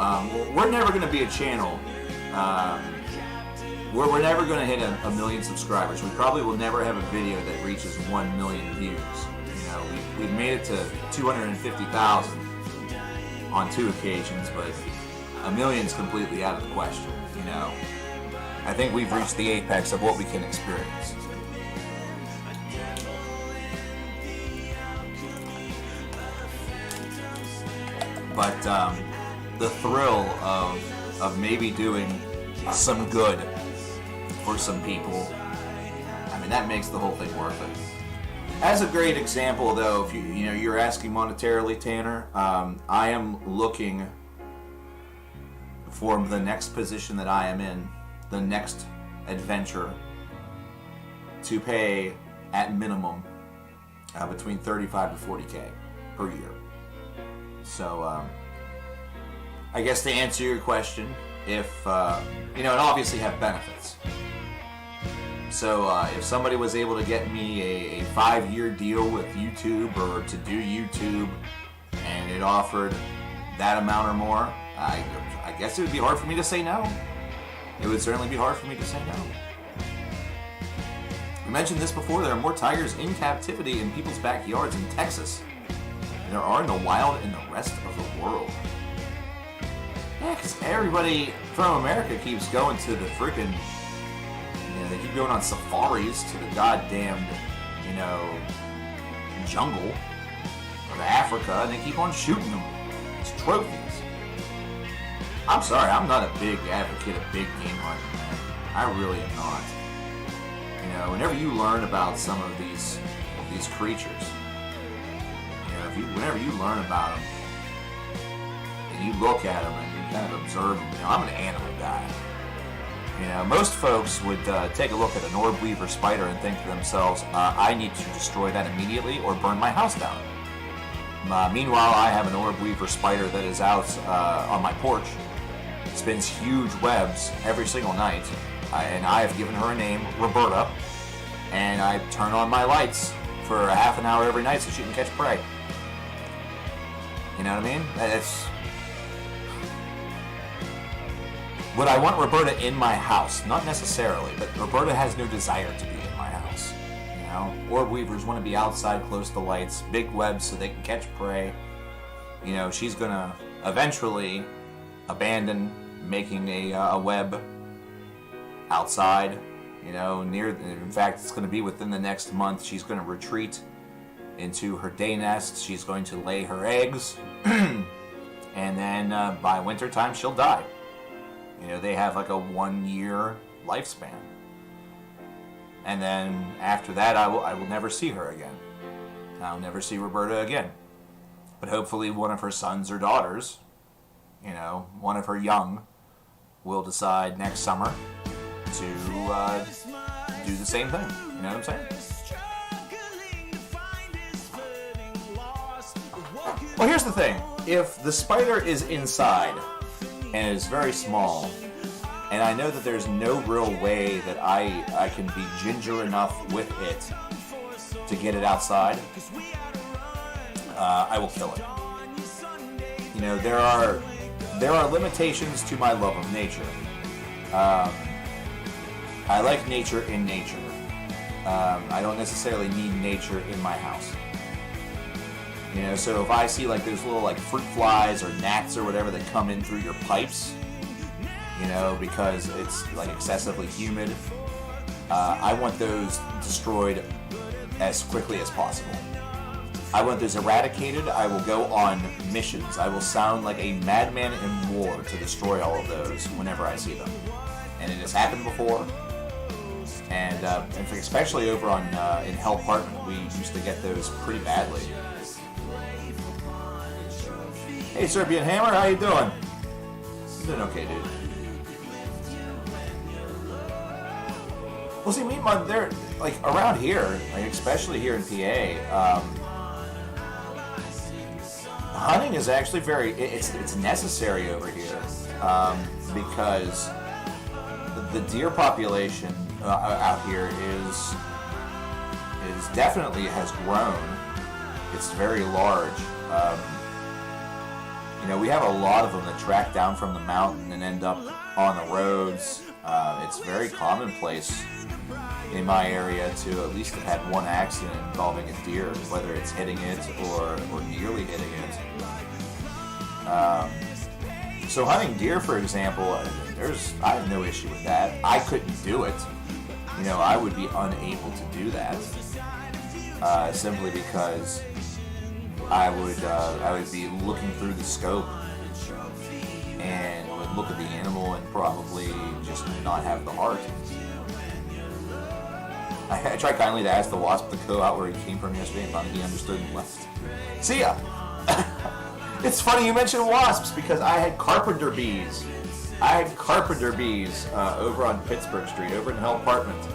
we're never going to be a channel. We're never going to hit a million subscribers. We probably will never have a video that reaches 1 million views. You know, we've made it to 250,000 on 2 occasions, but a million's completely out of the question. You know, I think we've reached the apex of what we can experience. But the thrill of maybe doing some good for some people, I mean, that makes the whole thing worth it. As a great example, though, if you're asking monetarily, Tanner, I am looking for the next position that I am in, the next adventure, to pay at minimum between 35 to 40K per year. So, I guess to answer your question, if and obviously have benefits. So if somebody was able to get me a 5-year deal with YouTube, or to do YouTube, and it offered that amount or more, I guess it would be hard for me to say no. It would certainly be hard for me to say no. We mentioned this before, there are more tigers in captivity in people's backyards in Texas than there are in the wild in the rest of the world. Yeah, because everybody from America keeps going to the freaking, they keep going on safaris to the goddamn, jungle of Africa, and they keep on shooting them as trophies. I'm sorry, I'm not a big advocate of big game hunting, man. I really am not. Whenever you learn about some of these creatures, whenever you learn about them, and you look at them and you kind of observe them, I'm an animal guy. Most folks would take a look at an orb weaver spider and think to themselves, I need to destroy that immediately or burn my house down. Meanwhile, I have an orb weaver spider that is out on my porch, spins huge webs every single night, and I have given her a name, Roberta, and I turn on my lights for a half an hour every night so she can catch prey. You know what I mean? Would I want Roberta in my house? Not necessarily, but Roberta has no desire to be in my house. Orb weavers want to be outside close to lights, big webs so they can catch prey. She's going to eventually abandon making a web outside. In fact, it's going to be within the next month. She's going to retreat into her day nest. She's going to lay her eggs, and then by winter time she'll die. They have like a 1-year lifespan. And then after that, I will never see her again. I'll never see Roberta again. But hopefully one of her sons or daughters, one of her young, will decide next summer to do the same thing. You know what I'm saying? Well, here's the thing. If the spider is inside and is very small, and I know that there's no real way that I can be ginger enough with it to get it outside, I will kill it. There are limitations to my love of nature. I like nature in nature. I don't necessarily need nature in my house. So if I see like those little like fruit flies or gnats or whatever that come in through your pipes, because it's like excessively humid, I want those destroyed as quickly as possible. I want those eradicated. I will go on missions. I will sound like a madman in war to destroy all of those whenever I see them. And it has happened before. And especially over on in Hell Apartment, we used to get those pretty badly. Hey, Serbian Hammer, how you doing? You doing okay, dude? Well, see, they're like around here, like especially here in PA. Hunting is actually it's necessary over here because the deer population out here is definitely has grown. It's very large. We have a lot of them that track down from the mountain and end up on the roads. It's very commonplace in my area to at least have had one accident involving a deer, whether it's hitting it or nearly hitting it. So hunting deer, for example, I have no issue with that. I couldn't do it. I would be unable to do that simply because I would be looking through the scope and would look at the animal and probably just not have the heart. I tried kindly to ask the wasp to go out where he came from yesterday, and finally he understood and left. See ya! It's funny you mentioned wasps because I had carpenter bees. Over on Pittsburgh Street, over in Hell Apartment.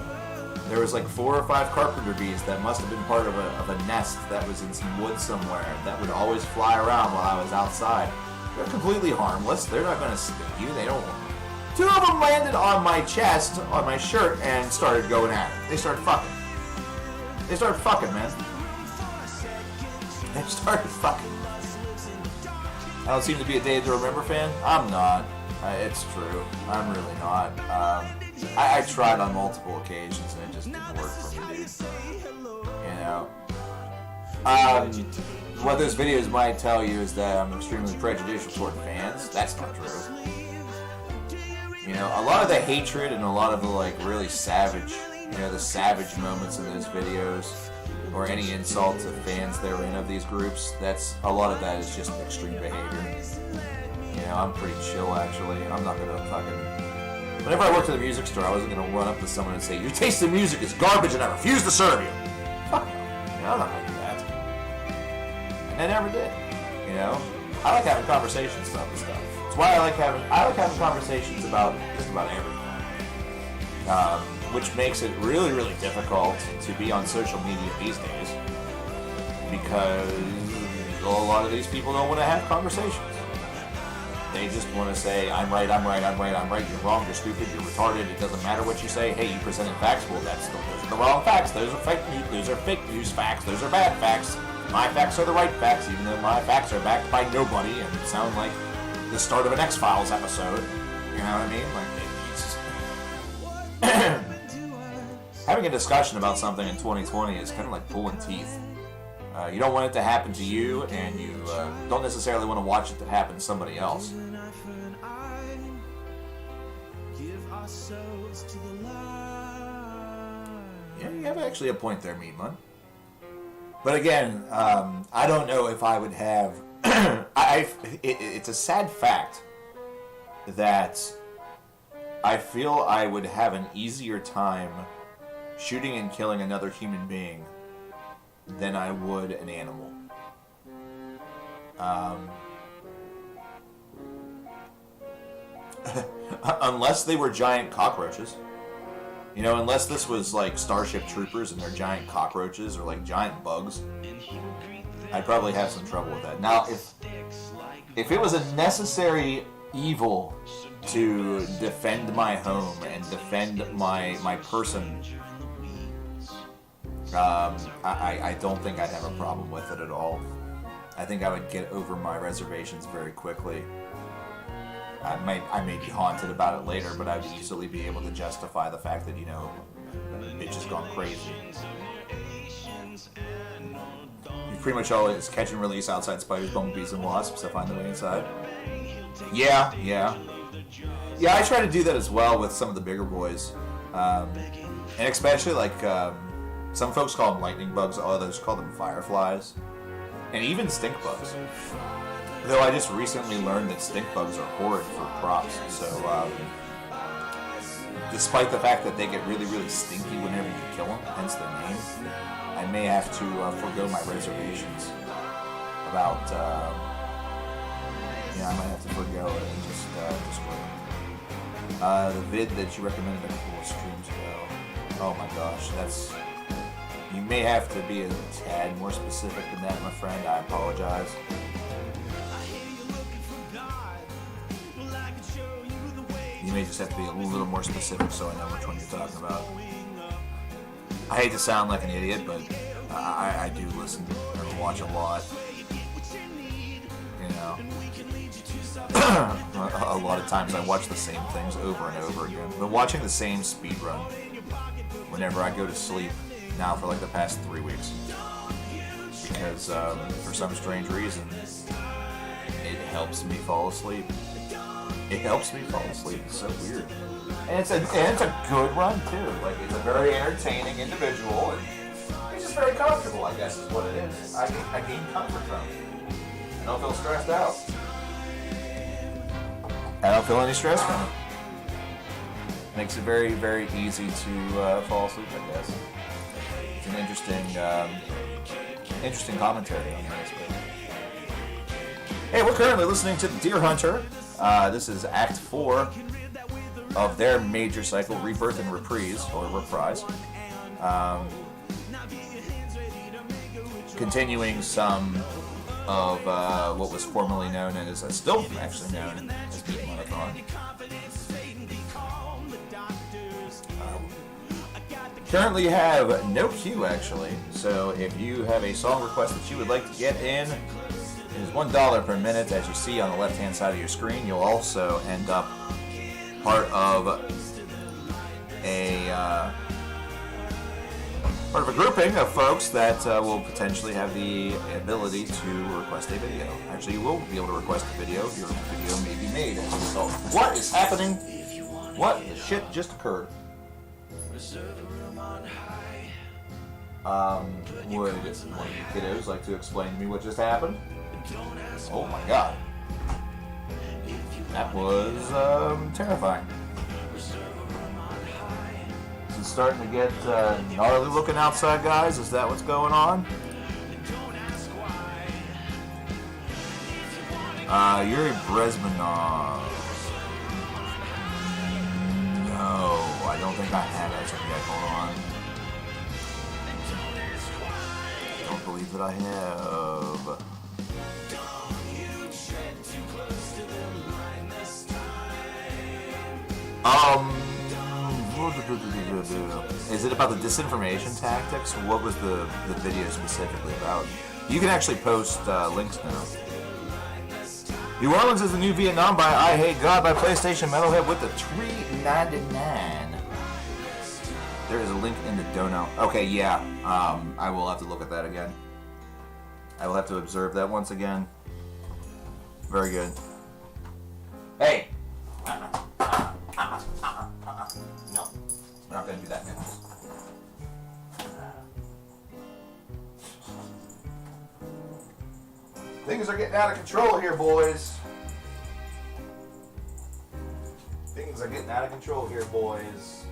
There was like 4 or 5 carpenter bees that must have been part of a nest that was in some woods somewhere that would always fly around while I was outside. They're completely harmless. They're not going to sting you. They don't. 2 of them landed on my chest, on my shirt, and started going at it. They started fucking, man. They started fucking. I don't seem to be a Day to Remember fan. I'm not. It's true. I'm really not. I tried on multiple occasions and it just didn't work for me, dude. What those videos might tell you is that I'm extremely prejudicial toward fans. That's not true. A lot of the hatred and a lot of the really savage, the savage moments in those videos, or any insult to fans therein of these groups, a lot of that is just extreme behavior. I'm pretty chill, actually. I'm not gonna fucking... Whenever I worked at a music store, I wasn't gonna run up to someone and say, "Your taste in music is garbage and I refuse to serve you." Fuck no. I'm not gonna do that. And I never did. I like having conversations about this stuff. It's why I like having conversations about just about everything. Which makes it really, really difficult to be on social media these days because a lot of these people don't want to have conversations. They just want to say, I'm right, you're wrong, you're stupid, you're retarded, it doesn't matter what you say, hey, you presented facts, well, those are the wrong facts, those are fake news facts, those are bad facts, my facts are the right facts, even though my facts are backed by nobody and sound like the start of an X-Files episode, you know what I mean? Having a discussion about something in 2020 is kind of like pulling teeth. You don't want it to happen to you, and you don't necessarily want to watch it to happen to somebody else. Yeah, you have actually a point there, Meatman. But again, I don't know if I would have... it's a sad fact that I feel I would have an easier time shooting and killing another human being than I would an animal. Unless they were giant cockroaches. Unless this was like Starship Troopers and they're giant cockroaches or like giant bugs, I'd probably have some trouble with that. Now, if it was a necessary evil to defend my home and defend my person, I don't think I'd have a problem with it at all. I think I would get over my reservations very quickly. I may be haunted about it later, but I'd easily be able to justify the fact that, bitch has gone crazy. You pretty much always catch and release outside spiders, bumblebees, and wasps that find their way inside. Yeah, I try to do that as well with some of the bigger boys. And especially, some folks call them lightning bugs, others call them fireflies. And even stink bugs. Though I just recently learned that stink bugs are horrid for crops, so despite the fact that they get really, really stinky whenever you kill them, hence their name, I may have to forego my reservations about, I might have to forego it and just wait. The vid that you recommended a couple of streams ago, oh my gosh, you may have to be a tad more specific than that, my friend, I apologize. may just have to be a little more specific so I know which one you're talking about. I hate to sound like an idiot, but I do listen and watch a lot. You know, a lot of times I watch the same things over and over again. But watching the same speed run whenever I go to sleep now for like the past 3 weeks. Because for some strange reason, it helps me fall asleep. It helps me fall asleep. It's so weird. And it's a good run too. Like, it's a very entertaining individual, and it's just very comfortable, I guess is what it is. I gain comfort from it. I don't feel stressed out. I don't feel any stress from it. Makes it very, very easy to fall asleep, I guess. It's an interesting commentary on this. Hey, we're currently listening to The Deer Hunter. This is Act 4 of their major cycle, Rebirth and Reprise, or Reprise. Continuing some of what was formerly known as, still actually known as Videomania. Currently have no queue, actually, so if you have a song request that you would like to get in, it is $1 per minute, as you see on the left-hand side of your screen. You'll also end up part of a grouping of folks that will potentially have the ability to request a video. Actually, you will be able to request a video. Your video may be made as a result. What is happening? What the shit just occurred? Would one of you kiddos like to explain to me what just happened? Oh my god. That was terrifying. It's starting to get gnarly looking outside, guys. Is that what's going on? Yuri Bresmanov. No, I don't think I have that yet. Hold on. I don't believe that I have. Is it about the disinformation tactics? What was the video specifically about? You can actually post links now. New Orleans is the new Vietnam by I Hate God by PlayStation Metalhead with the $3.99. There is a link in the dono. Okay, yeah. I will have to look at that again. I will have to observe that once again. Very good. Hey! No. We're not going to do that, man. Things are getting out of control here, boys. Things are getting out of control here, boys.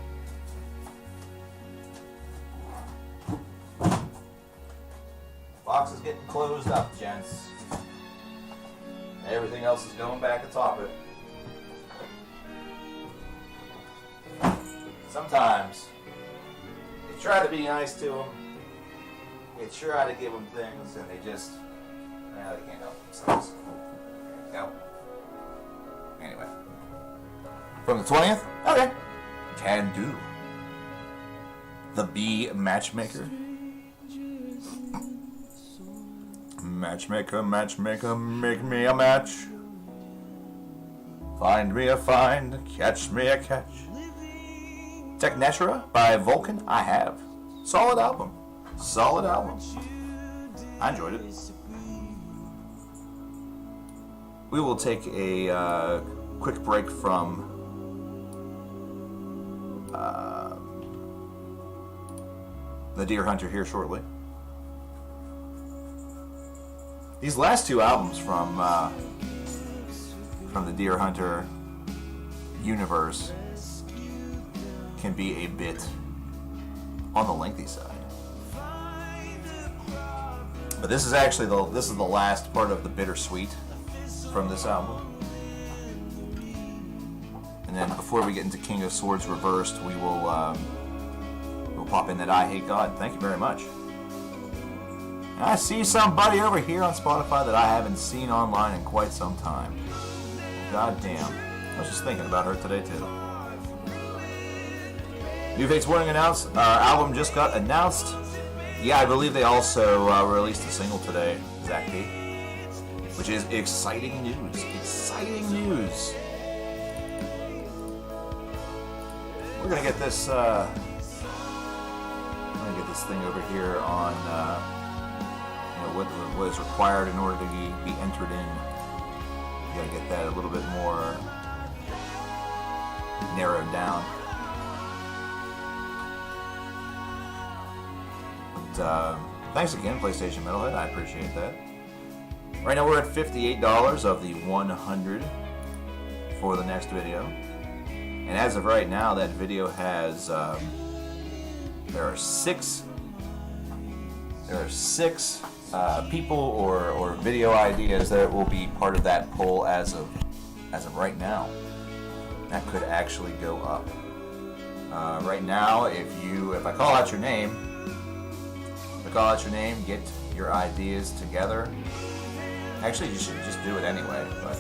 Box is getting closed up, gents. Everything else is going back atop it. Sometimes you try to be nice to them, you try to give them things, and they just, they can't help themselves. There you go. Anyway, from the 20th, okay, can do. The Bee Matchmaker. Matchmaker, matchmaker, make me a match. Find me a find, catch me a catch. Technetra by Vulcan, I have. Solid album. Solid album. I enjoyed it. We will take a quick break from The Deer Hunter here shortly. These last two albums from the Deer Hunter universe can be a bit on the lengthy side. But this is actually the last part of the bittersweet from this album. And then before we get into King of Swords Reversed, we will we'll pop in that I Hate God. Thank you very much. And I see somebody over here on Spotify that I haven't seen online in quite some time. God damn. I was just thinking about her today too. New Fates Warning announced. Album just got announced. Yeah, I believe they also released a single today, Zach P. Which is exciting news. Exciting news. We're gonna get this. I'm gonna get this thing over here on what is required in order to be entered in. You gotta get that a little bit more narrowed down. But thanks again, PlayStation Metalhead. I appreciate that. Right now we're at $58 of the 100 for the next video. And as of right now, that video has there are six people or video ideas that will be part of that poll as of right now. That could actually go up. Right now, if I call out your name, get your ideas together. Actually, you should just do it anyway. But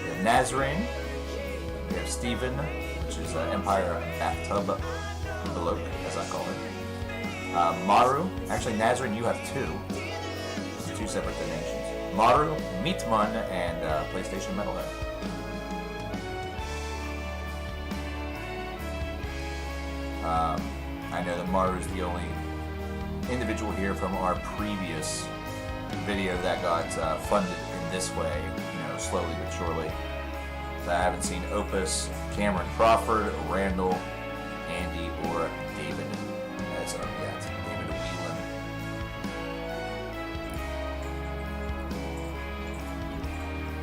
we have Nazarene, we have Steven, which is Empire Bathtub Envelope, as I call it. Maru, actually Nazarene, you have two separate donations. Maru, Meatmun, and PlayStation Metalhead. I know that Maru is the only individual here from our previous video that got funded in this way, slowly but surely. So I haven't seen Opus, Cameron Crawford, Randall, Andy, or David as of yet. David Whelan.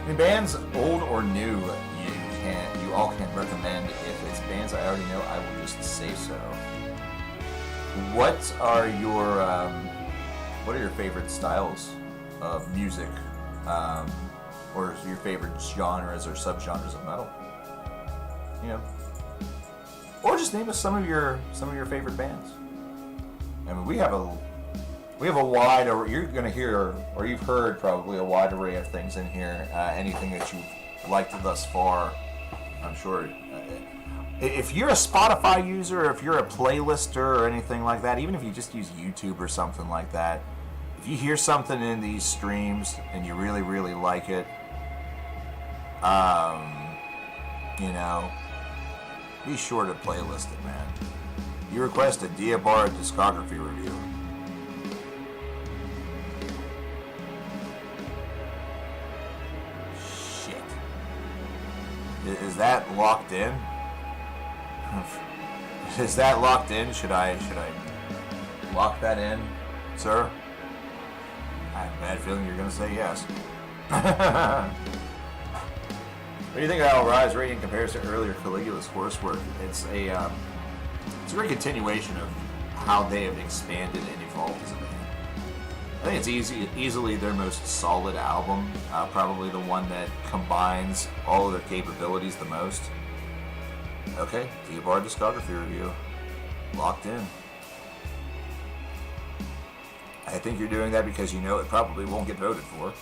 I mean, bands old or new, you all can recommend. If it's bands I already know, I will just say so. What are your favorite styles of music, or your favorite genres or subgenres of metal? Or just name us some of your favorite bands. I mean, we have a wide. You're going to hear, or you've heard probably, a wide array of things in here. Anything that you've liked thus far, I'm sure. If you're a Spotify user, or if you're a playlister or anything like that, even if you just use YouTube or something like that, if you hear something in these streams and you really, really like it, be sure to playlist it, man. You request a Diabar discography review. Shit. Is that locked in? Is that locked in? Should I lock that in, sir? I have a bad feeling you're going to say yes. What do you think of how Rise Radiant compares to earlier Caligula's Horsework? It's a great continuation of how they have expanded and evolved as a band. I think it's easily their most solid album, probably the one that combines all of their capabilities the most. Okay, Diabar discography review. Locked in. I think you're doing that because you know it probably won't get voted for.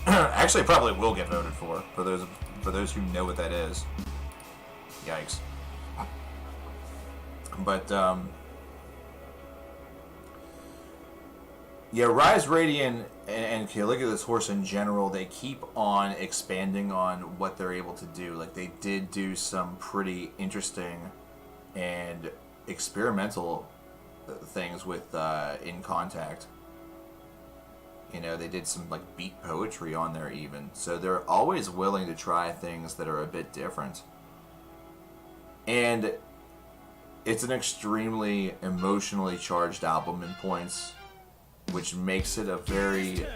Actually, it probably will get voted for those who know what that is. Yikes. But, yeah, Rise Radiant and Caligula's Horse in general, they keep on expanding on what they're able to do. Like, they did do some pretty interesting and experimental things with In Contact. They did some beat poetry on there even. So they're always willing to try things that are a bit different. And it's an extremely emotionally charged album in points, which makes it a very...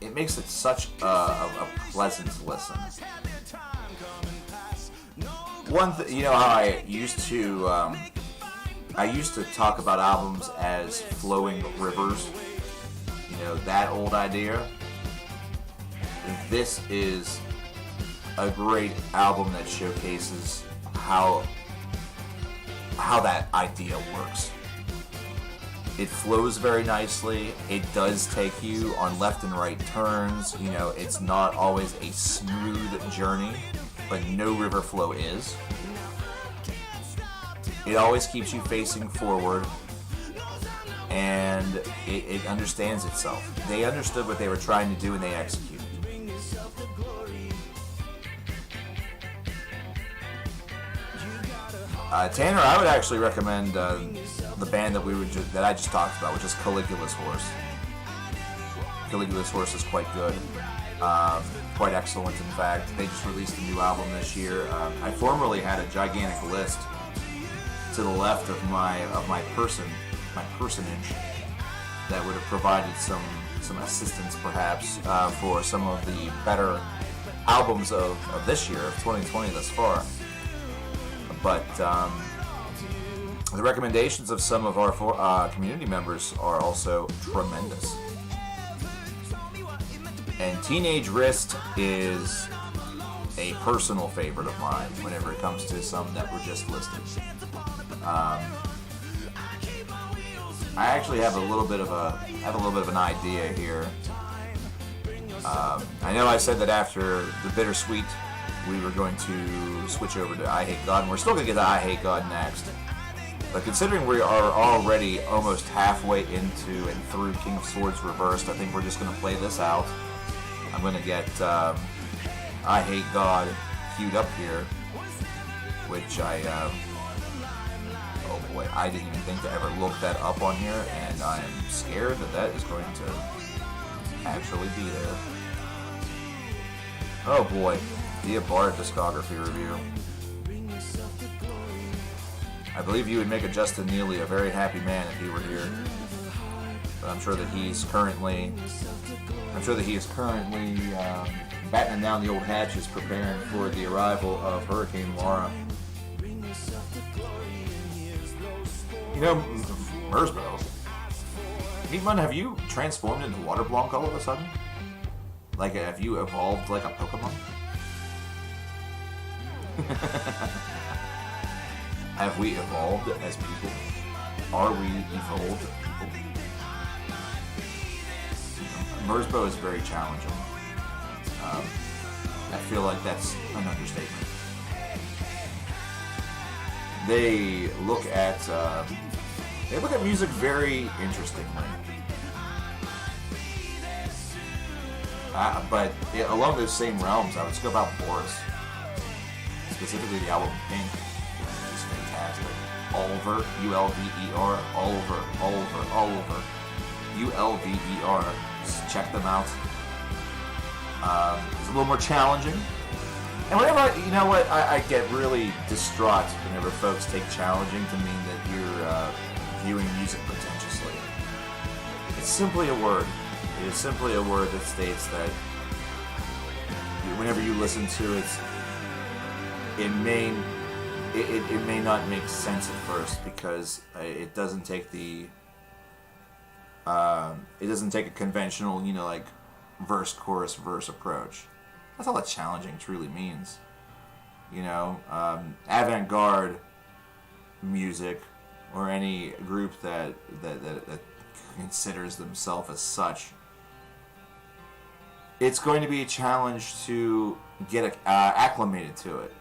It makes it such a pleasant listen. One thing, how I used to talk about albums as flowing rivers. That old idea. This is a great album that showcases how that idea works. It flows very nicely. It does take you on left and right turns. You know, it's not always a smooth journey, but no river flow is. It always keeps you facing forward, and it understands itself. They understood what they were trying to do, and they executed. Tanner, I would actually recommend the band that I just talked about, which is Caligula's Horse. Caligula's Horse is quite good, quite excellent. In fact, they just released a new album this year. I formerly had a gigantic list to the left of my personage that would have provided some assistance, perhaps, for some of the better albums of this year, of 2020 thus far. But the recommendations of some of our community members are also tremendous. And Teenage Wrist is a personal favorite of mine whenever it comes to some that were just listed. I actually have a little bit of an idea here. I know I said that after the Bittersweet, we were going to switch over to I Hate God, and we're still going to get to I Hate God next. But considering we are already almost halfway into and through King of Swords Reversed, I think we're just going to play this out. I'm going to get I Hate God queued up here, which oh boy, I didn't even think to ever look that up on here, and I am scared that is going to actually be there. Oh boy. Dia Bard discography review. I believe you would make a Justin Neely a very happy man if he were here. But I'm sure that he is currently battening down the old hatches, preparing for the arrival of Hurricane Laura. You know, Merzbow, Meatman, have you transformed into Waterblanc all of a sudden? Like, have you evolved like a Pokemon? Have we evolved as people? Are we evolved people? Merzbow is very challenging. I feel like that's an understatement. They look at music very interestingly. But along those same realms, I would scope out Boris. Specifically the album Pink. It's fantastic. Ulver, U-L-V-E-R, Ulver, U-L-V-E-R. Just check them out. It's a little more challenging. And whenever I get really distraught whenever folks take challenging to mean that you're viewing music pretentiously. It's simply a word. It is simply a word that states that whenever you listen to it, it may not make sense at first because it doesn't take a conventional, like verse, chorus, verse approach. That's all that challenging truly means. Avant-garde music or any group that considers themselves as such, it's going to be a challenge to get acclimated to it.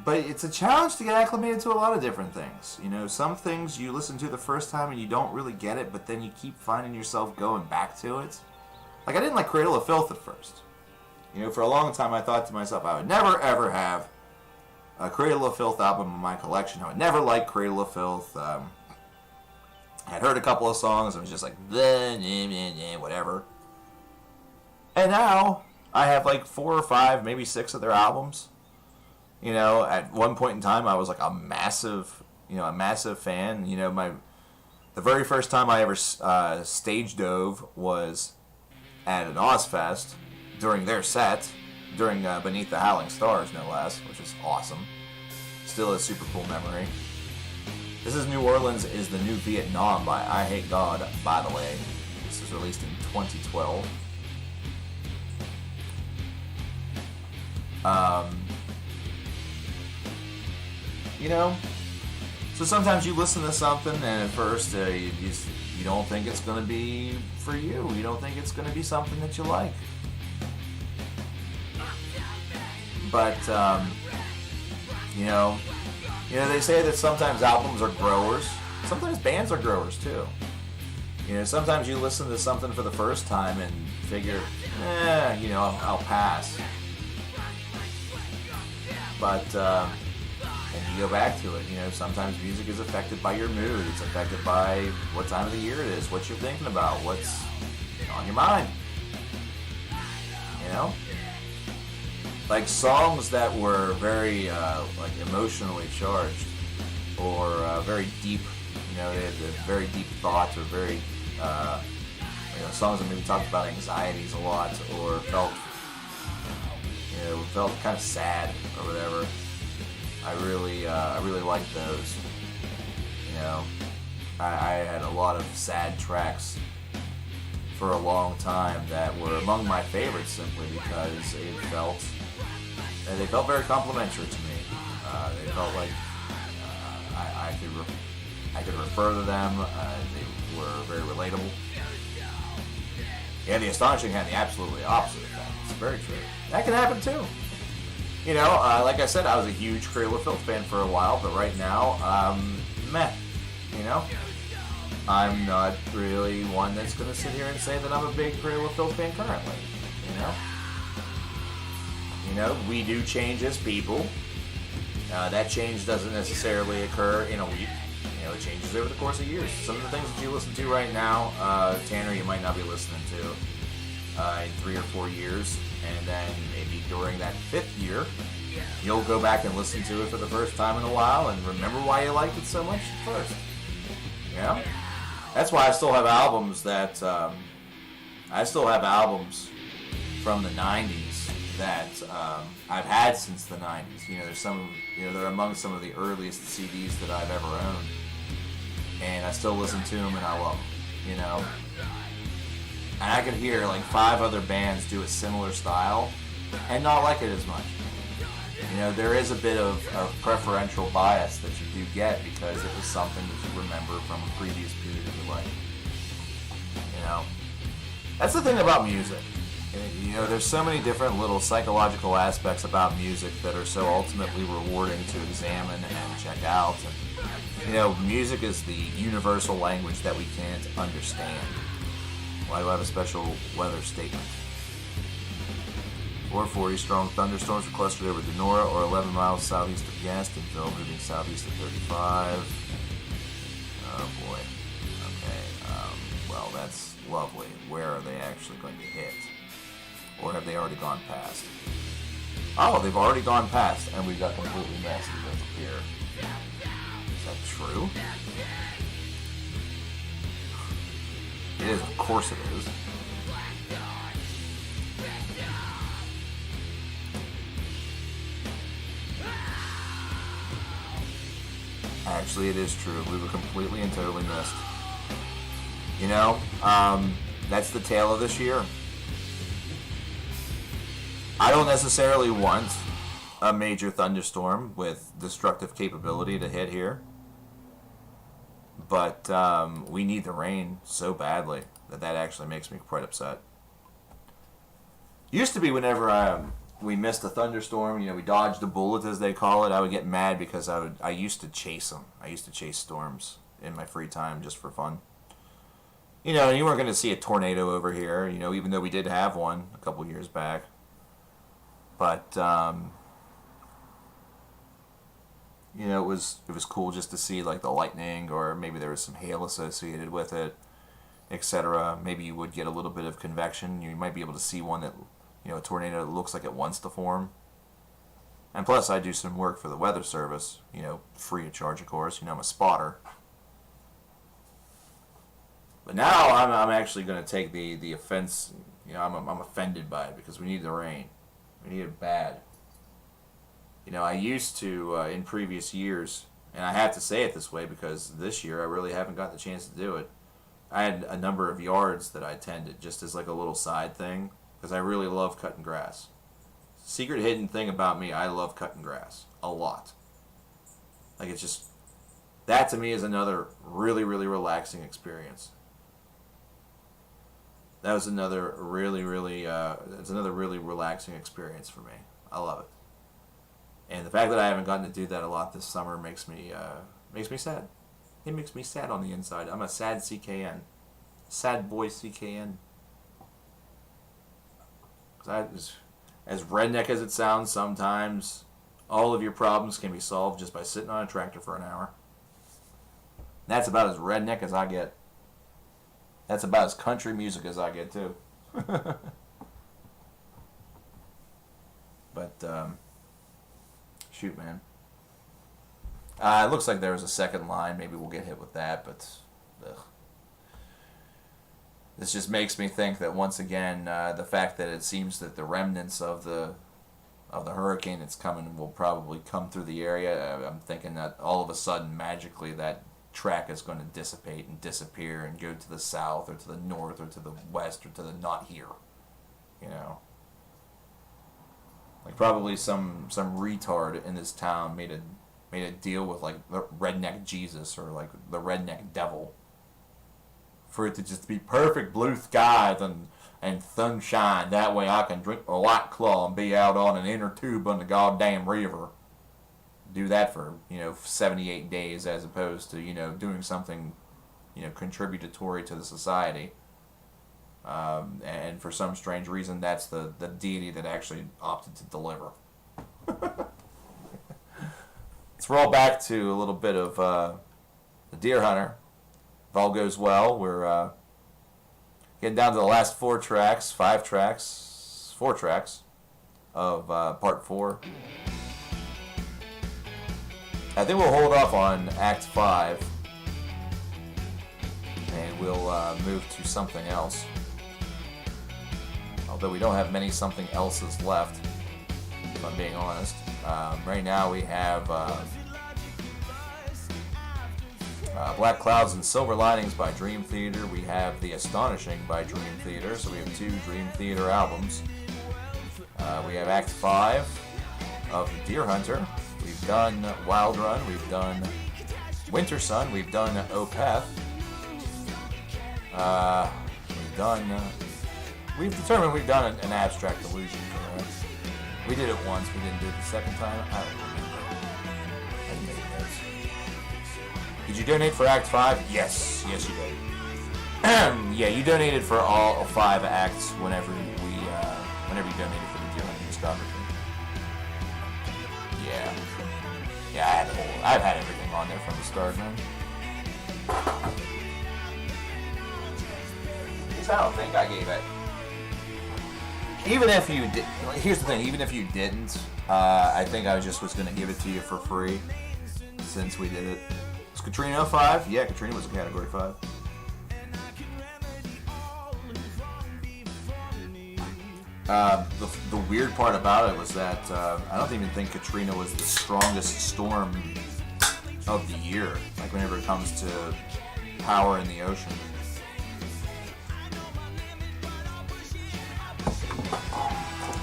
But it's a challenge to get acclimated to a lot of different things. Some things you listen to the first time and you don't really get it, but then you keep finding yourself going back to it. Like, I didn't like Cradle of Filth at first. For a long time I thought to myself, I would never ever have a Cradle of Filth album in my collection. I would never like Cradle of Filth. I'd heard a couple of songs and was just like, whatever. And now I have like 4 or 5, maybe 6 of their albums. At one point in time I was like a massive fan. The very first time I ever stage dove was at an Ozfest during their set, during Beneath the Howling Stars, no less, which is awesome. Still a super cool memory. This is New Orleans is the New Vietnam by I Hate God, by the way. This was released in 2012. So sometimes you listen to something and at first you don't think it's going to be for you. You don't think it's going to be something that you like. But, they say that sometimes albums are growers. Sometimes bands are growers too. Sometimes you listen to something for the first time and figure, I'll pass. But, and you go back to it. Sometimes music is affected by your mood. It's affected by what time of the year it is, what you're thinking about, what's on your mind. Like songs that were very emotionally charged or very deep. They had very deep thoughts or very songs that maybe talked about anxieties a lot or felt kind of sad or whatever. I really liked those. I had a lot of sad tracks for a long time that were among my favorites simply because they felt very complimentary to me. They felt like I could refer to them. They were very relatable. Yeah, the astonishing had the absolutely opposite effect. It's very true. That can happen too. Like I said, I was a huge Cradle of Filth fan for a while, but right now, meh. I'm not really one that's going to sit here and say that I'm a big Cradle of Filth fan currently. We do change as people. That change doesn't necessarily occur in a week. It changes over the course of years. Some of the things that you listen to right now, Tanner, you might not be listening to in 3 or 4 years. And then maybe during that 5th year, you'll go back and listen to it for the first time in a while and remember why you liked it so much at first. That's why I still have albums from the 90s that I've had since the 90s. There's some, they're among some of the earliest CDs that I've ever owned. And I still listen to them and I love them, And I could hear like 5 other bands do a similar style and not like it as much. There is a bit of preferential bias that you do get because it was something that you remember from a previous period of your life. That's the thing about music. There's so many different little psychological aspects about music that are so ultimately rewarding to examine and check out. And, music is the universal language that we can't understand. Why do I have a special weather statement? 440 strong thunderstorms were clustered over Denora or 11 miles southeast of Gastonville, moving southeast of 35. Oh boy. Okay. Well, that's lovely. Where are they actually going to hit? Or have they already gone past? Oh, they've already gone past, and we got completely messed over here. Is that true? It is, of course it is. Actually, it is true. We were completely and totally missed. That's the tale of this year. I don't necessarily want a major thunderstorm with destructive capability to hit here. But we need the rain so badly that actually makes me quite upset. Used to be whenever we missed a thunderstorm, we dodged a bullet as they call it, I would get mad because I used to chase them. I used to chase storms in my free time just for fun. You weren't going to see a tornado over here, even though we did have one a couple years back. But it was cool just to see like the lightning, or maybe there was some hail associated with it, etc. Maybe you would get a little bit of convection. You might be able to see one that, a tornado that looks like it wants to form. And plus, I do some work for the Weather Service, free of charge, of course. I'm a spotter. But now I'm actually going to take the offense. I'm offended by it because we need the rain. We need it bad. I used to, in previous years, and I have to say it this way because this year I really haven't gotten the chance to do it. I had a number of yards that I tended just as like a little side thing because I really love cutting grass. Secret hidden thing about me, I love cutting grass a lot. Like it's just That to me is another really, really relaxing experience. That was another really, really, it's another really relaxing experience for me. I love it. And the fact that I haven't gotten to do that a lot this summer makes me sad. It makes me sad on the inside. I'm a sad CKN. Sad boy CKN. As redneck as it sounds, sometimes all of your problems can be solved just by sitting on a tractor for an hour. That's about as redneck as I get. That's about as country music as I get, too. But, shoot, man. It looks like there was a second line. Maybe we'll get hit with that, but ugh. This just makes me think that once again, the fact that it seems that the remnants of the hurricane that's coming will probably come through the area. I'm thinking that all of a sudden, magically, that track is going to dissipate and disappear and go to the south or to the north or to the west or to the not here. You know, like probably some retard in this town made a deal with like the redneck Jesus or like the redneck devil for it to just be perfect blue skies and sunshine. That way I can drink a White Claw and be out on an inner tube on the goddamn river. Do that for 78 days as opposed to doing something contributory to the society. And for some strange reason, that's the deity that actually opted to deliver. Let's roll back to a little bit of the Deer Hunter. If all goes well, we're getting down to the last 4 tracks of part 4. I think we'll hold off on Act 5, and we'll move to something else. Although we don't have many something else's left, if I'm being honest. Right now we have Black Clouds and Silver Linings by Dream Theater. We have The Astonishing by Dream Theater, so we have 2 Dream Theater albums. We have Act 5 of The Deer Hunter. We've done Wild Run, we've done Winter Sun, we've done Opeth. We've determined we've done an Abstract Illusion, correct? We did it once, we didn't do it the second time. I don't remember. I didn't make notes. Did you donate for Act 5? Yes, you did. Yeah, you donated for all 5 acts whenever you donated for the Deer Hunting discography. Yeah, I've had everything on there from the start, man. Because I don't think I gave it. Even if you did, here's the thing. Even if you didn't, I think I was going to give it to you for free, since we did it. Was Katrina 5? Yeah, Katrina was a Category 5. The weird part about it was that I don't even think Katrina was the strongest storm of the year, like whenever it comes to power in the ocean.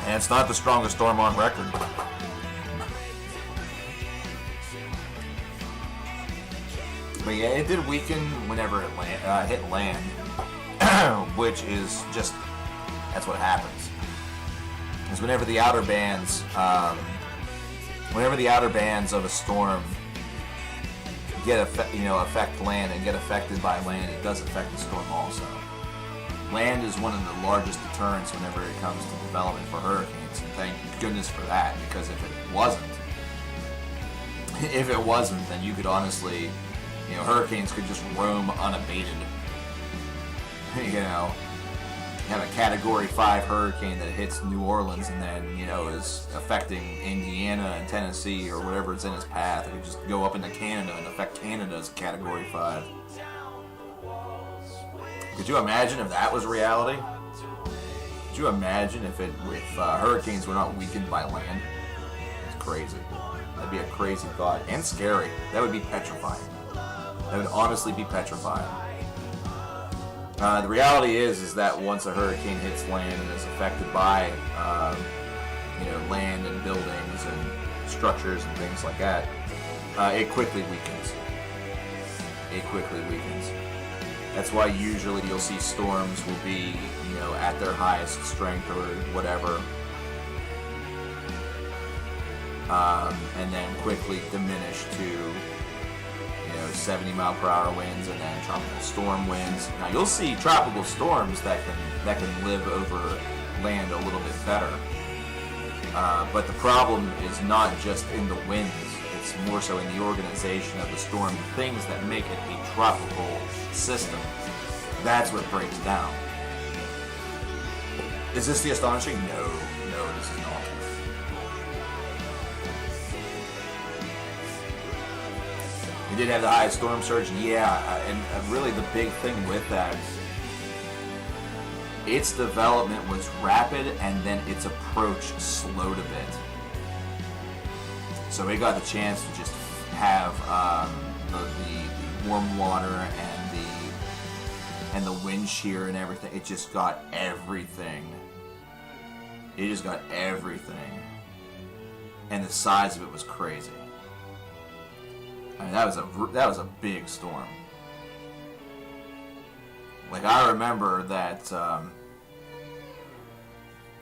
And it's not the strongest storm on record. But yeah, it did weaken whenever it hit land, which is just, that's what happens. Is whenever the outer bands of a storm affect land and get affected by land, it does affect the storm also. Land is one of the largest deterrents whenever it comes to development for hurricanes, and thank goodness for that, because if it wasn't, then you could honestly, hurricanes could just roam unabated. Have a Category 5 hurricane that hits New Orleans and then, is affecting Indiana and Tennessee or whatever it's in its path. It could just go up into Canada and affect Canada as a Category 5. Could you imagine if that was reality? Could you imagine if hurricanes were not weakened by land? It's crazy. That'd be a crazy thought. And scary. That would be petrifying. That would honestly be petrifying. The reality is that once a hurricane hits land and is affected by, land and buildings and structures and things like that, it quickly weakens. it quickly weakens. That's why usually you'll see storms will be, at their highest strength or whatever, and then quickly diminish to 70 mile per hour winds, and then tropical storm winds. Now you'll see tropical storms that can live over land a little bit better. But the problem is not just in the winds, it's more so in the organization of the storm, the things that make it a tropical system. That's what breaks down. Is this the astonishing? No, this is not. It did have the highest storm surge, and really the big thing with that, its development was rapid and then its approach slowed a bit. So it got the chance to just have the warm water and the wind shear and everything. It just got everything. It just got everything. And the size of it was crazy. I mean, that was a big storm. Like, I remember that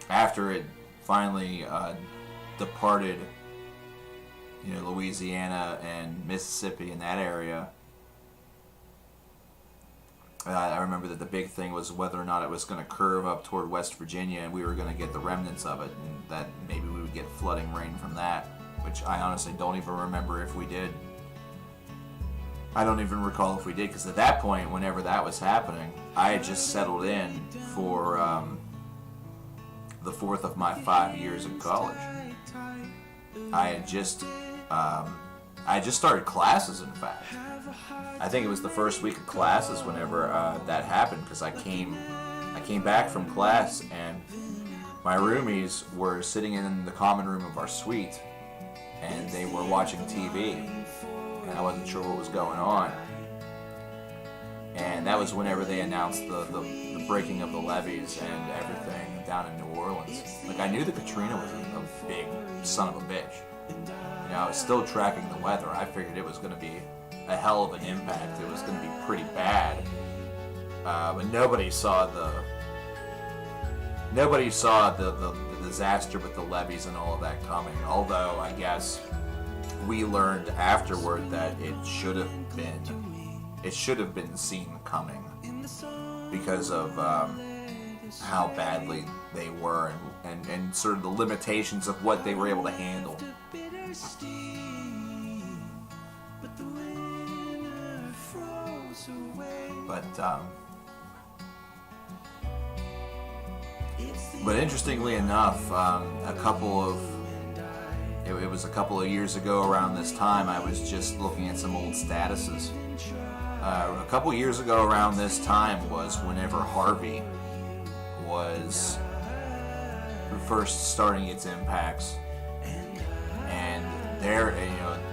after it finally departed, Louisiana and Mississippi in that area, I remember that the big thing was whether or not it was going to curve up toward West Virginia and we were going to get the remnants of it, and that maybe we would get flooding rain from that, which I honestly don't even remember if we did. I don't even recall if we did, because at that point, whenever that was happening, I had just settled in for the fourth of my 5 years in college. I had just started classes, in fact. I think it was the first week of classes whenever that happened, because I came back from class and my roomies were sitting in the common room of our suite and they were watching TV. And I wasn't sure what was going on. And that was whenever they announced the breaking of the levees and everything down in New Orleans. Like, I knew that Katrina was a big son of a bitch. I was still tracking the weather. I figured it was going to be a hell of an impact. It was going to be pretty bad. But nobody saw the disaster with the levees and all of that coming. Although, I guess we learned afterward that it should have been seen coming because of how badly they were and sort of the limitations of what they were able to handle. But interestingly enough, it was a couple of years ago around this time, I was just looking at some old statuses. A couple of years ago around this time was whenever Harvey was first starting its impacts. And there,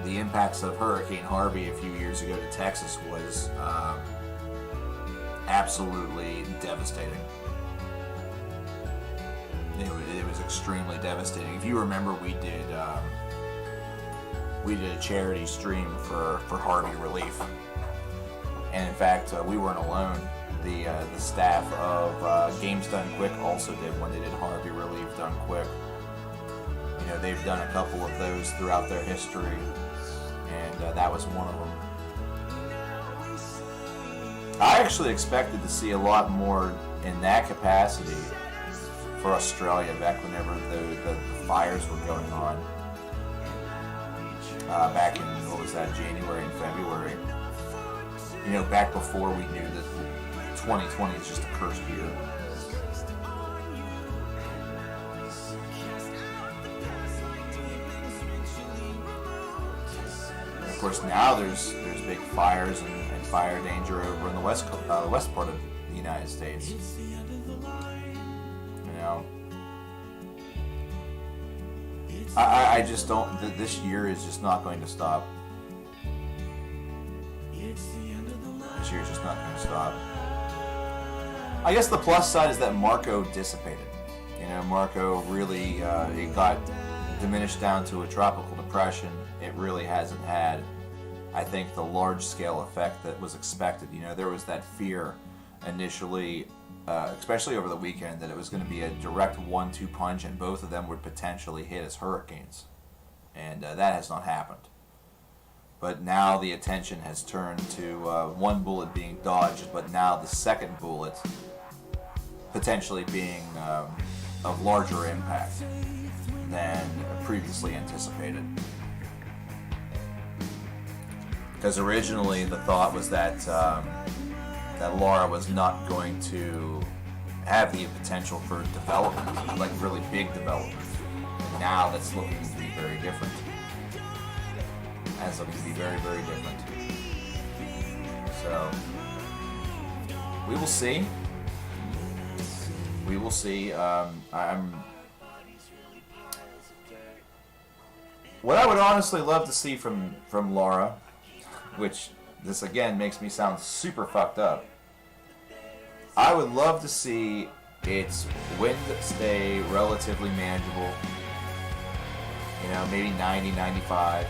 the impacts of Hurricane Harvey a few years ago to Texas was absolutely devastating. It was extremely devastating. If you remember, we did a charity stream for Harvey relief, and in fact, we weren't alone. The staff of Games Done Quick also did one. They did Harvey relief done quick. They've done a couple of those throughout their history, and that was one of them. I actually expected to see a lot more in that capacity for Australia back whenever the fires were going on. Back in, January and February. Back before we knew that 2020 is just a cursed year. And of course, now there's big fires and fire danger over in the west part of the United States. I just don't. This year is just not going to stop. This year is just not going to stop. I guess the plus side is that Marco dissipated. Marco really it got diminished down to a tropical depression. It really hasn't had. I think the large-scale effect that was expected. You know, there was that fear initially, especially over the weekend, that it was going to be a direct 1-2 punch and both of them would potentially hit as hurricanes. And that has not happened. But now the attention has turned to one bullet being dodged, but now the second bullet potentially being of larger impact than previously anticipated. Because originally the thought was that that Laura was not going to have the potential for development, like really big development. And now that's looking to be very different. That's looking to be very, very different. So we will see. We will see. What I would honestly love to see from Laura, which this again makes me sound super fucked up. I would love to see its wind stay relatively manageable. You know, maybe 90, 95.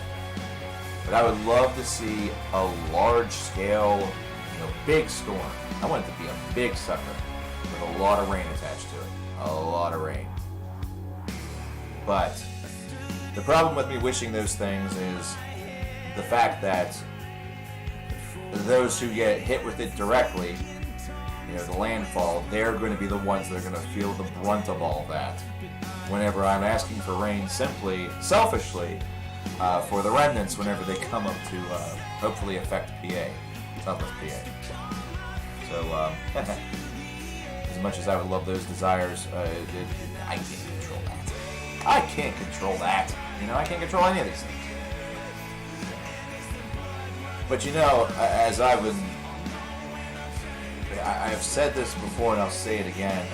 But I would love to see a large scale, you know, big storm. I want it to be a big sucker with a lot of rain attached to it. A lot of rain. But the problem with me wishing those things is the fact that those who get hit with it directly, you know, the landfall, they're going to be the ones that are going to feel the brunt of all that. Whenever I'm asking for rain simply, selfishly, for the remnants whenever they come up to hopefully affect PA, Southwest PA. So, as much as I would love those desires, I can't control that. I can't control that. You know, I can't control any of these things. But you know, as I've said this before and I'll say it again,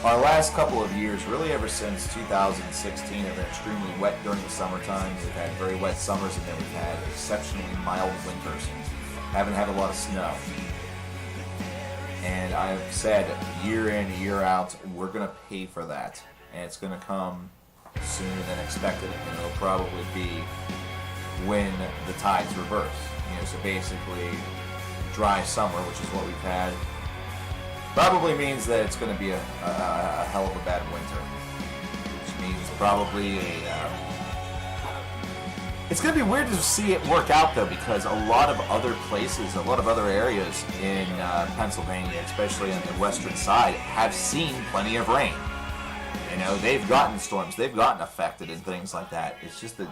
our last couple of years, really ever since 2016, have been extremely wet during the summertime. We've had very wet summers and then we've had exceptionally mild winters. Haven't had a lot of snow. And I've said year in, year out, we're going to pay for that. And it's going to come sooner than expected. And it'll probably be when the tides reverse. You know, so basically, dry summer, which is what we've had, probably means that it's going to be a hell of a bad winter. Which means probably it's going to be weird to see it work out, though, because a lot of other places, a lot of other areas in Pennsylvania, especially on the western side, have seen plenty of rain. You know, they've gotten storms, they've gotten affected and things like that. It's just that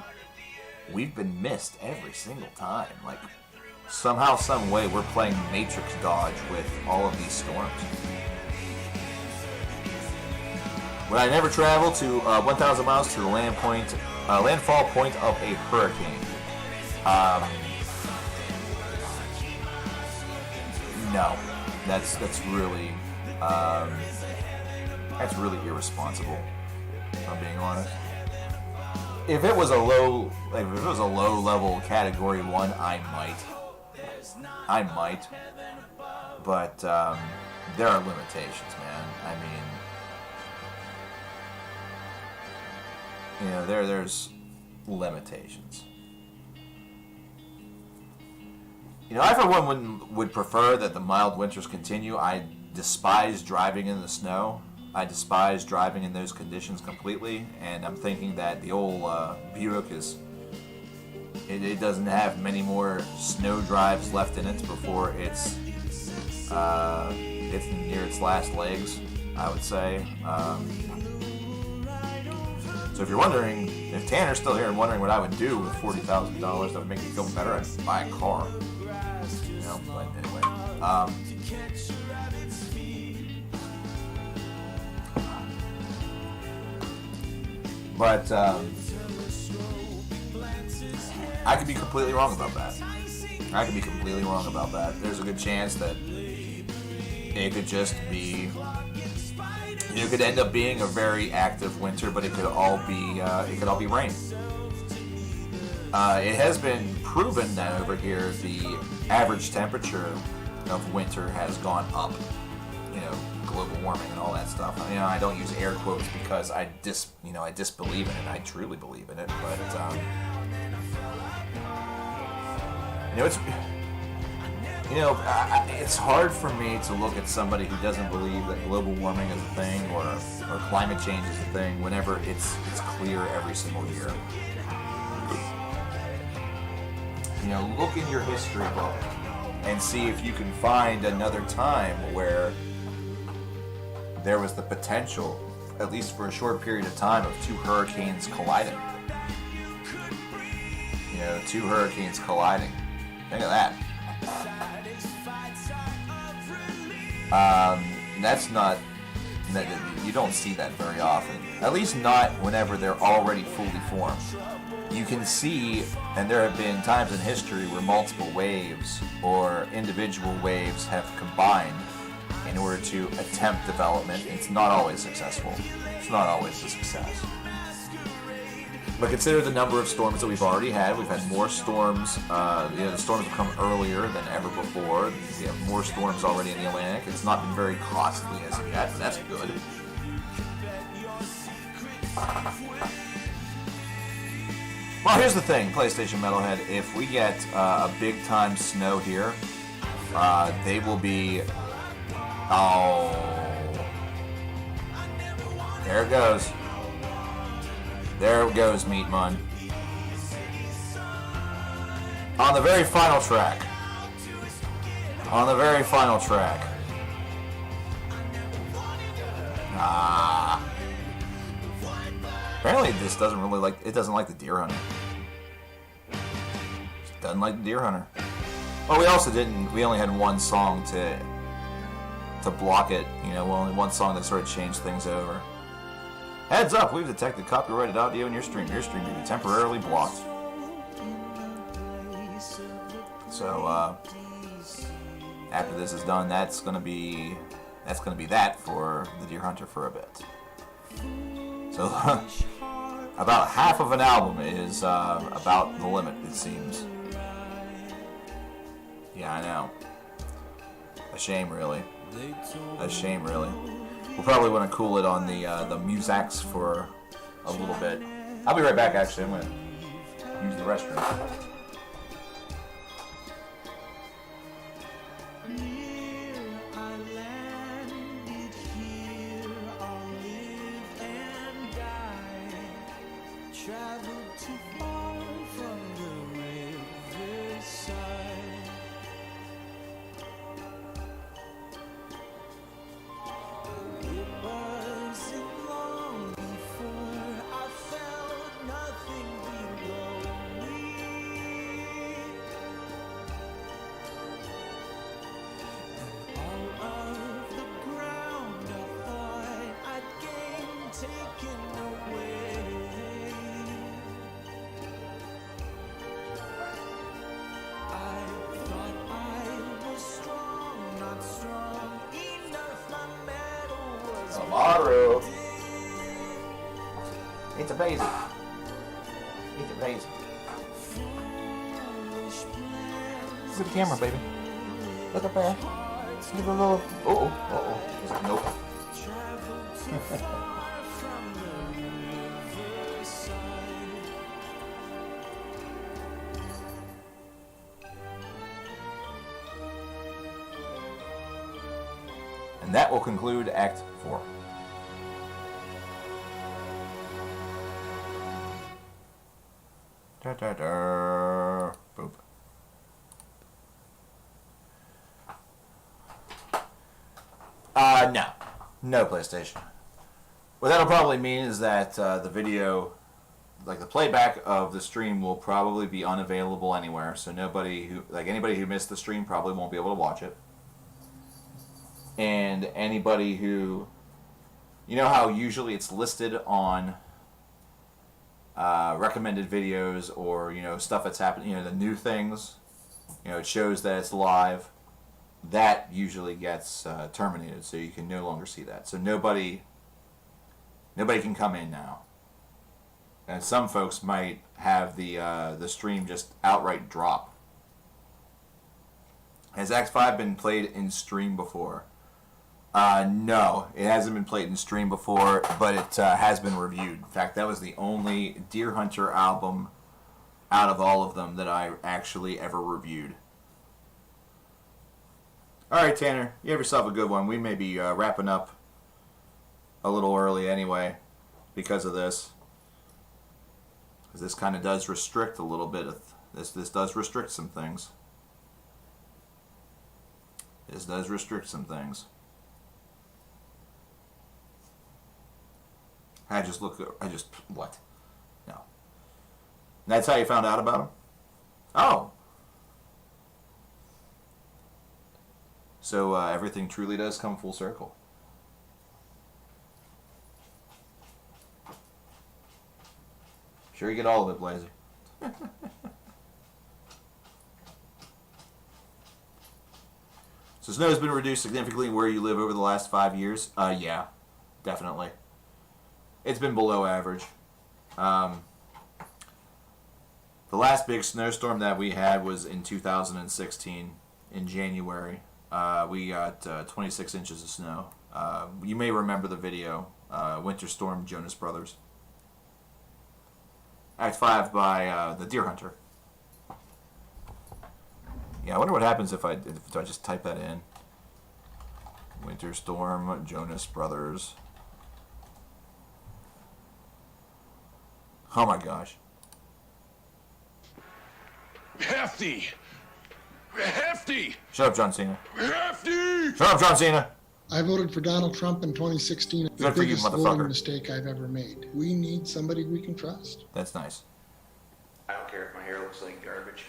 we've been missed every single time. Like, somehow, some way, we're playing Matrix dodge with all of these storms. Would I never travel to 1,000 miles to the landfall point of a hurricane? No, that's really irresponsible, if I'm being honest. If it was a low level category 1, I might, but there are limitations, man. I mean, you know, there's limitations. You know, I for one would prefer that the mild winters continue. I despise driving in the snow. I despise driving in those conditions completely, and I'm thinking that the old Buick it doesn't have many more snow drives left in it before it's near its last legs, I would say. So if you're wondering, if Tanner's still here and wondering what I would do with $40,000 that would make me feel better, I'd buy a car. You know, but anyway. But I could be completely wrong about that. There's a good chance that it could just be, it could end up being a very active winter, but it could all be rain. It has been proven that over here the average temperature of winter has gone up. You know, global warming and all that stuff. You know, I don't use air quotes because I disbelieve in it. I truly believe in it, but it's hard for me to look at somebody who doesn't believe that global warming is a thing or climate change is a thing whenever it's clear every single year. Look in your history book and see if you can find another time where there was the potential, at least for a short period of time, of two hurricanes colliding. Two hurricanes colliding. Think of that. You don't see that very often. At least not whenever they're already fully formed. You can see, and there have been times in history where multiple waves or individual waves have combined in order to attempt development. It's not always successful. It's not always a success. But consider the number of storms that we've already had. We've had more storms. The storms have come earlier than ever before. We have more storms already in the Atlantic. It's not been very costly as of yet, so that's good. Well, here's the thing, PlayStation Metalhead. If we get a big-time snow here, they will be... Oh... There it goes. There it goes, Meatmun. On the very final track. On the very final track. Apparently this doesn't really like... It doesn't like the Deer Hunter. Just doesn't like the Deer Hunter. Well, we also didn't... We only had one song to block it. Only one song that sort of changed things over. Heads up, we've detected copyrighted audio in your stream. Your stream may be temporarily blocked. So, after this is done, that's gonna be that for the Deer Hunter for a bit. So, about half of an album is about the limit, it seems. Yeah, I know. A shame, really. A shame, really. We'll probably want to cool it on the Musax for a little bit. I'll be right back, actually. I'm going to use the restroom. Tomorrow. It's amazing. It's amazing. Look at the camera, baby. Look up there. Give a little. He's like, nope. And that will conclude Act 4. Da, da, da. Boop. No PlayStation. What that'll probably mean is that the video, like the playback of the stream, will probably be unavailable anywhere. So anybody who missed the stream probably won't be able to watch it. And anybody who, how usually it's listed on recommended videos or stuff that's happening, the new things, it shows that it's live. That usually gets terminated, so you can no longer see that. So nobody can come in now. And some folks might have the stream just outright drop. Has Act 5 been played in stream before? No, it hasn't been played in stream before, but it has been reviewed. In fact, that was the only Deer Hunter album out of all of them that I actually ever reviewed. All right, Tanner, you have yourself a good one. We may be wrapping up a little early anyway because of this. Because this kind of does restrict a little bit. This does restrict some things. This does restrict some things. What? No. That's how you found out about him? Oh. So everything truly does come full circle. Sure you get all of it, Blazer. So snow has been reduced significantly where you live over the last 5 years? Yeah, definitely. It's been below average. The last big snowstorm that we had was in 2016 in January. We got 26 inches of snow. You may remember the video, Winter Storm Jonas Brothers. Act 5 by the Deer Hunter. Yeah, I wonder what happens if I just type that in. Winter Storm Jonas Brothers. Oh my gosh. Hefty! Hefty! Shut up, John Cena. Hefty! Shut up, John Cena. I voted for Donald Trump in 2016. The Good for you, biggest motherfucker. voting mistake I've ever made. We need somebody we can trust. That's nice. I don't care if my hair looks like garbage.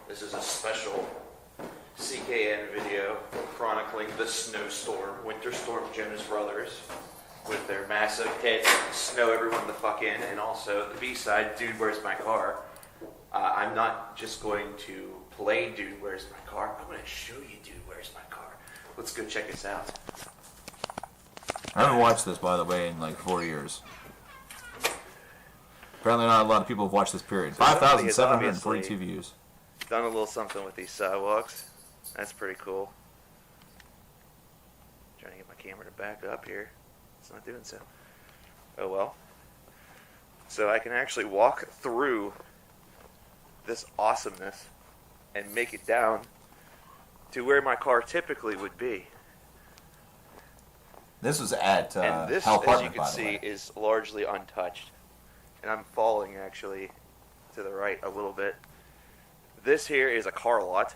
This is a special CKN video chronicling the snowstorm, Winter Storm Jonas Brothers, with their massive hit, Snow Everyone the Fuck In, and also the B-side, Dude, Where's My Car? I'm not just going to play Dude, Where's My Car? I'm going to show you Dude, Where's My Car? Let's go check this out. I haven't watched this, by the way, in like 4 years. Apparently not a lot of people have watched this period. So somebody has 5,742 views. Done a little something with these sidewalks. That's pretty cool. Trying to get my camera to back up here. It's not doing so. Oh well. So I can actually walk through this awesomeness and make it down to where my car typically would be. This was at And this, Hell as Apartment, you can by the see, way. is largely untouched. And I'm falling actually to the right a little bit. This here is a car lot.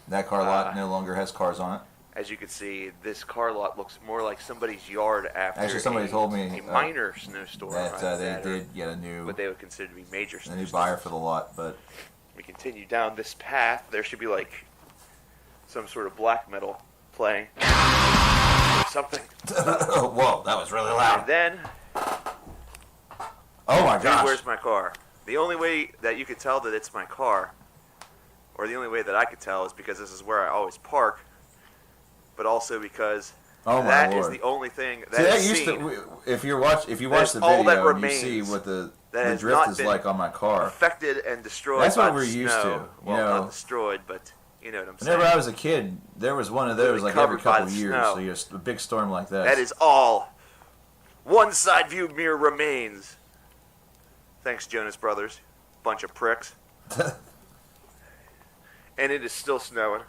That car lot no longer has cars on it. As you can see, this car lot looks more like somebody's yard after Actually, somebody told me a minor snowstorm. that either they that or did get a new what they would consider to be major a new snowstorms. buyer for the lot, but We continue down this path. There should be like some sort of black metal playing or something. whoa, that was really And loud. then, Oh my dude, gosh. where's my car? The only way that you could tell that it's my car, or the only way that I could tell, is because this is where I always park, but also because Oh my that is Lord. the only thing that See, that is used seen. to, if you watch That the is all that video and you see remains what the that has drift not is been like on my car. affected and destroyed That's by what we're the used to, snow. you Well, know. not destroyed, but you know what I'm Whenever saying. I was a kid, there was one of those Literally like every covered by couple the years. snow. So you have a big storm like that. That is all. One side view mirror remains. Thanks, Jonas Brothers. Bunch of pricks. And it is still snowing.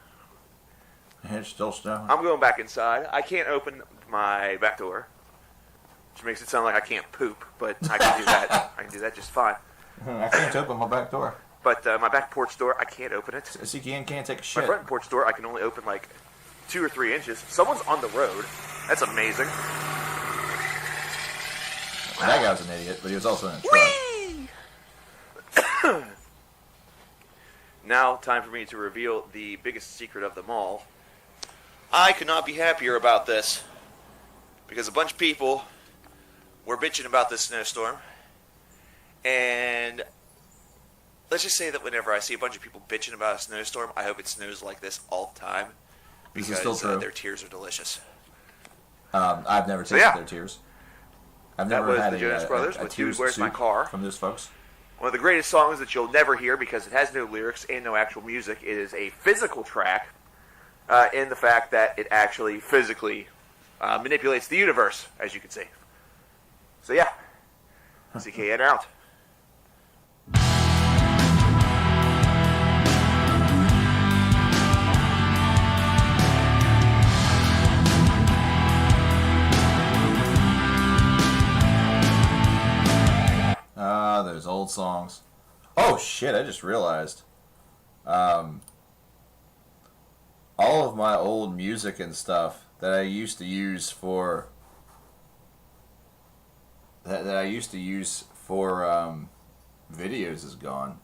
It's still snowing. I'm going back inside. I can't open my back door, which makes it sound like I can't poop, but I can do that. I can do that just fine. I can't open my back door. But my back porch door, I can't open it. CKN can't take a My shit. front porch door, I can only open like 2 or 3 inches. Someone's on the road. That's amazing. Well, that guy was an idiot, but he was also in a truck. Now, time for me to reveal the biggest secret of them all. I could not be happier about this, because a bunch of people were bitching about this snowstorm, and let's just say that whenever I see a bunch of people bitching about a snowstorm, I hope it snows like this all the time, This because is still true. their tears are delicious. I've never tasted yeah. their tears. I've That never was had the Jonas Brothers a with tears Dude, Where's My soup Car? from those folks. One of the greatest songs that you'll never hear because it has no lyrics and no actual music. It is a physical track in the fact that it actually physically manipulates the universe, as you can see. So yeah, CKN out. old songs. Oh shit! I just realized. All of my old music and stuff that I used to use for videos is gone.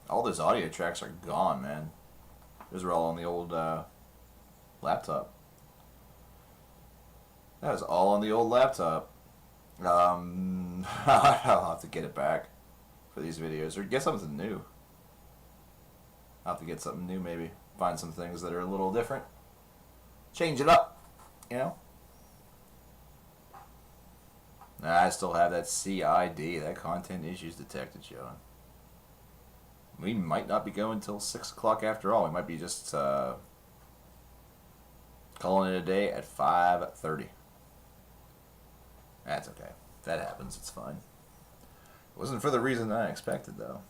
All those audio tracks are gone, man. Those are all on the old laptop. That was all on the old laptop. I'll have to get it back for these videos, or get something new. I'll have to get something new, maybe. Find some things that are a little different. Change it up, you know? Nah, I still have that CID, that content issues detected showing. We might not be going until 6 o'clock after all. We might be just calling it a day at 5:30. That's okay. If that happens, it's fine. It wasn't for the reason I expected, though.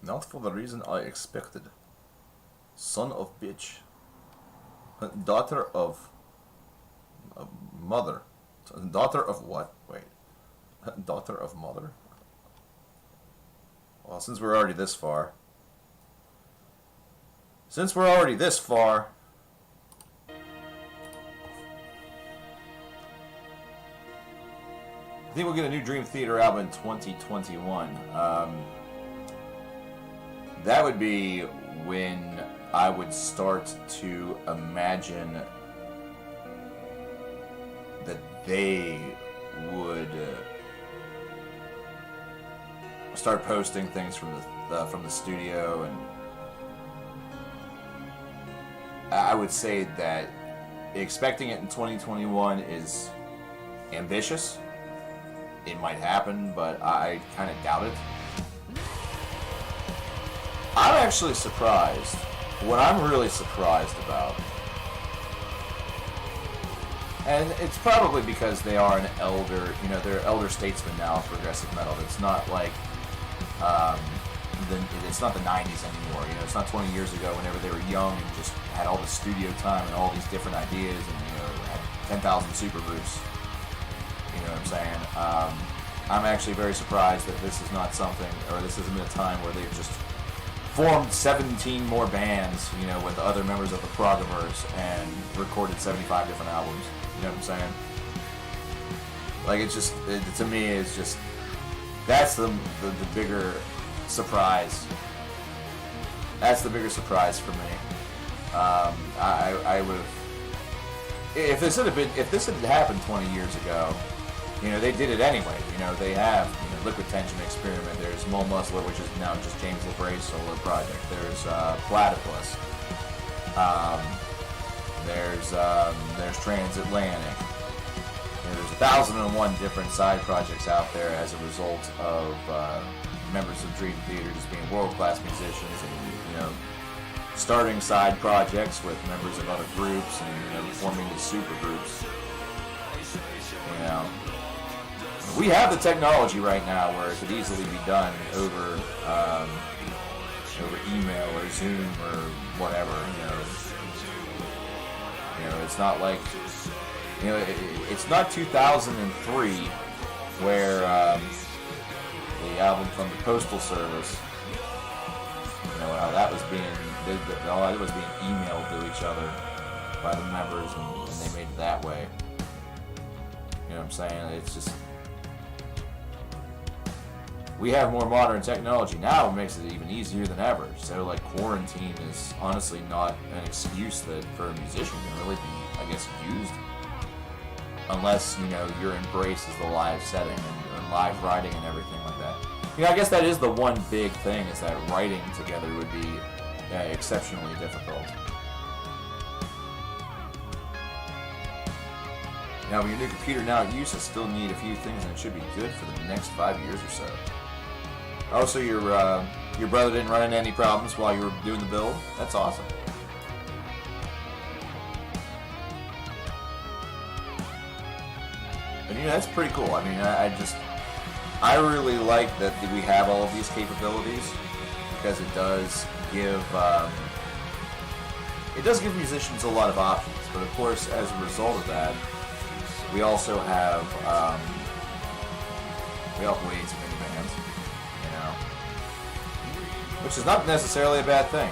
Not for the reason I expected. Son of bitch. Daughter of... mother. Daughter of what? Wait. Daughter of mother? Well, since we're already this far... I think we'll get a new Dream Theater album in 2021. That would be when I would start to imagine that they would start posting things from the studio, and I would say that expecting it in 2021 is ambitious. It might happen, but I kind of doubt it. I'm actually surprised. What I'm really surprised about, and it's probably because they are an elder, they're elder statesmen now of progressive metal. It's not like, it's not the 90s anymore. It's not 20 years ago whenever they were young and just had all the studio time and all these different ideas and, had 10,000 supergroups. You know what I'm saying? I'm actually very surprised that this is not something, or this isn't a time where they've just formed 17 more bands, with other members of the Progverse and recorded 75 different albums. You know what I'm saying? Like, to me, it's just, that's the bigger surprise. That's the bigger surprise for me. I would have, if this had happened 20 years ago, they did it anyway. They have Liquid Tension Experiment. There's Mole Muscler, which is now just James LaBrae's solo project. There's Platypus. There's Transatlantic. There's 1,001 different side projects out there as a result of members of Dream Theater just being world-class musicians and starting side projects with members of other groups and forming these super groups. We have the technology right now where it could easily be done over email or Zoom or whatever. It's not like it's not 2003 where the album from the Postal Service, how that was being emailed to each other by the members, and they made it that way. You know what I'm saying? It's just, we have more modern technology now. It makes it even easier than ever. So, like, quarantine is honestly not an excuse that for a musician can really be, I guess, used, unless your embrace is the live setting and live writing and everything like that. I guess that is the one big thing, is that writing together would be exceptionally difficult. Now, with your new computer now at use, I still need a few things, and it should be good for the next 5 years or so. Oh, so your brother didn't run into any problems while you were doing the build? That's awesome. And that's pretty cool. I mean, I really like that we have all of these capabilities, because it does give musicians a lot of options. But of course, as a result of that, We also have way too many bands, you know, which is not necessarily a bad thing.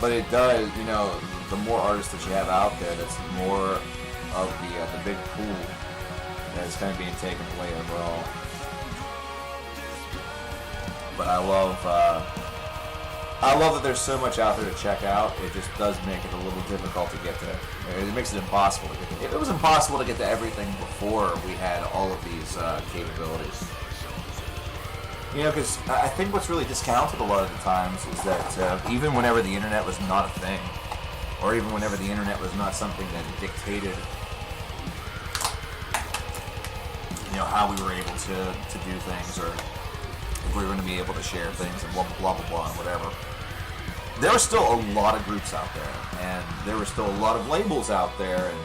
But it does, you know, the more artists that you have out there, that's more of the big pool that's kind of being taken away overall. But I love that there's so much out there to check out. It just does make it a little difficult to get to. It makes it impossible to get to. If it was impossible to get to everything before we had all of these capabilities. You know, because I think what's really discounted a lot of the times is that even whenever the internet was not a thing, or even whenever the internet was not something that dictated, you know, how we were able to do things, or if we were going to be able to share things, and blah, blah, blah, blah, and whatever. There were still a lot of groups out there, and there were still a lot of labels out there, and,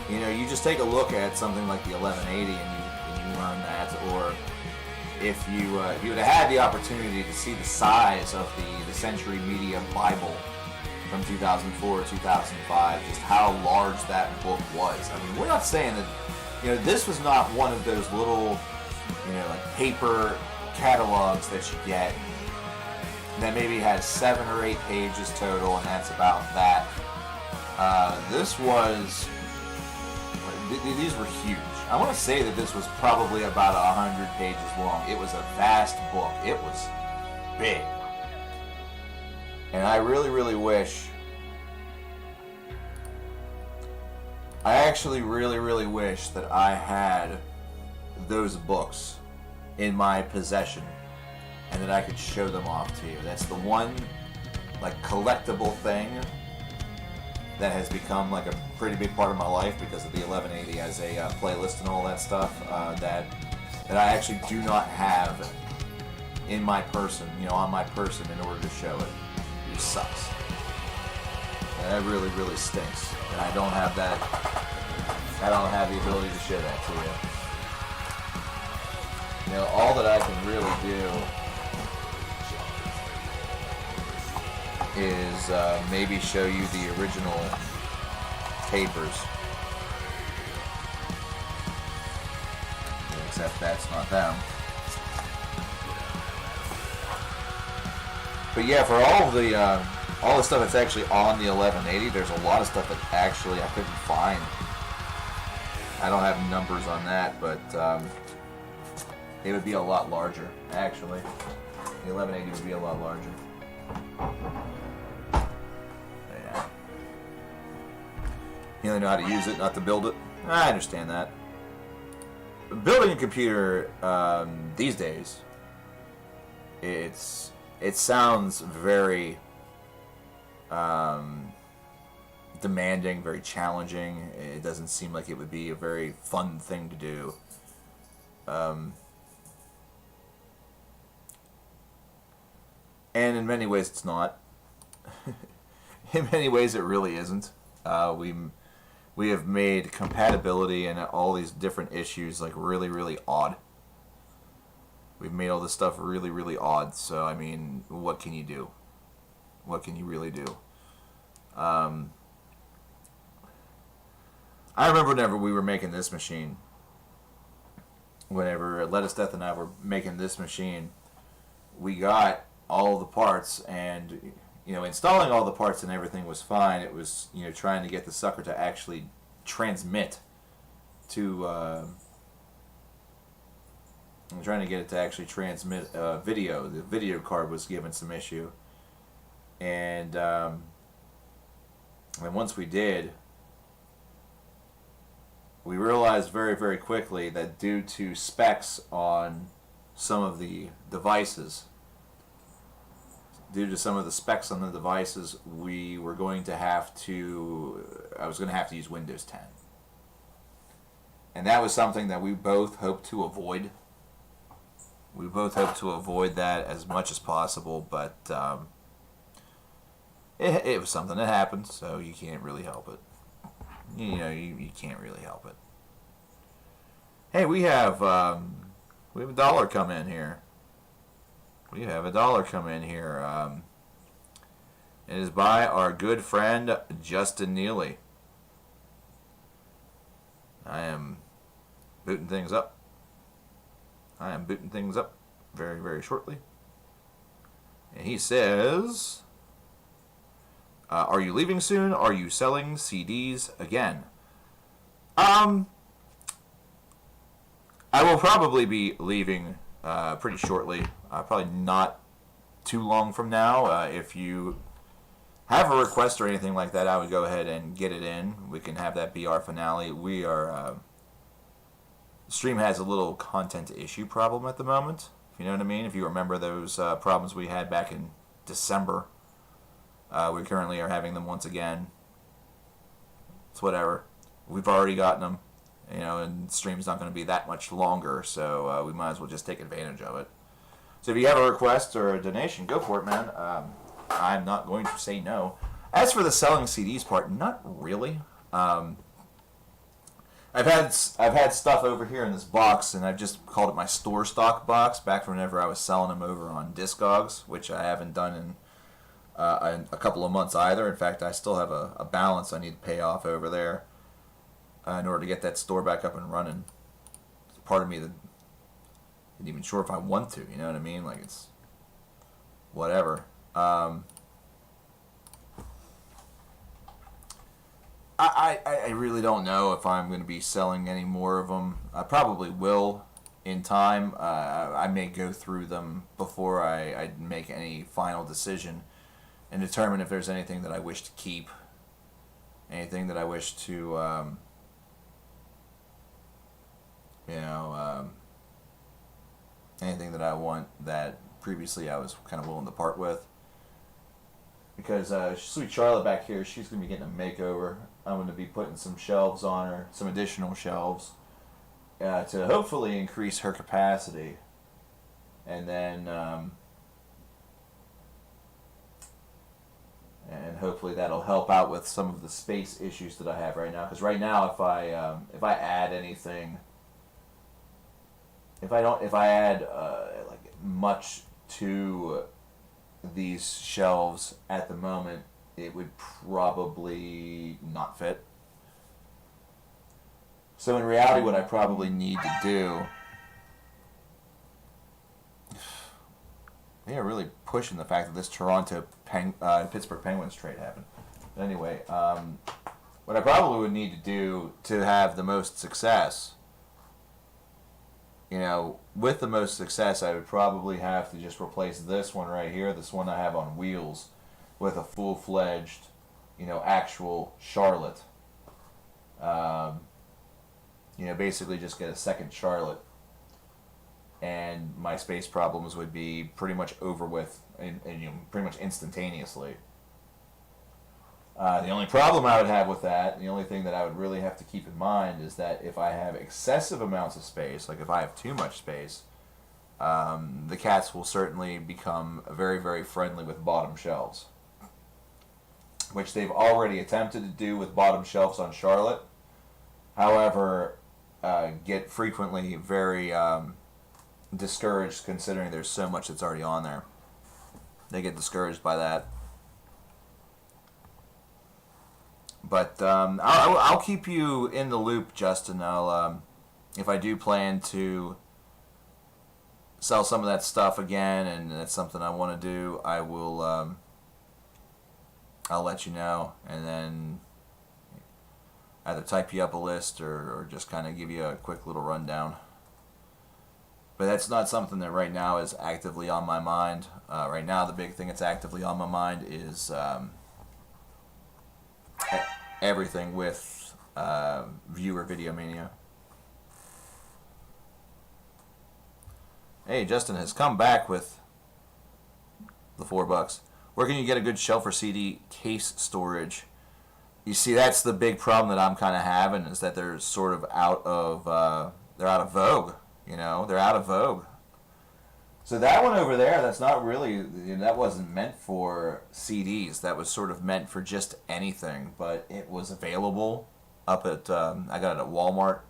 you know, you just take a look at something like the 1180, and you learn that, or if you would have had the opportunity to see the size of the Century Media Bible from 2004 2005, just how large that book was. I mean, we're not saying that, you know, this was not one of those little, you know, like paper catalogs that you get that maybe has 7 or 8 pages total, and that's about that. This was, these were huge. I want to say that this was probably about 100 pages long. It was a vast book. It was big. And I really, really wish, I actually really, really wish that I had those books in my possession and that I could show them off to you. That's the one, like, collectible thing that has become like a pretty big part of my life because of the 1180 as a playlist and all that stuff, that I actually do not have in my person, you know, on my person in order to show it. It sucks. And that really, really stinks. And I don't have that, I don't have the ability to show that to you. You know, all that I can really do is maybe show you the original papers. Except that's not them. But yeah, for all the stuff that's actually on the 1180, there's a lot of stuff that actually I couldn't find. I don't have numbers on that, but it would be a lot larger, actually. The 1180 would be a lot larger. Yeah. You only know how to use it, not to build it. I understand that. Building a computer these days, it sounds very demanding, very challenging. It doesn't seem like it would be a very fun thing to do. And in many ways it's not. In many ways it really isn't. We have made compatibility and all these different issues like really, really odd. We've made all this stuff really, really odd. So, I mean, what can you do? What can you really do? I remember whenever we were making this machine, whenever Lettuce Death and I were making this machine, we got all the parts, and you know, installing all the parts and everything was fine. It was, you know, trying to get the sucker to actually transmit to I'm trying to get it to actually transmit video. The video card was given some issue, and once we did, we realized very, very quickly that due to specs on some of the devices, we were going to have to, I was going to have to use Windows 10. And that was something that we both hoped to avoid. We both hoped to avoid that as much as possible, but it was something that happened, so you can't really help it. You know, you can't really help it. Hey, we have $1 come in here. We have $1 come in here. It is by our good friend Justin Neely. I am booting things up. Very, very shortly. And he says, are you leaving soon? Are you selling CDs again? I will probably be leaving pretty shortly. Probably not too long from now. If you have a request or anything like that, I would go ahead and get it in. We can have that be our finale. We are... stream has a little content issue problem at the moment, if you know what I mean. If you remember those problems we had back in December, we currently are having them once again. It's whatever. We've already gotten them, you know, and stream's not going to be that much longer, so we might as well just take advantage of it. So if you have a request or a donation, go for it, man. I'm not going to say no. As for the selling CDs part, not really. I've had stuff over here in this box, and I've just called it my store stock box, back from whenever I was selling them over on Discogs, which I haven't done in a couple of months either. In fact, I still have a balance I need to pay off over there in order to get that store back up and running. It's part of me that isn't even sure if I want to, you know what I mean? Like, it's whatever. I really don't know if I'm going to be selling any more of them. I probably will in time. I may go through them before I make any final decision and determine if there's anything that I wish to keep, anything that I wish to, anything that I want that previously I was kind of willing to part with. Because sweet Charlotte back here, she's going to be getting a makeover. I'm going to be putting some shelves on her, some additional shelves, to hopefully increase her capacity. And then, and hopefully that'll help out with some of the space issues that I have right now. Because right now, if I add anything, if I add like much to these shelves at the moment, it would probably not fit. So in reality, what I probably need to do, they are really pushing the fact that this Pittsburgh Penguins trade happened. But anyway, what I probably would need to do to have the most success, with the most success, I would probably have to just replace this one right here, this one I have on wheels, with a full-fledged, actual Charlotte. Basically just get a second Charlotte, and my space problems would be pretty much over with, and pretty much instantaneously. The only problem I would have with that, the only thing that I would really have to keep in mind, is that if I have excessive amounts of space, like if I have too much space, the cats will certainly become very, very friendly with bottom shelves, which they've already attempted to do with bottom shelves on Charlotte. However, get frequently very discouraged, considering there's so much that's already on there. They get discouraged by that. But I'll keep you in the loop, Justin. If I do plan to sell some of that stuff again, and that's something I want to do, I will. I'll let you know, and then either type you up a list or just kind of give you a quick little rundown. But that's not something that right now is actively on my mind. Right now, the big thing that's actively on my mind is everything with viewer Videomania. Hey, Justin has come back with the $4. Where can you get a good shelf or CD case storage? You see, that's the big problem that I'm kind of having, is that they're sort of out of they're out of vogue. They're out of vogue. So that one over there, that's not really, that wasn't meant for CDs. That was sort of meant for just anything, but it was available up at, I got it at Walmart.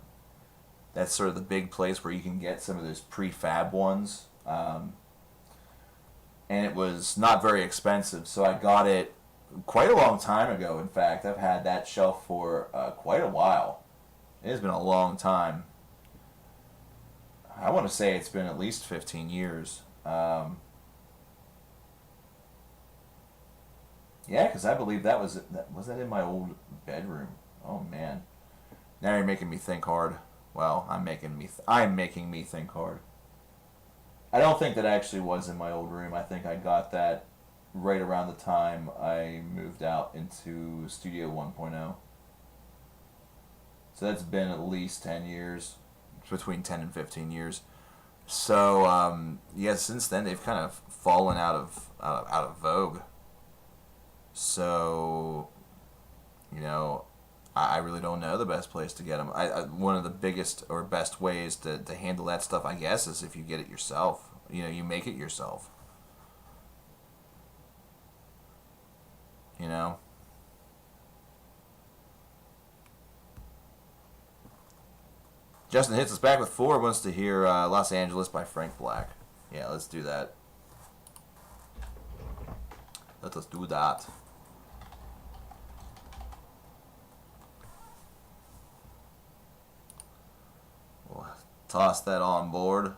That's sort of the big place where you can get some of those prefab ones. And it was not very expensive, so I got it quite a long time ago. In fact, I've had that shelf for quite a while. It has been a long time. I want to say it's been at least 15 years. Yeah, because I believe that was that in my old bedroom. Oh man, now you're making me think hard. Well, I'm making me think hard. I don't think that actually was in my old room. I think I got that right around the time I moved out into Studio 1.0. So that's been at least 10 years, between 10 and 15 years. So yeah, since then they've kind of fallen out of vogue. So, you know, I really don't know the best place to get them. One of the biggest or best ways to handle that stuff, I guess, is if you get it yourself. You know, you make it yourself. You know? Justin hits us back with 4, wants to hear Los Angeles by Frank Black. Yeah, let's do that. Let us do that. We'll toss that on board.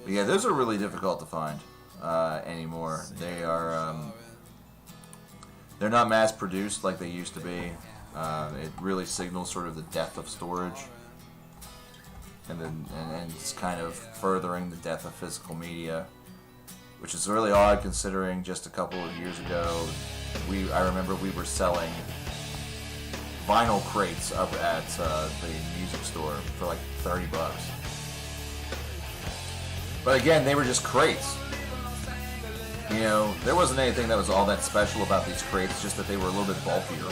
But yeah, those are really difficult to find anymore. They are they're not mass produced like they used to be. It really signals sort of the death of storage, and it's kind of furthering the death of physical media, which is really odd considering just a couple of years ago, I remember we were selling vinyl crates up at the music store for like $30. But again, they were just crates. You know, there wasn't anything that was all that special about these crates, just that they were a little bit bulkier.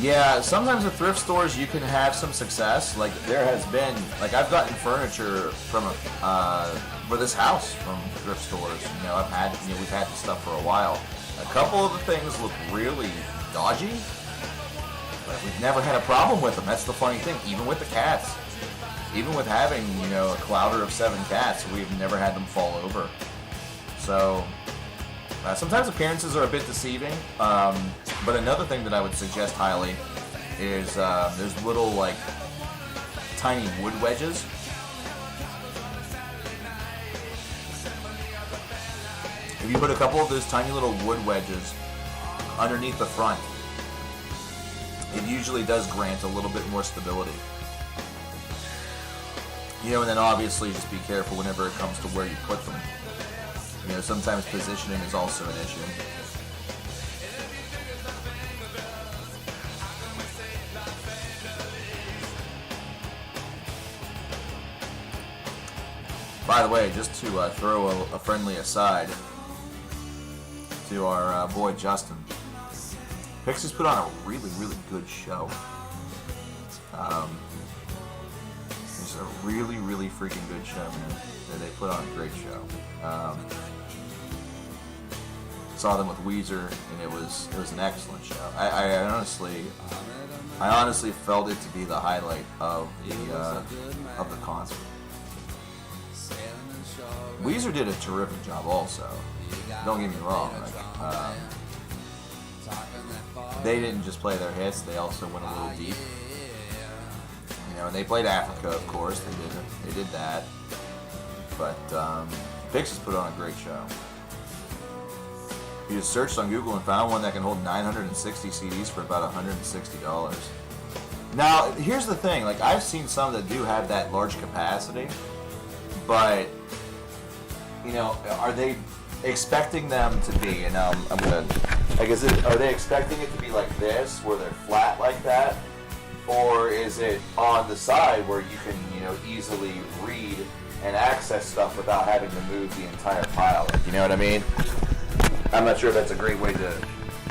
Yeah, sometimes at thrift stores you can have some success. Like there has been, like I've gotten furniture from for this house from thrift stores. You know, we've had this stuff for a while. A couple of the things look really dodgy, but we've never had a problem with them. That's the funny thing. Even with the cats, even with having, you know, a clouder of 7 cats, we've never had them fall over. So sometimes appearances are a bit deceiving. But another thing that I would suggest highly is there's little like tiny wood wedges. If you put a couple of those tiny little wood wedges underneath the front, it usually does grant a little bit more stability. You know, and then obviously just be careful whenever it comes to where you put them. You know, sometimes positioning is also an issue. By the way, just to throw a friendly aside to our boy Justin, Pixies put on a really, really good show. It's a really, really freaking good show, man. They put on a great show. Saw them with Weezer, and it was an excellent show. I honestly felt it to be the highlight of the concert. Weezer did a terrific job also. Don't get me wrong. They didn't just play their hits, they also went a little deep. You know, and they played Africa, of course. They did that. But Pixies put on a great show. You just searched on Google and found one that can hold 960 CDs for about $160. Now, here's the thing. Like, I've seen some that do have that large capacity, but you know, are they expecting them to be? And I'm gonna, like, are they expecting it to be like this, where they're flat like that, or is it on the side where you can, you know, easily read and access stuff without having to move the entire pile? You know what I mean? I'm not sure if that's a great way to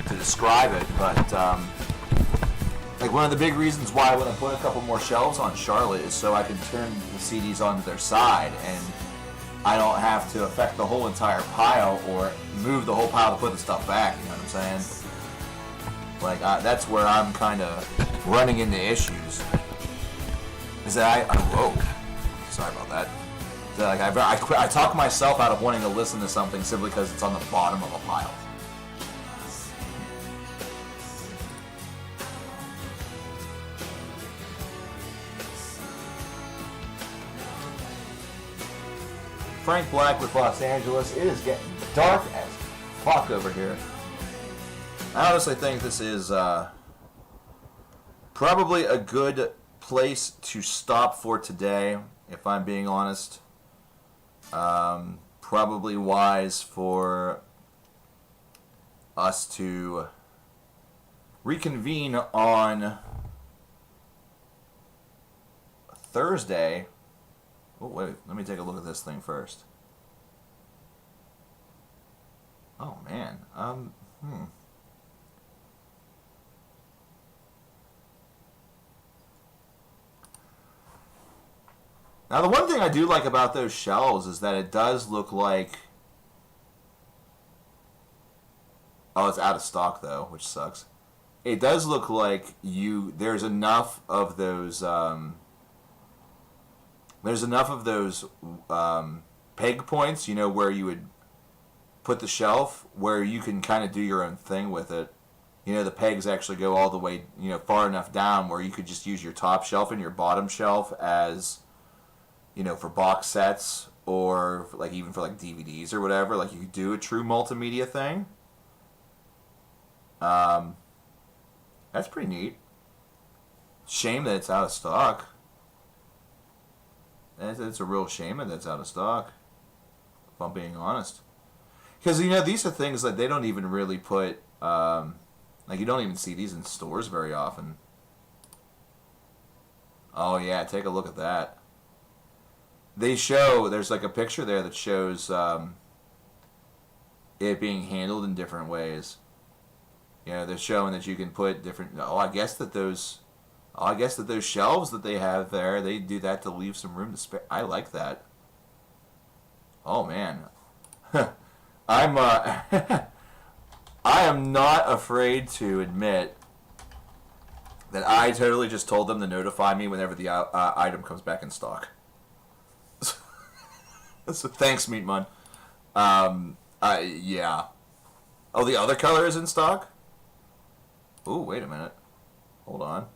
describe it, but like one of the big reasons why I want to put a couple more shelves on Charlotte is so I can turn the CDs onto their side and I don't have to affect the whole entire pile or move the whole pile to put the stuff back, you know what I'm saying? Like, that's where I'm kind of running into issues. is that whoa, sorry about that. Like I talk myself out of wanting to listen to something simply because it's on the bottom of a pile. Frank Black with Los Angeles. It is getting dark as fuck over here. I honestly think this is probably a good place to stop for today, if I'm being honest. Probably wise for us to reconvene on Thursday. Oh, wait, let me take a look at this thing first. Oh, man. Now, the one thing I do like about those shelves is that it does look like... Oh, it's out of stock, though, which sucks. It does look like there's enough of those... There's enough of those peg points, you know, where you would put the shelf, where you can kind of do your own thing with it. You know, the pegs actually go all the way, you know, far enough down where you could just use your top shelf and your bottom shelf as, you know, for box sets or like even for like DVDs or whatever. Like you could do a true multimedia thing. That's pretty neat. Shame that it's out of stock. It's a real shame that it's out of stock, if I'm being honest. Because, you know, these are things that they don't even really put, like you don't even see these in stores very often. Oh yeah, take a look at that. There's like a picture there that shows it being handled in different ways. You know, they're showing that you can put different, I guess that those shelves that they have there, they do that to leave some room to spare. I like that. Oh, man. I am not afraid to admit that I totally just told them to notify me whenever the item comes back in stock. So thanks, Meatman. Yeah. Oh, the other color is in stock? Ooh, wait a minute. Hold on.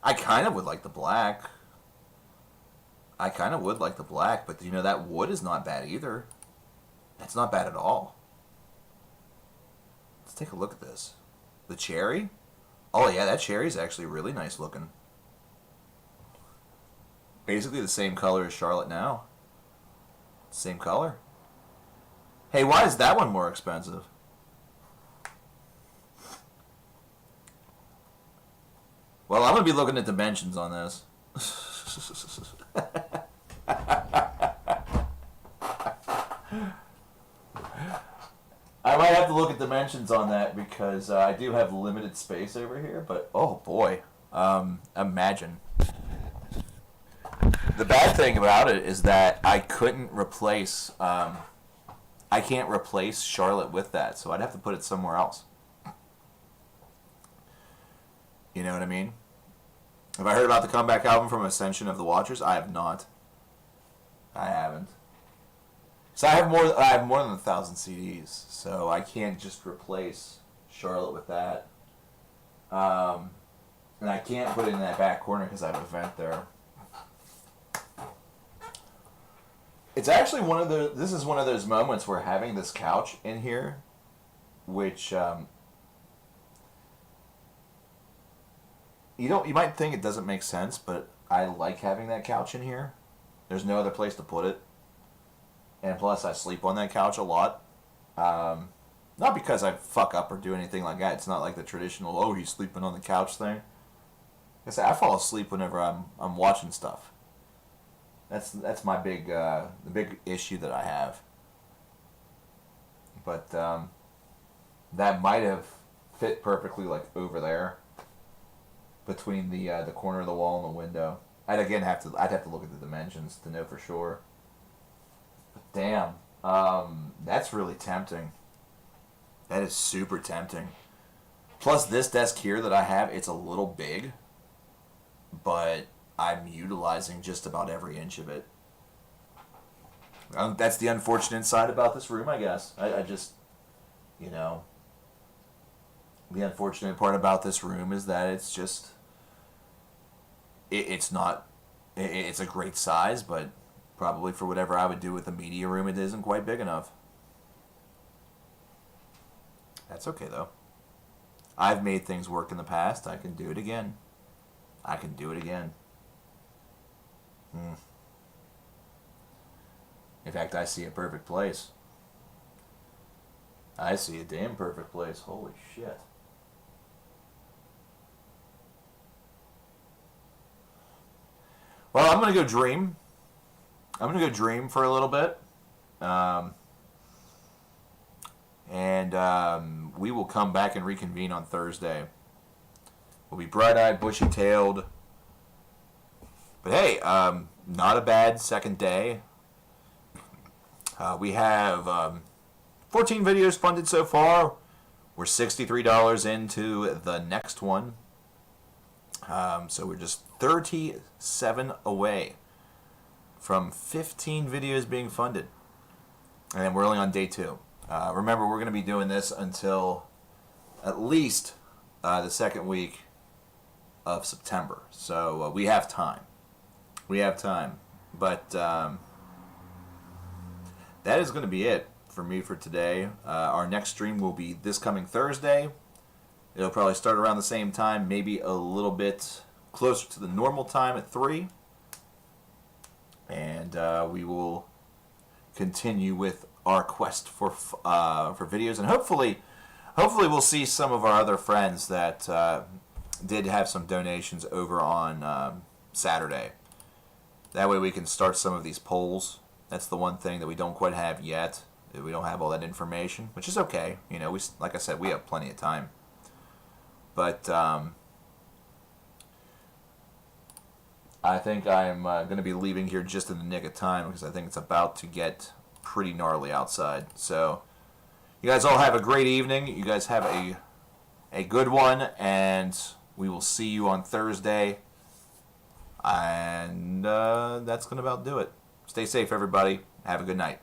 I kind of would like the black. But you know, that wood is not bad either. That's not bad at all. Let's take a look at this. The cherry? Oh yeah, that cherry is actually really nice looking. Basically the same color as Charlotte now. Same color. Hey, why is that one more expensive? Well, I'm going to be looking at dimensions on this. I might have to look at dimensions on that because I do have limited space over here, but oh boy, imagine. The bad thing about it is that I couldn't replace, I can't replace Charlotte with that, so I'd have to put it somewhere else. You know what I mean? Have I heard about the comeback album from Ascension of the Watchers? I have not. I haven't. So I have more than 1,000 CDs, so I can't just replace Charlotte with that. And I can't put it in that back corner because I have a vent there. It's actually this is one of those moments where having this couch in here, which you might think it doesn't make sense, but I like having that couch in here. There's no other place to put it. And plus, I sleep on that couch a lot. Not because I fuck up or do anything like that. It's not like the traditional, oh, he's sleeping on the couch thing. I fall asleep whenever I'm watching stuff. That's my big the big issue that I have. But that might have fit perfectly like over there, between the corner of the wall and the window. I'd have to look at the dimensions to know for sure. But damn, that's really tempting. That is super tempting. Plus, this desk here that I have, it's a little big, but I'm utilizing just about every inch of it. That's the unfortunate side about this room, I guess. I just, you know, the unfortunate part about this room is that it's just, it's not, it's a great size, but probably for whatever I would do with a media room, it isn't quite big enough. That's okay, though. I've made things work in the past. I can do it again. I can do it again. In fact, I see a perfect place. I see a damn perfect place. Holy shit. Well, I'm going to go dream. I'm going to go dream for a little bit. And we will come back and reconvene on Thursday. We'll be bright-eyed, bushy-tailed. But hey, not a bad second day. We have 14 videos funded so far. We're $63 into the next one. So we're just 37 away from 15 videos being funded. And then we're only on day 2. Remember, we're going to be doing this until at least the second week of September. So we have time. We have time. But that is going to be it for me for today. Our next stream will be this coming Thursday. It'll probably start around the same time, maybe a little bit closer to the normal time at 3. And we will continue with our quest for videos, and hopefully we'll see some of our other friends that did have some donations over on Saturday. That way we can start some of these polls. That's the one thing that we don't quite have yet. We don't have all that information, which is okay. You know, like I said, we have plenty of time. But I think I'm going to be leaving here just in the nick of time because I think it's about to get pretty gnarly outside. So you guys all have a great evening. You guys have a good one, and we will see you on Thursday. And that's going to about do it. Stay safe, everybody. Have a good night.